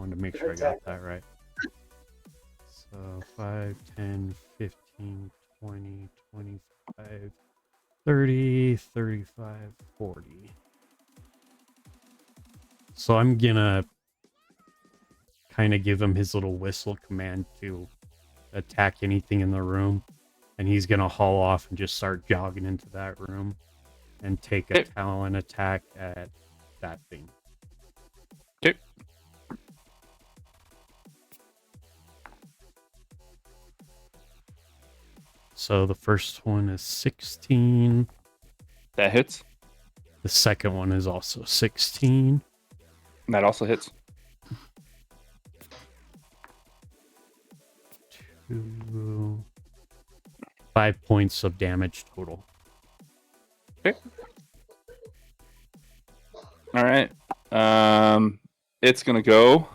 wanted to make sure I got that right. So 5, 10, 15, 20, 25, 30, 35, 40. So I'm gonna kind of give him his little whistle command to attack anything in the room. And he's gonna haul off and just start jogging into that room and take a talon attack at that thing. Okay. So the first one is 16. That hits. The second one is also 16. That also hits. 2, 5 points of damage total. Okay. All right. It's gonna go,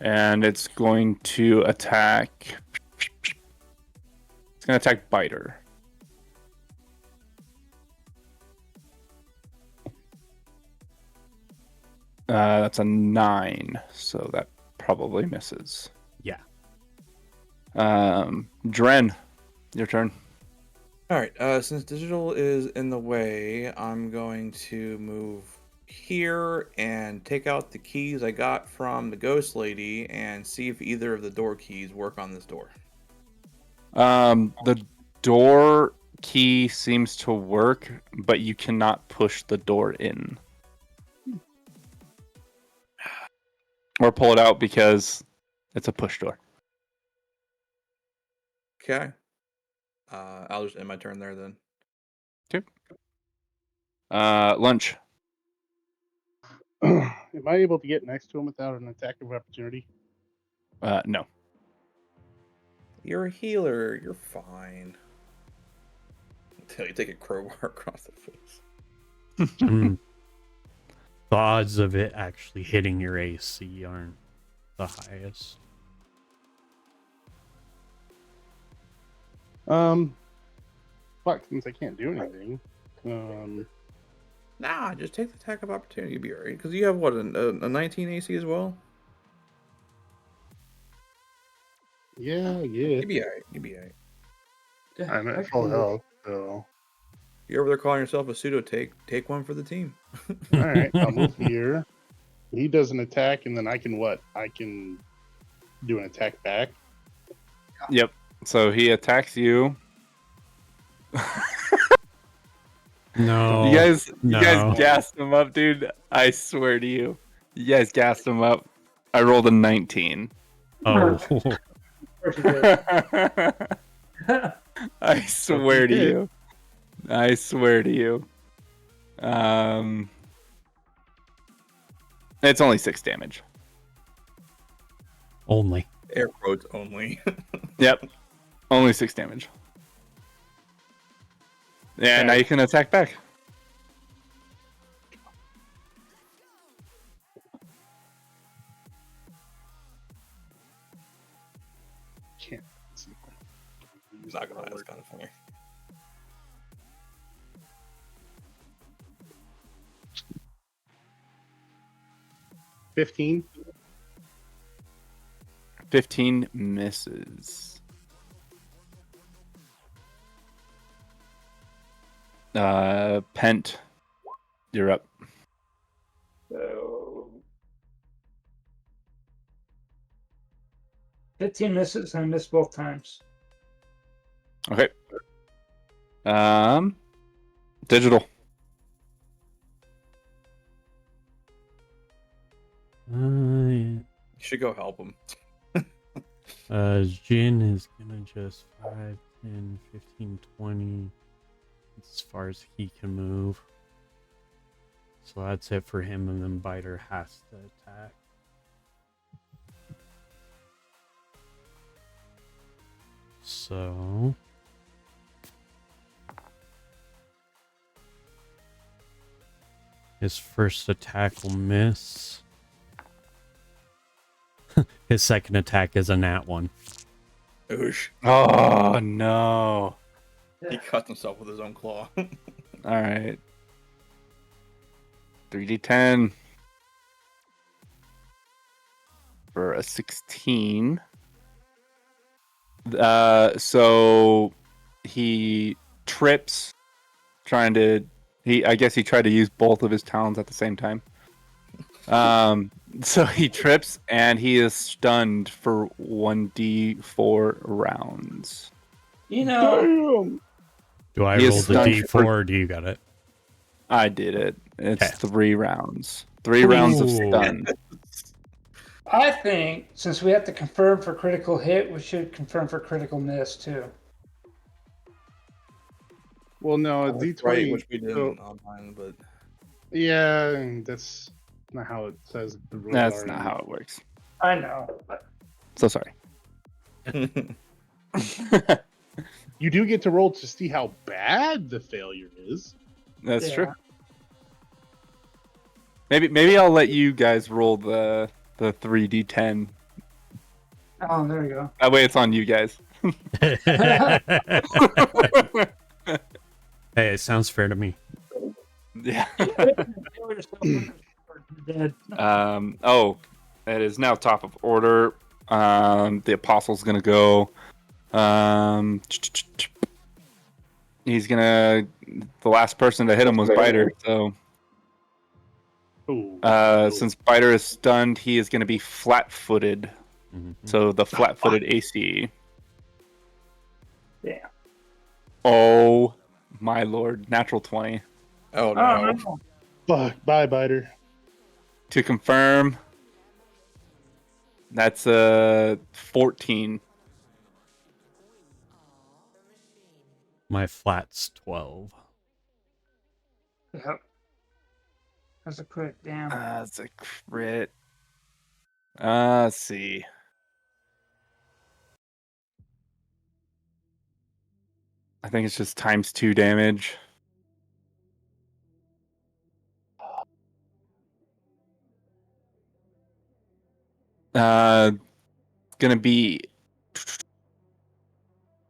and it's going to attack. It's gonna attack Biter. That's a 9, so that probably misses. Yeah. Dren, your turn. All right. Since digital is in the way, I'm going to move here and take out the keys I got from the ghost lady and see if either of the door keys work on this door. The door key seems to work, but you cannot push the door in. Or pull it out because it's a push door. Okay. I'll just end my turn there then. Okay. Lunch. Am I able to get next to him without an attack of opportunity? No. You're a healer. You're fine. Until you take a crowbar across the face. The odds of it actually hitting your AC aren't the highest. Fuck, since I can't do anything. Nah, just take the attack of opportunity. You'll be alright. Because you have, what, a 19 AC as well? Yeah. You'll be alright. You'll be alright. I'm at full health, so. You're over there calling yourself a pseudo take one for the team. Alright, I'll move here. He does an attack, and then I can what? I can do an attack back. Yep. So he attacks you. No. You guys no. gassed him up, dude. I swear to you. You guys gassed him up. I rolled a 19. Oh. Of course you did. I swear to you. I swear to you. It's only 6 damage. Only. Air quotes only. Yep. Only 6 damage. Yeah, now you can attack back. Can't see. He's not gonna lie, that's kind of funny. $15. 15 misses. Pent, you're up. So 15 misses. I missed both times. Okay. Digital. You should go help him. Jin is gonna just 5, 10, 15, 20. As far as he can move. So that's it for him, and then Biter has to attack. So his first attack will miss. His second attack is a nat 1. Oosh. Oh, no. He cut himself with his own claw. All right. 3d10. for a 16. So he trips, trying to. I guess he tried to use both of his talons at the same time. So he trips and he is stunned for 1d4 rounds. You know, Damn. Do I He is roll the stunned D4 for- or do you got it? I did it. It's Okay. 3 rounds. 3 rounds of Ooh. stun. I think since we have to confirm for critical hit, we should confirm for critical miss too. Well, no, a That's D20. right, which we didn't so- online, but yeah, that's not how it says the rules That's are. not how it works. I know. But So sorry. You do get to roll to see how bad the failure is. That's Yeah. true. Maybe I'll let you guys roll the 3d10. oh, there you go. That way it's on you guys. Hey, it sounds fair to me. Yeah. Dead. Oh, it is now top of order. The apostle's gonna go. He's gonna. The last person to hit him was Biter. So, Ooh. since Biter is stunned, he is gonna be flat-footed. Mhm. So the flat-footed AC. Yeah. Oh my lord! Natural 20 oh Oh, no. no. Fuck. Bye, Biter. to confirm. That's 14. My flat's 12. Yep. That's a crit. Damn. That's a crit. Let's see. I think it's just ×2 damage. Gonna be.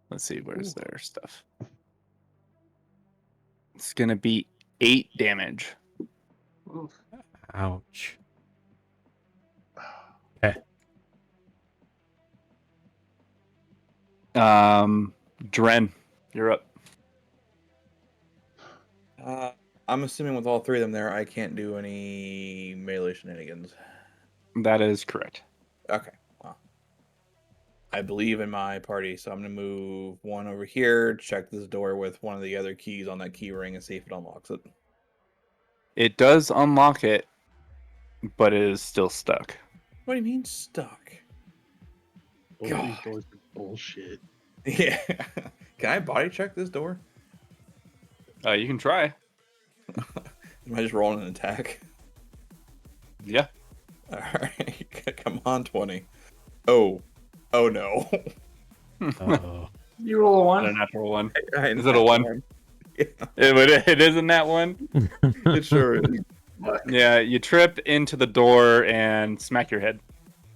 Let's see, where's their stuff? It's gonna be 8 damage. Oof. Ouch. Dren, you're up. I'm assuming with all 3 of them there, I can't do any melee shenanigans. That is correct. Okay, well. I believe in my party, so I'm going to move 1 over here, check this door with one of the other keys on that key ring and see if it unlocks it. It does unlock it, but it is still stuck. What do you mean stuck? Both God. these doors are bullshit. Yeah. Can I body check this door? You can try. Am I just rolling an attack? Yeah. Alright, come on, 20. Oh no. Uh-oh. You roll a And a 1. natural 1. Is it a 1? Yeah, It isn't that one. it sure is. Yeah, you trip into the door and smack your head.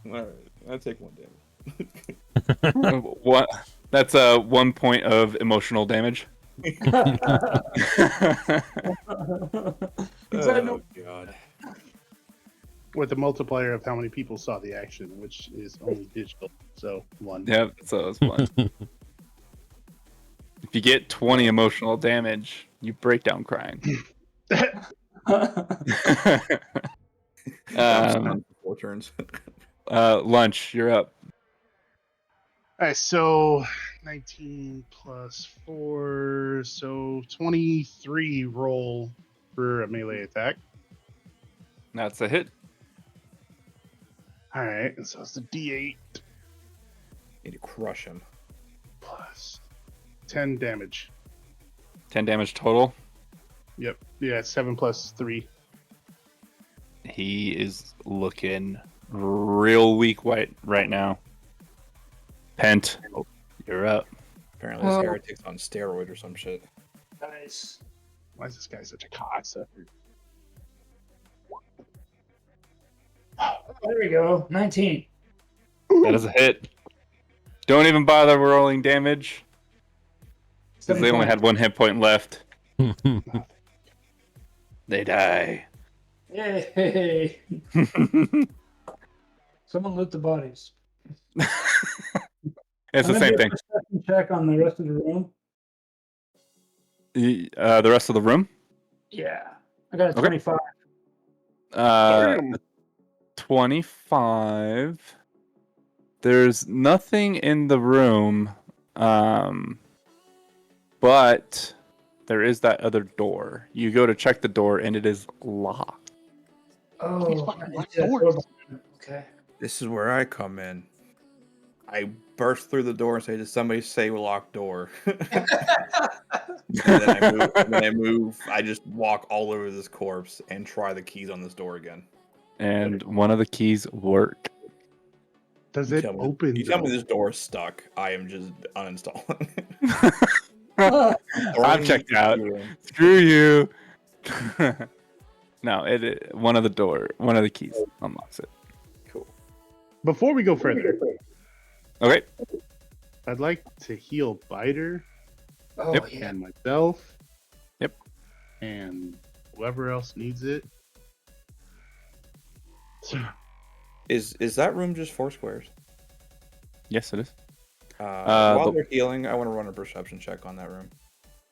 Alright, I take 1 damage. What? That's 1 point of emotional damage. Is that no- Oh god. With the multiplier of how many people saw the action, which is only digital. So 1. Yep, so it's 1. If you get 20 emotional damage, you break down crying. I'm 4 turns. Lunch, you're up. All right, so 19 plus 4, so 23 roll for a melee attack. That's a hit. All right, so it's the D8 Need to crush him. plus 10 damage. 10 damage total. Yep, yeah, 7 plus 3. He is looking real weak right now. Pent, you're up. Apparently this Oh. heretic's on steroid or some shit. Nice. Why is this guy such a cocksucker? There we go. 19. That is a hit. Don't even bother rolling damage, because 7 they only points. had 1 hit point left. They die. Yay. Someone loot the bodies. It's I'm the gonna same do a thing. perception check on the rest of the room. The rest of the room. Yeah. I got a Okay. 25. Damn. 25. There's nothing in the room, but there is that other door. You go to check the door, and it is locked. These Oh, fucking I locked see that door doors. behind him. Okay. This is where I come in. I burst through the door and say, "Did somebody say locked door?" And then I move. I just walk all over this corpse and try the keys on this door again. And one of the keys work. Does You it tell me, open? you tell me though? this door is stuck. I am just uninstalling. I'm checked out. Screw you. No, one of the keys unlocks it. Cool. Before we go further, Okay. I'd like to heal Biter Oh, Yep. yeah. and myself. Yep. And whoever else needs it. So, Is that room just 4 squares? Yes, it is. While they're healing, I want to run a perception check on that room.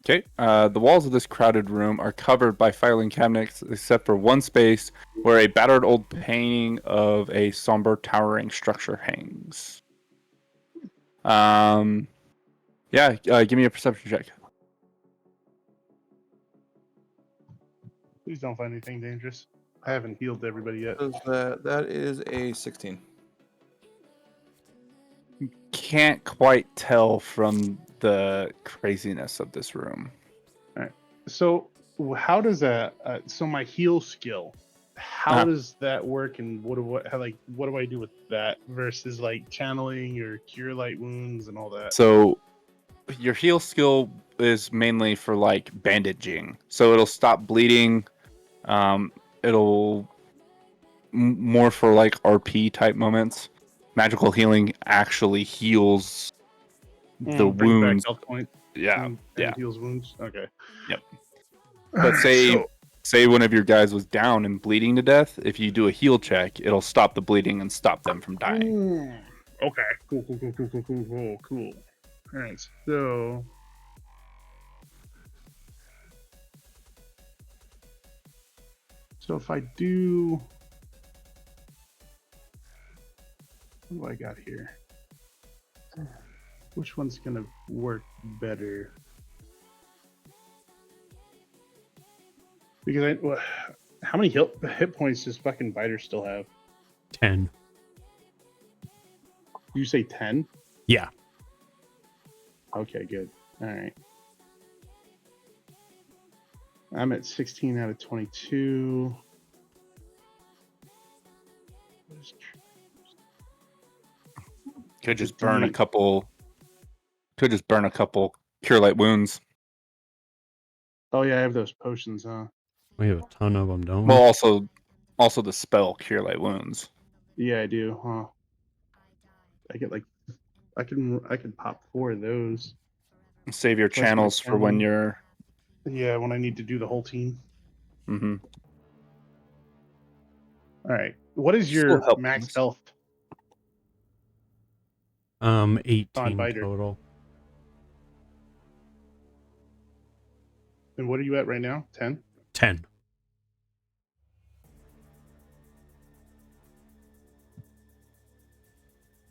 Okay. The walls of this crowded room are covered by filing cabinets, except for one space where a battered old painting of a somber, towering structure hangs. Yeah. Give me a perception check. please don't find anything dangerous. I haven't healed everybody yet. That is a 16. Can't quite tell from the craziness of this room. So, how does that? So my heal skill, how Uh-huh. does that work, and what do I do with that versus like channeling or cure light wounds and all that? So your heal skill is mainly for like bandaging. So it'll stop bleeding. It'll more for like RP type moments. Magical healing actually heals the Brings back wounds. health points. Yeah, And yeah. heals wounds. Okay. Yep. But say one of your guys was down and bleeding to death. If you do a heal check, it'll stop the bleeding and stop them from dying. Okay. Cool. All right. So if I do, what do I got here? Which one's gonna work better? Because how many hit points does fucking Biter still have? 10. You say 10? Yeah. Okay, good. All right. I'm at 16 out of 22. Could just burn a couple. Could just burn a couple cure light wounds. Oh yeah, I have those potions, huh? We have a ton of them, don't we? Well, also the spell cure light wounds. Yeah, I do, huh? I get like, I can pop 4 of those. Save your Plus my channels for when channel. you're. Yeah, when I need to do the whole team. Mm-hmm. All right. What is Still your help max us. health? 18 Biter. total. And what are you at right now? 10? 10.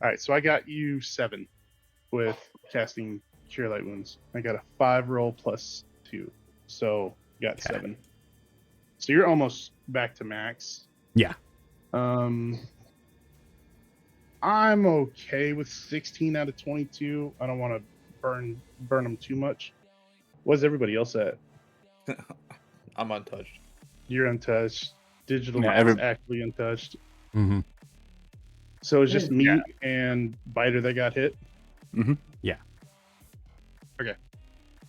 All right, so I got you 7 with casting Cure Light Wounds. I got a 5 roll plus 2, so you got 7. So you're almost back to max. Yeah. I'm okay with 16 out of 22. I don't want to burn them too much. What's everybody else at? I'm untouched. You're untouched. Digital Yeah, is actually untouched. Mm-hmm. So it's just me and Biter that got hit. Mm-hmm. Yeah. Okay.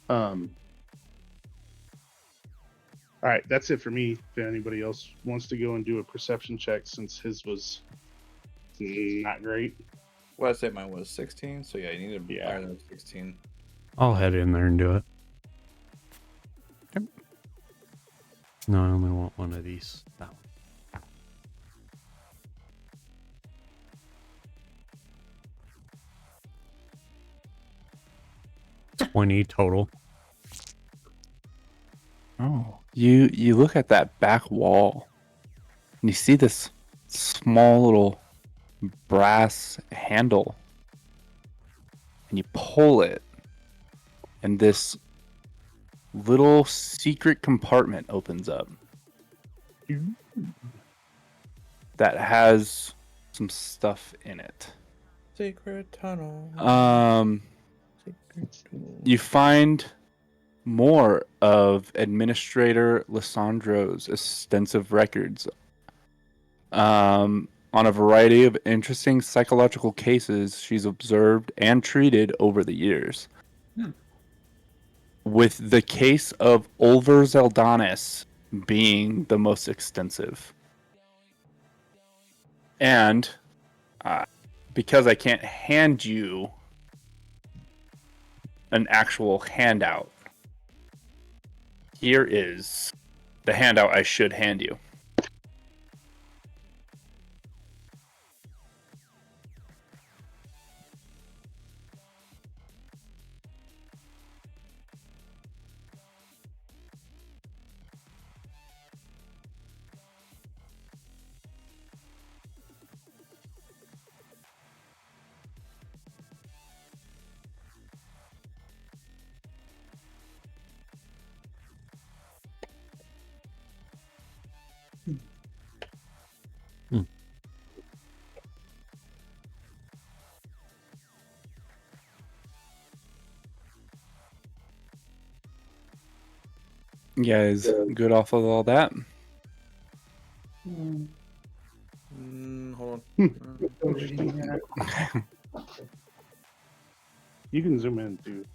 All right, that's it for me. If anybody else wants to go and do a perception check, since his was not great. Well, I say mine was 16, so yeah, you need to be Yeah. higher than 16. I'll head in there and do it. Yep. No, I only want one of these. That one. 20 total. Oh, you look at that back wall, and you see this small little brass handle, and you pull it, and this little secret compartment opens up that has some stuff in it. Secret tunnel. Secret tunnel. You find more of Administrator Lissandro's extensive records on a variety of interesting psychological cases she's observed and treated over the years. With the case of Ulver Zeldanis being the most extensive. And because I can't hand you an actual handout, here is the handout I should hand you. You guys good off of all that? Hold on. You can zoom in too.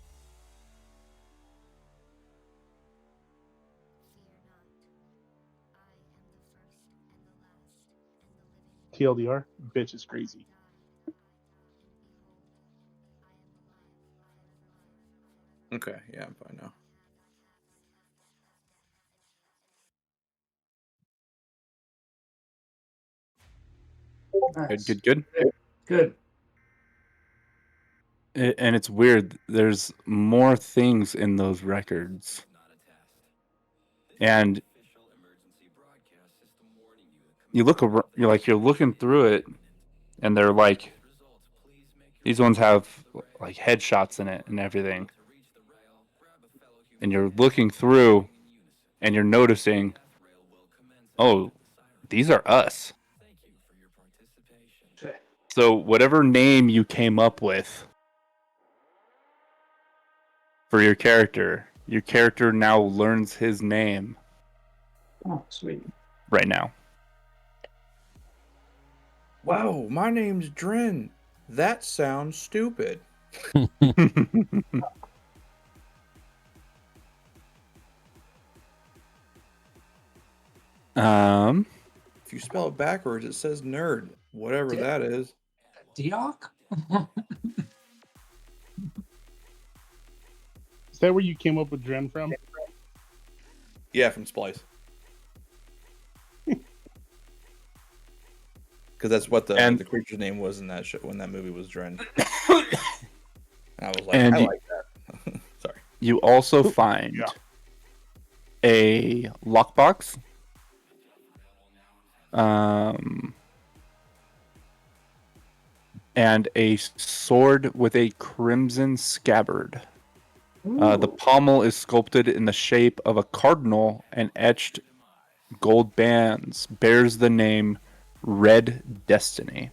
TLDR, bitch is crazy. Okay, yeah, I'm fine now. Nice. Good. Good. And it's weird. There's more things in those records. And you look around, you're looking through it, and they're like, these ones have like headshots in it and everything. And you're looking through, and you're noticing, oh, these are us. Okay. So whatever name you came up with for your character now learns his name Oh, sweet. right now. Wow, my name's Dren. That sounds stupid. If you spell it backwards, it says nerd. Whatever that is. Dioc? Is that where you came up with Dren from? Yeah, from Splice. Because that's what the creature's name was in that show when that movie was Dren. And I was like, And I you- like that. Sorry. You also find a lockbox. And a sword with a crimson scabbard. The pommel is sculpted in the shape of a cardinal and etched gold bands bears the name Red Destiny.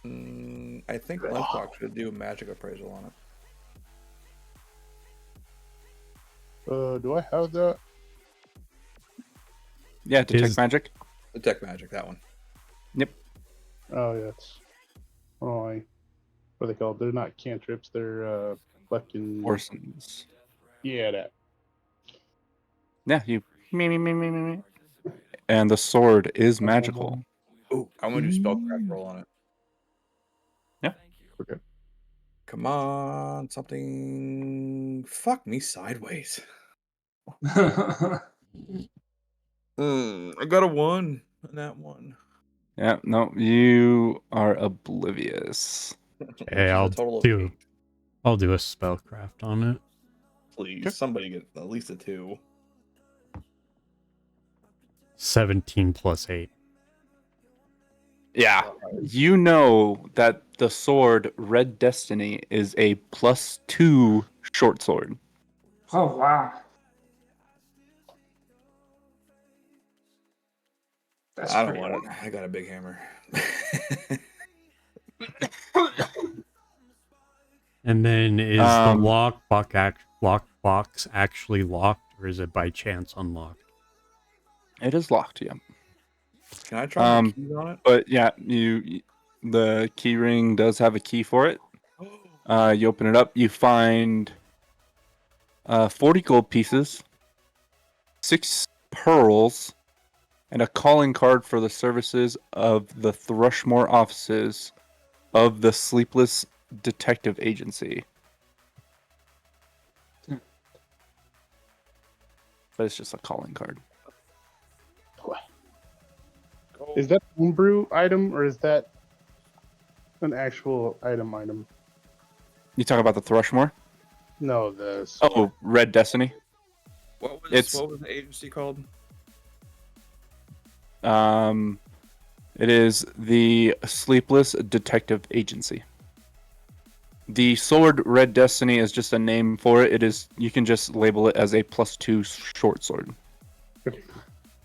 I think Lunchbox should do a magic appraisal on it. Do I have that? Yeah, detect magic. Detect magic, that one. Yep. Oh, yeah. It's, what are they called? They're not cantrips. They're fucking. Orsons. Yeah, that. Yeah, you. Me. And the sword is magical. Oh, I'm going to do spellcraft roll on it. Yeah. Okay. Come on, something. Fuck me sideways. I got a 1 on that one. Yeah, no, you are oblivious. Hey, Which is a total of 8. I'll do a spellcraft on it. Please, somebody get at least a 2. 17 plus 8. Yeah, you know that the sword Red Destiny is a +2 short sword. Oh wow. That's I don't pretty want it. I got a big hammer. And then is the lockbox actually locked, or is it by chance unlocked? It is locked, yeah. Can I try my keys on it? But yeah, the key ring does have a key for it. You open it up, you find 40 gold pieces, 6 pearls, and a calling card for the services of the Thrushmore offices of the Sleepless Detective Agency. But it's just a calling card. Is that a homebrew item or is that an actual item? You talk about the Thrushmore? No, the sword. Oh, Red Destiny. What was It's- what was the agency called? It is the Sleepless Detective Agency. The sword Red Destiny is just a name for it. It is, you can just label it as a +2 short sword.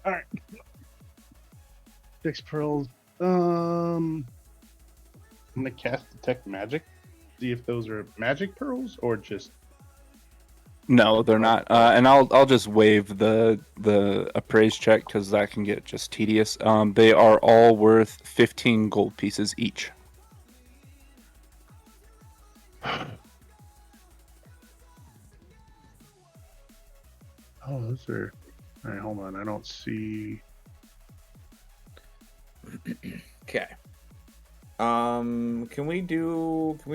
All right. 6 pearls. I'm gonna cast detect magic. See if those are magic pearls or just. No, they're not. And I'll just waive the appraise check because that can get just tedious. They are all worth 15 gold pieces each. Oh, those are. All right, hold on. I don't see. Okay. Can we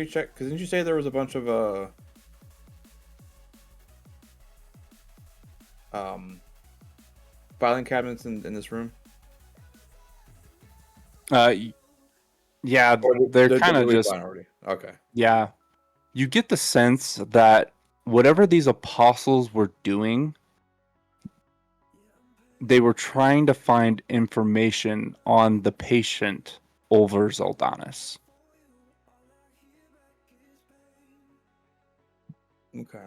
check? Because didn't you say there was a bunch of filing cabinets in this room? Yeah, Or they're kind of really just fine already. Okay. yeah. You get the sense that whatever these apostles were doing, they were trying to find information on the patient over Zaldanis. Okay.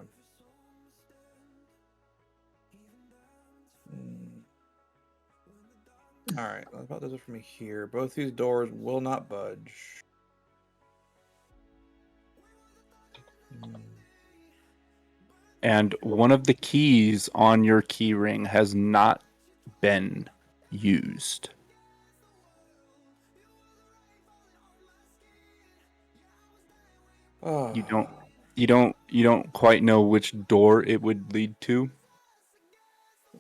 All right. What about those are for me here? Both these doors will not budge. And one of the keys on your key ring has not been used. Oh. You don't quite know which door it would lead to.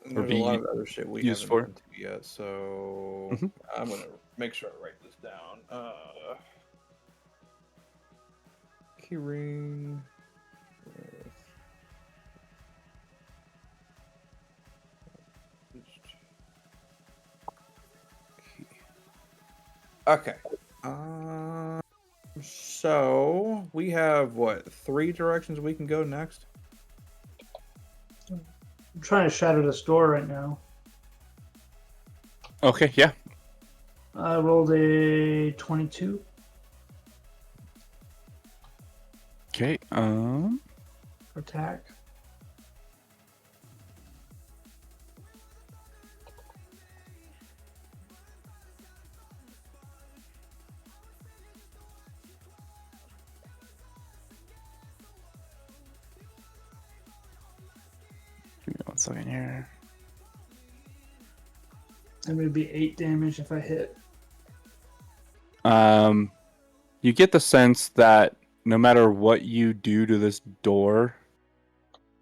And Or there's a lot be of other shit we used haven't for. done to yet, so Mhm. I'm gonna make sure I write this down. Keyring. Okay. So we have what 3 directions we can go next? I'm trying to shatter this door right now. Okay, yeah. I rolled a 22. Okay. For attack. Give me 1 second here. And it would be 8 damage if I hit. You get the sense that no matter what you do to this door,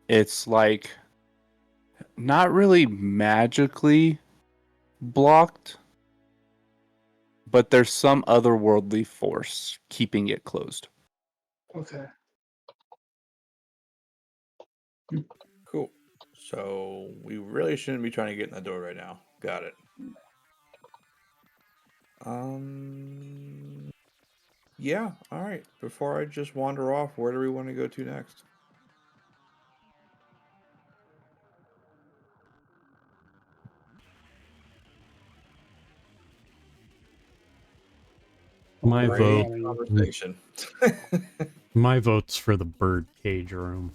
it's like not really magically blocked, but there's some otherworldly force keeping it closed. Okay. Cool. So we really shouldn't be trying to get in the door right now. Got it. Yeah, all right. Before I just wander off, where do we want to go to next? My Great vote. conversation. My vote's for the bird cage room.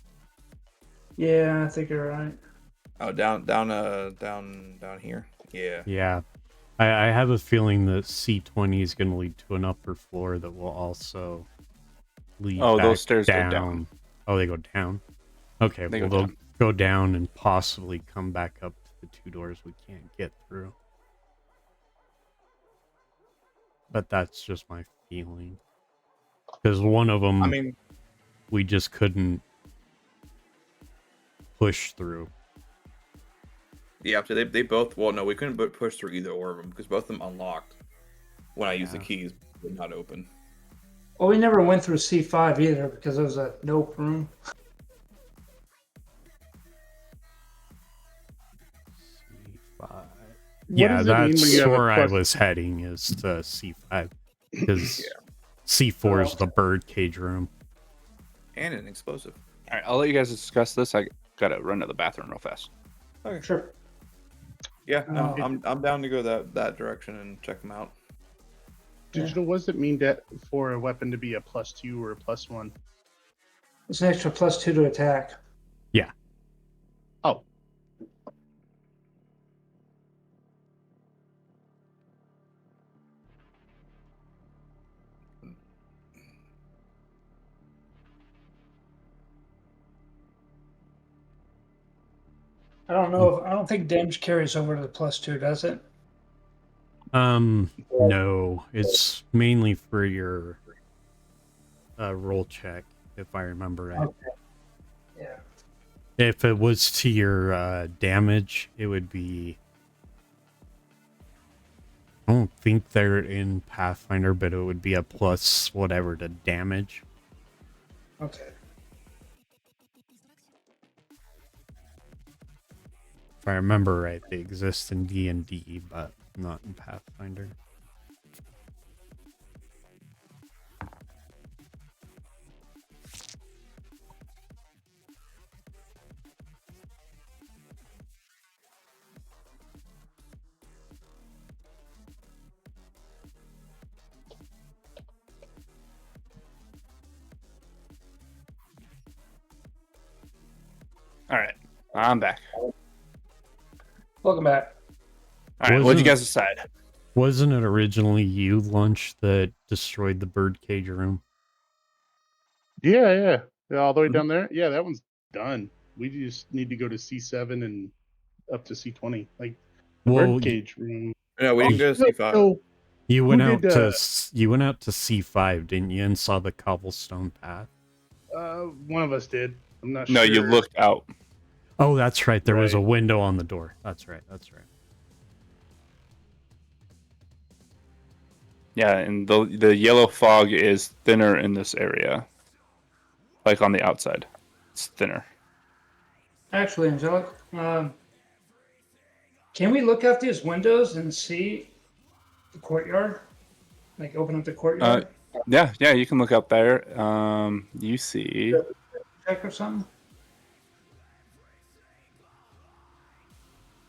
Yeah, I think you're right. Oh, down here. Yeah. Yeah. I have a feeling that C20 is going to lead to an upper floor that will also lead Oh, back those stairs down. go down. Oh, they go down? Okay, They well, go they'll down. go down and possibly come back up to the 2 doors we can't get through. But that's just my feeling. Because one of them, I mean, we just couldn't push through. yeah. So they both. Well, no, we couldn't push through either or of them because both of them unlocked when I used the Yeah. keys, but not open. Well, we never went through C5 either because it was a nope room. C5. What Yeah, does it mean when that's you have a where I plus? was heading, is to C5. Because Yeah. C4 is the bird cage room. And an explosive. All right, I'll let you guys discuss this. I gotta run to the bathroom real fast. Okay. Sure. Yeah. No, Oh. I'm down to go that direction and check them out. Digital, what does it mean that for a weapon to be a +2 or a +1? It's an extra +2 to attack. Yeah. Oh, I don't know. I don't think damage carries over to the +2, does it? No. It's mainly for your roll check, if I remember right. Okay. Yeah. If it was to your damage, it would be... I don't think they're in Pathfinder, but it would be a plus whatever to damage. Okay. If I remember right, they exist in D&D, but not in Pathfinder. All right, I'm back. Welcome back. All right, what'd you Wasn't- guys decide? Wasn't it originally you, Lunch, that destroyed the birdcage room? yeah. All the way Mhm. down there? Yeah, that one's done. We just need to go to C7 and up to C20. Like, the Well, birdcage room. No, we didn't go to No, C5. no, you went Who out did, to you went out to C5, didn't you, and saw the cobblestone path? one of us did. I'm not No, sure. you looked out. Oh, that's right. There was a Right. window on the door. That's right. That's right. Yeah, and the yellow fog is thinner in this area, like on the outside. It's thinner. Actually, Angelic, can we look out these windows and see the courtyard? Like open up the courtyard? Yeah, you can look up there. You see. Check or something?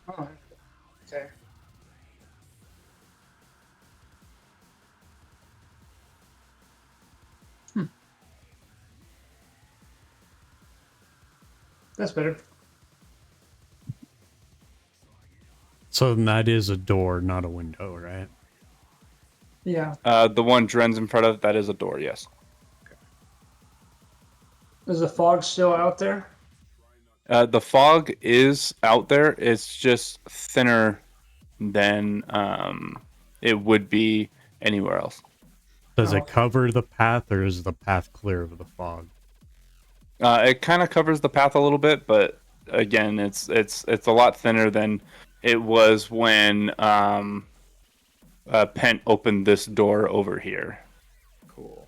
Oh, okay. That's better. So that is a door, not a window, right? Yeah. The one Dren's in front of, that is a door, yes. Is the fog still out there? The fog is out there. It's just thinner than it would be anywhere else. Does Oh. it cover the path, or is the path clear of the fog? It kind of covers the path a little bit, but again, it's a lot thinner than it was when Pent opened this door over here. Cool.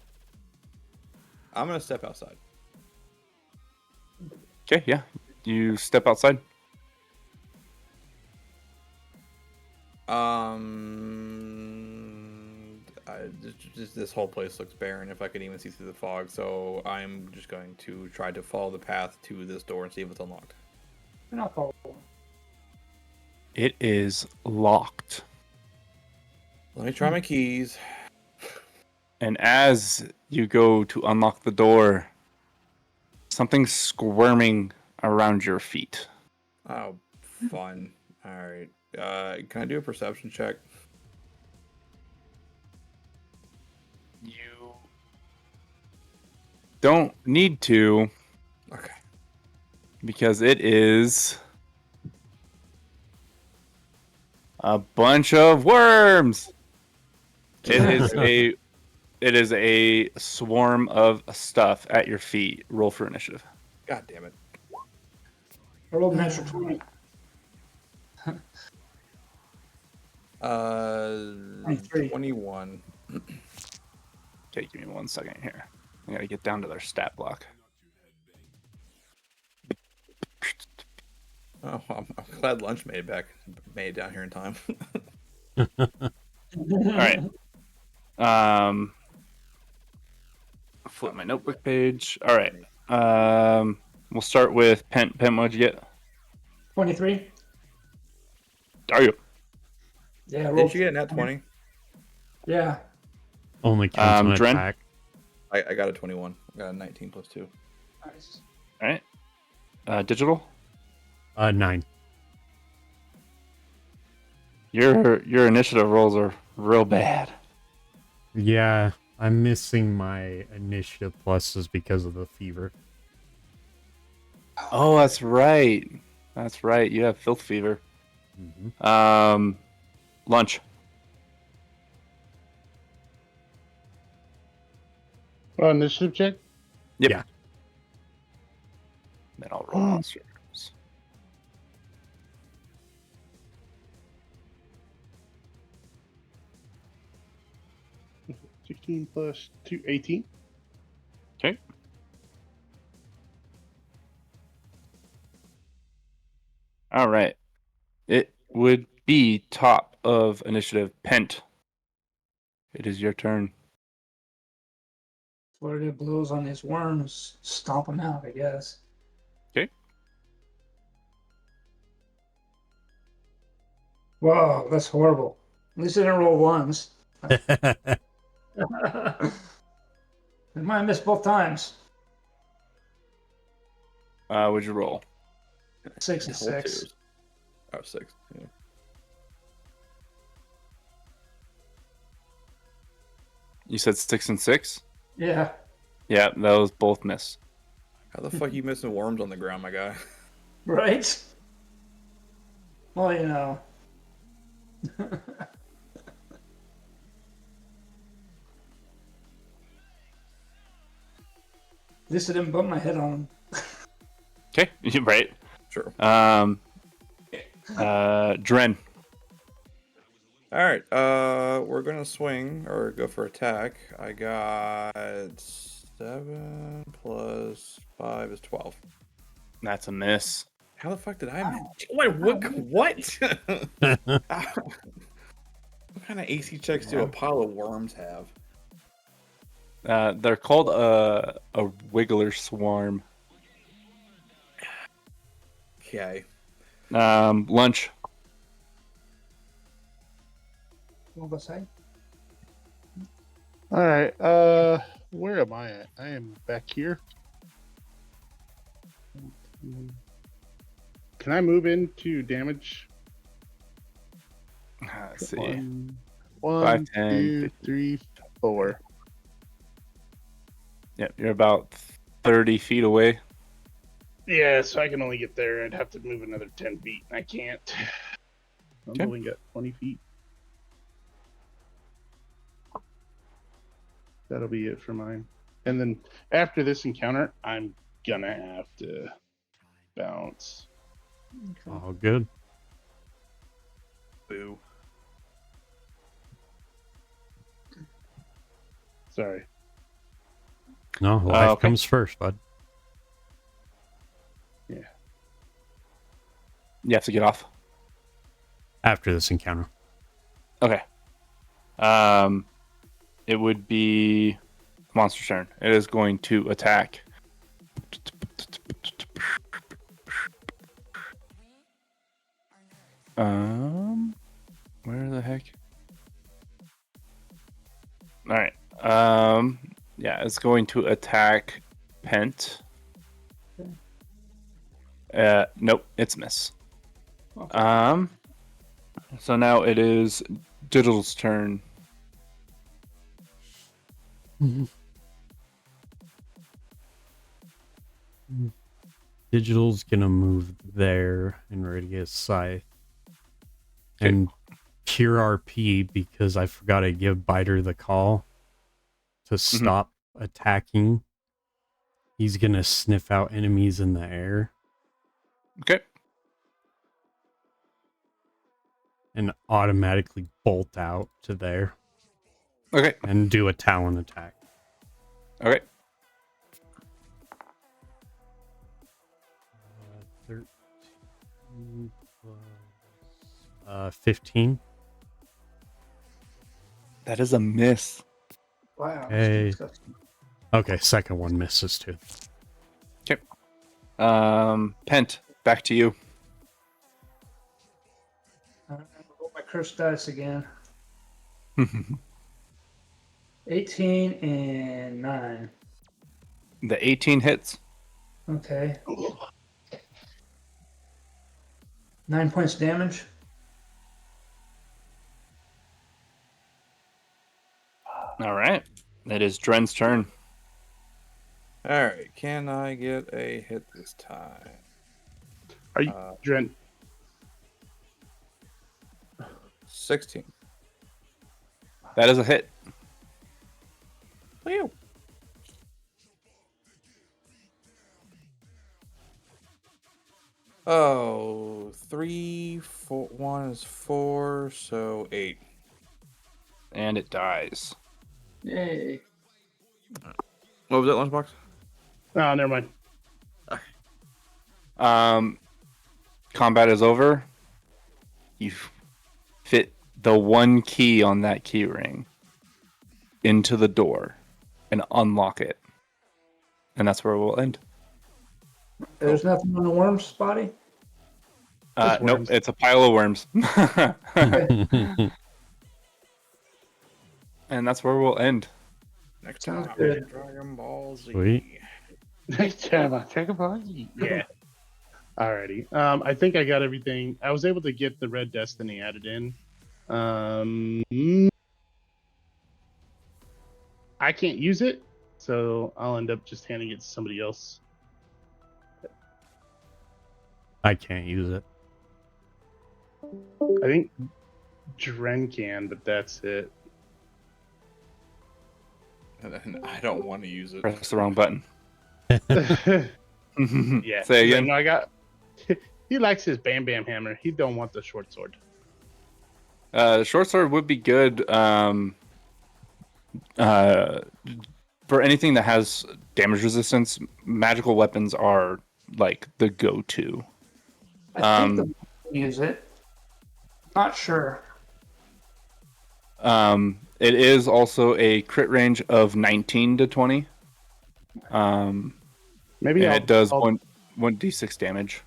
I'm gonna step outside. Okay, yeah. You step outside. This whole place looks barren if I could even see through the fog, so I'm just going to try to follow the path to this door and see if it's unlocked. You're not following. It is locked. Let me try my keys. And as you go to unlock the door, something's squirming around your feet. Oh, fun. Alright. Can I do a perception check? You don't need to, Okay. because it is a bunch of worms. It is a swarm of stuff at your feet. Roll for initiative. God damn it. I rolled an extra 20. 23. 21. Okay, give me 1 second here. I gotta get down to their stat block. Oh, I'm glad lunch made it down here in time. All right. Flip my notebook page. All right. We'll start with Pen. Pen, what'd you get? 23. Are you? Yeah, I Did rolled. you get a nat 20? Yeah. Only counts on Dren? attack. I got a 21. I got a 19 plus 2. Nice. All right. Digital. 9. Your initiative rolls are real bad. Yeah, I'm missing my initiative pluses because of the fever. Oh, that's right. That's right. You have filth fever. Mm-hmm. Lunch. Initiative check. Yep. Yeah. Then I'll roll monsters. 16 plus 2, 18. Okay. All right. It would be top of initiative. Pent. It is your turn. Florida blows on these worms. Stomp them out, I guess. Okay. Whoa, that's horrible. At least I didn't roll ones. I might have missed both times. Would you roll? 66. Oh, 6. Yeah. You said 6 and 6? Yeah. Yeah, those both miss. How the fuck you missing worms on the ground, my guy? Right? Well, you know. At least I didn't bump my head on him. Okay, right. Sure. Dren. All right. We're gonna swing or go for attack. I got 7 plus 5 is 12. That's a miss. How the fuck did I miss? Wait, what? What? What kind of AC checks do a pile of worms have? They're called a wiggler swarm. Okay. Lunch. What was I? All right. Where am I at? I am back here. Can I move into damage? Let's see. 1, 5, 10, 2, 3, 4. Yep, you're about 30 feet away. Yeah, so I can only get there. I'd have to move another 10 feet. I can't. I've Okay. only got 20 feet. That'll be it for mine. And then after this encounter, I'm gonna have to bounce. All good. Boo. Sorry. No, life okay. comes first, bud. Yeah. You have to get off. After this encounter. Okay. it would be monster's turn. It is going to attack. Where the heck? All right. Yeah, it's going to attack Pent. Nope, it's miss. Okay. So now it is Digital's turn. Digital's gonna move there in radius scythe. Okay. And pure RP because I forgot to give Biter the call to stop attacking. He's gonna sniff out enemies in the air Okay. and automatically bolt out to there Okay. and do a talon attack. Okay. 13 plus 15. That is a miss. Wow. Hey. That's Okay, second one misses too. Okay. Pent, back to you. I'm gonna roll my cursed dice again. 18 and 9. The 18 hits. Okay. 9 points damage. All right. It is Dren's turn. All right, can I get a hit this time? Are you, Dren? 16. That is a hit. Whew. Oh, 3, 4, 1 is 4, so 8. And it dies. Yay. What was that, Lunchbox? Oh, never mind. Combat is over. You fit the one key on that key ring into the door and unlock it. And that's where we'll end. There's nothing on the worm's body? Just Nope, worms. it's a pile of worms. And that's where we'll end. Next Sounds time, good. Dragon Ball Z. Sweet. Next time I take a bite. Yeah. Alrighty. I think I got everything. I was able to get the Red Destiny added in. I can't use it, so I'll end up just handing it to somebody else. I can't use it. I think Dren can, but that's it. And I don't want to use it. Press the wrong button. Yeah. Say He's like, again. no, I got. He likes his Bam Bam hammer. He don't want the short sword. Short sword would be good. For anything that has damage resistance, magical weapons are like the go-to. I think the use it. Not sure. It is also a crit range of 19 to 20. Maybe And I'll, it does I'll, 1d6 damage.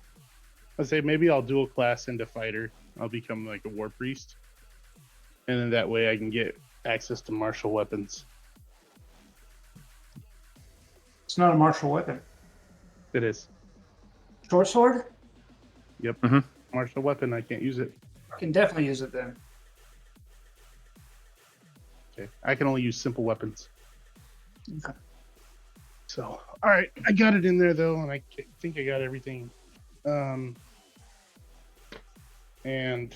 I'll say maybe I'll dual class into fighter. I'll become like a war priest, and then that way I can get access to martial weapons. It's not a martial weapon. It is. Short sword? Yep. Mhm. Martial weapon. I can't use it. I can definitely use it then. Okay. I can only use simple weapons. Okay. So, all right, I got it in there though, and I think I got everything. And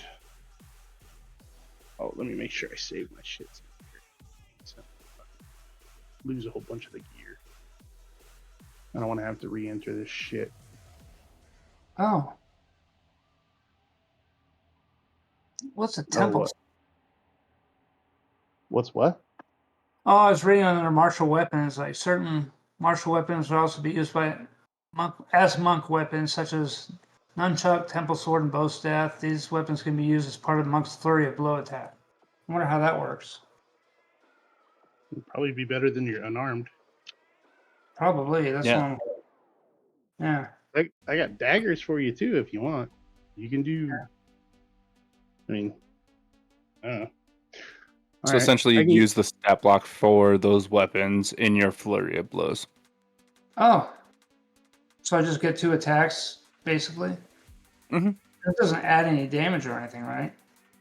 oh, let me make sure I save my shit. So, lose a whole bunch of the gear. I don't want to have to re-enter this shit. Oh. What's a Oh, temple? what? What's what? Oh, I was reading on their martial weapons. Like certain martial weapons will also be used by monk weapons, such as nunchuck, temple sword, and bow staff. These weapons can be used as part of the monk's flurry of blow attack. I wonder how that works. It'd probably be better than your unarmed. Probably. That's Yeah. one. Yeah. I got daggers for you too if you want. You can do. I mean, I don't know. So Alright, essentially, I you can- use the stat block for those weapons in your flurry of blows. Oh. So I just get 2 attacks, basically? Mhm. That doesn't add any damage or anything, right?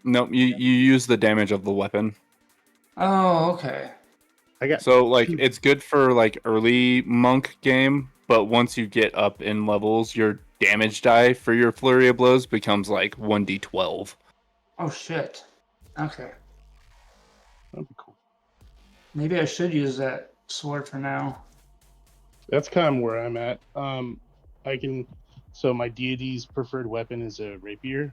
Nope, you use the damage of the weapon. Oh, okay. I got So like two- it's good for like early monk game, but once you get up in levels, your damage die for your flurry of blows becomes like 1d12. Oh, shit. Okay. That'd be cool. Maybe I should use that sword for now. That's kind of where I'm at. I can. So my deity's preferred weapon is a rapier,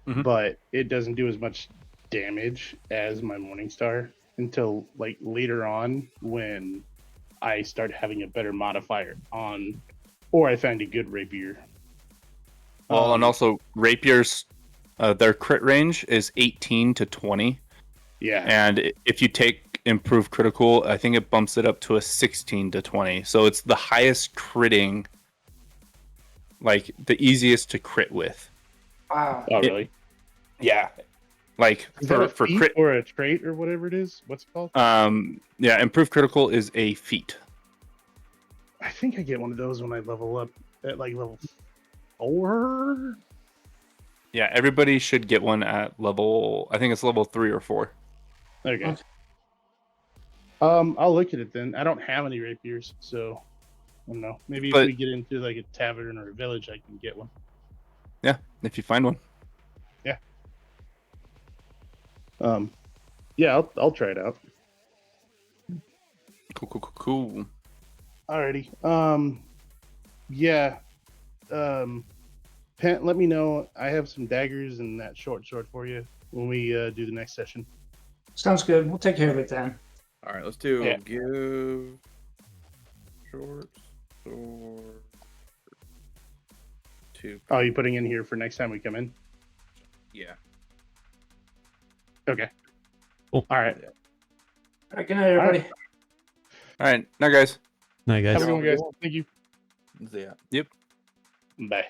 Mhm. but it doesn't do as much damage as my Morningstar until like later on when I start having a better modifier on, or I find a good rapier. Well, and Um, also rapiers, their crit range is 18 to 20, yeah, and if you take improved critical, I think it bumps it up to a 16 to 20. So it's the highest critting, like the easiest to crit with. Wow. oh really? Yeah, like Is that a for feat crit. or a trait or whatever it is? What's it called? Yeah, improved critical is a feat. I think I get one of those when I level up at like level 4. Yeah, everybody should get one at level. I think it's level 3 or 4. Okay. Okay. I'll look at it then. I don't have any rapiers, so I don't know. Maybe But- if we get into like a tavern or a village, I can get one. Yeah, if you find one. Yeah, I'll try it out. Cool. Alrighty. Yeah. Pent, let me know. I have some daggers and that short sword for you when we do the next session. Sounds good. We'll take care of it then. All right, let's do Yeah. give short sword to Oh, you putting in here for next time we come in? yeah. Okay. Cool. All right. All right, good night, everybody. All right, now guys. Night, guys. Have a good one, guys. Thank you. Yeah. Yep. Bye.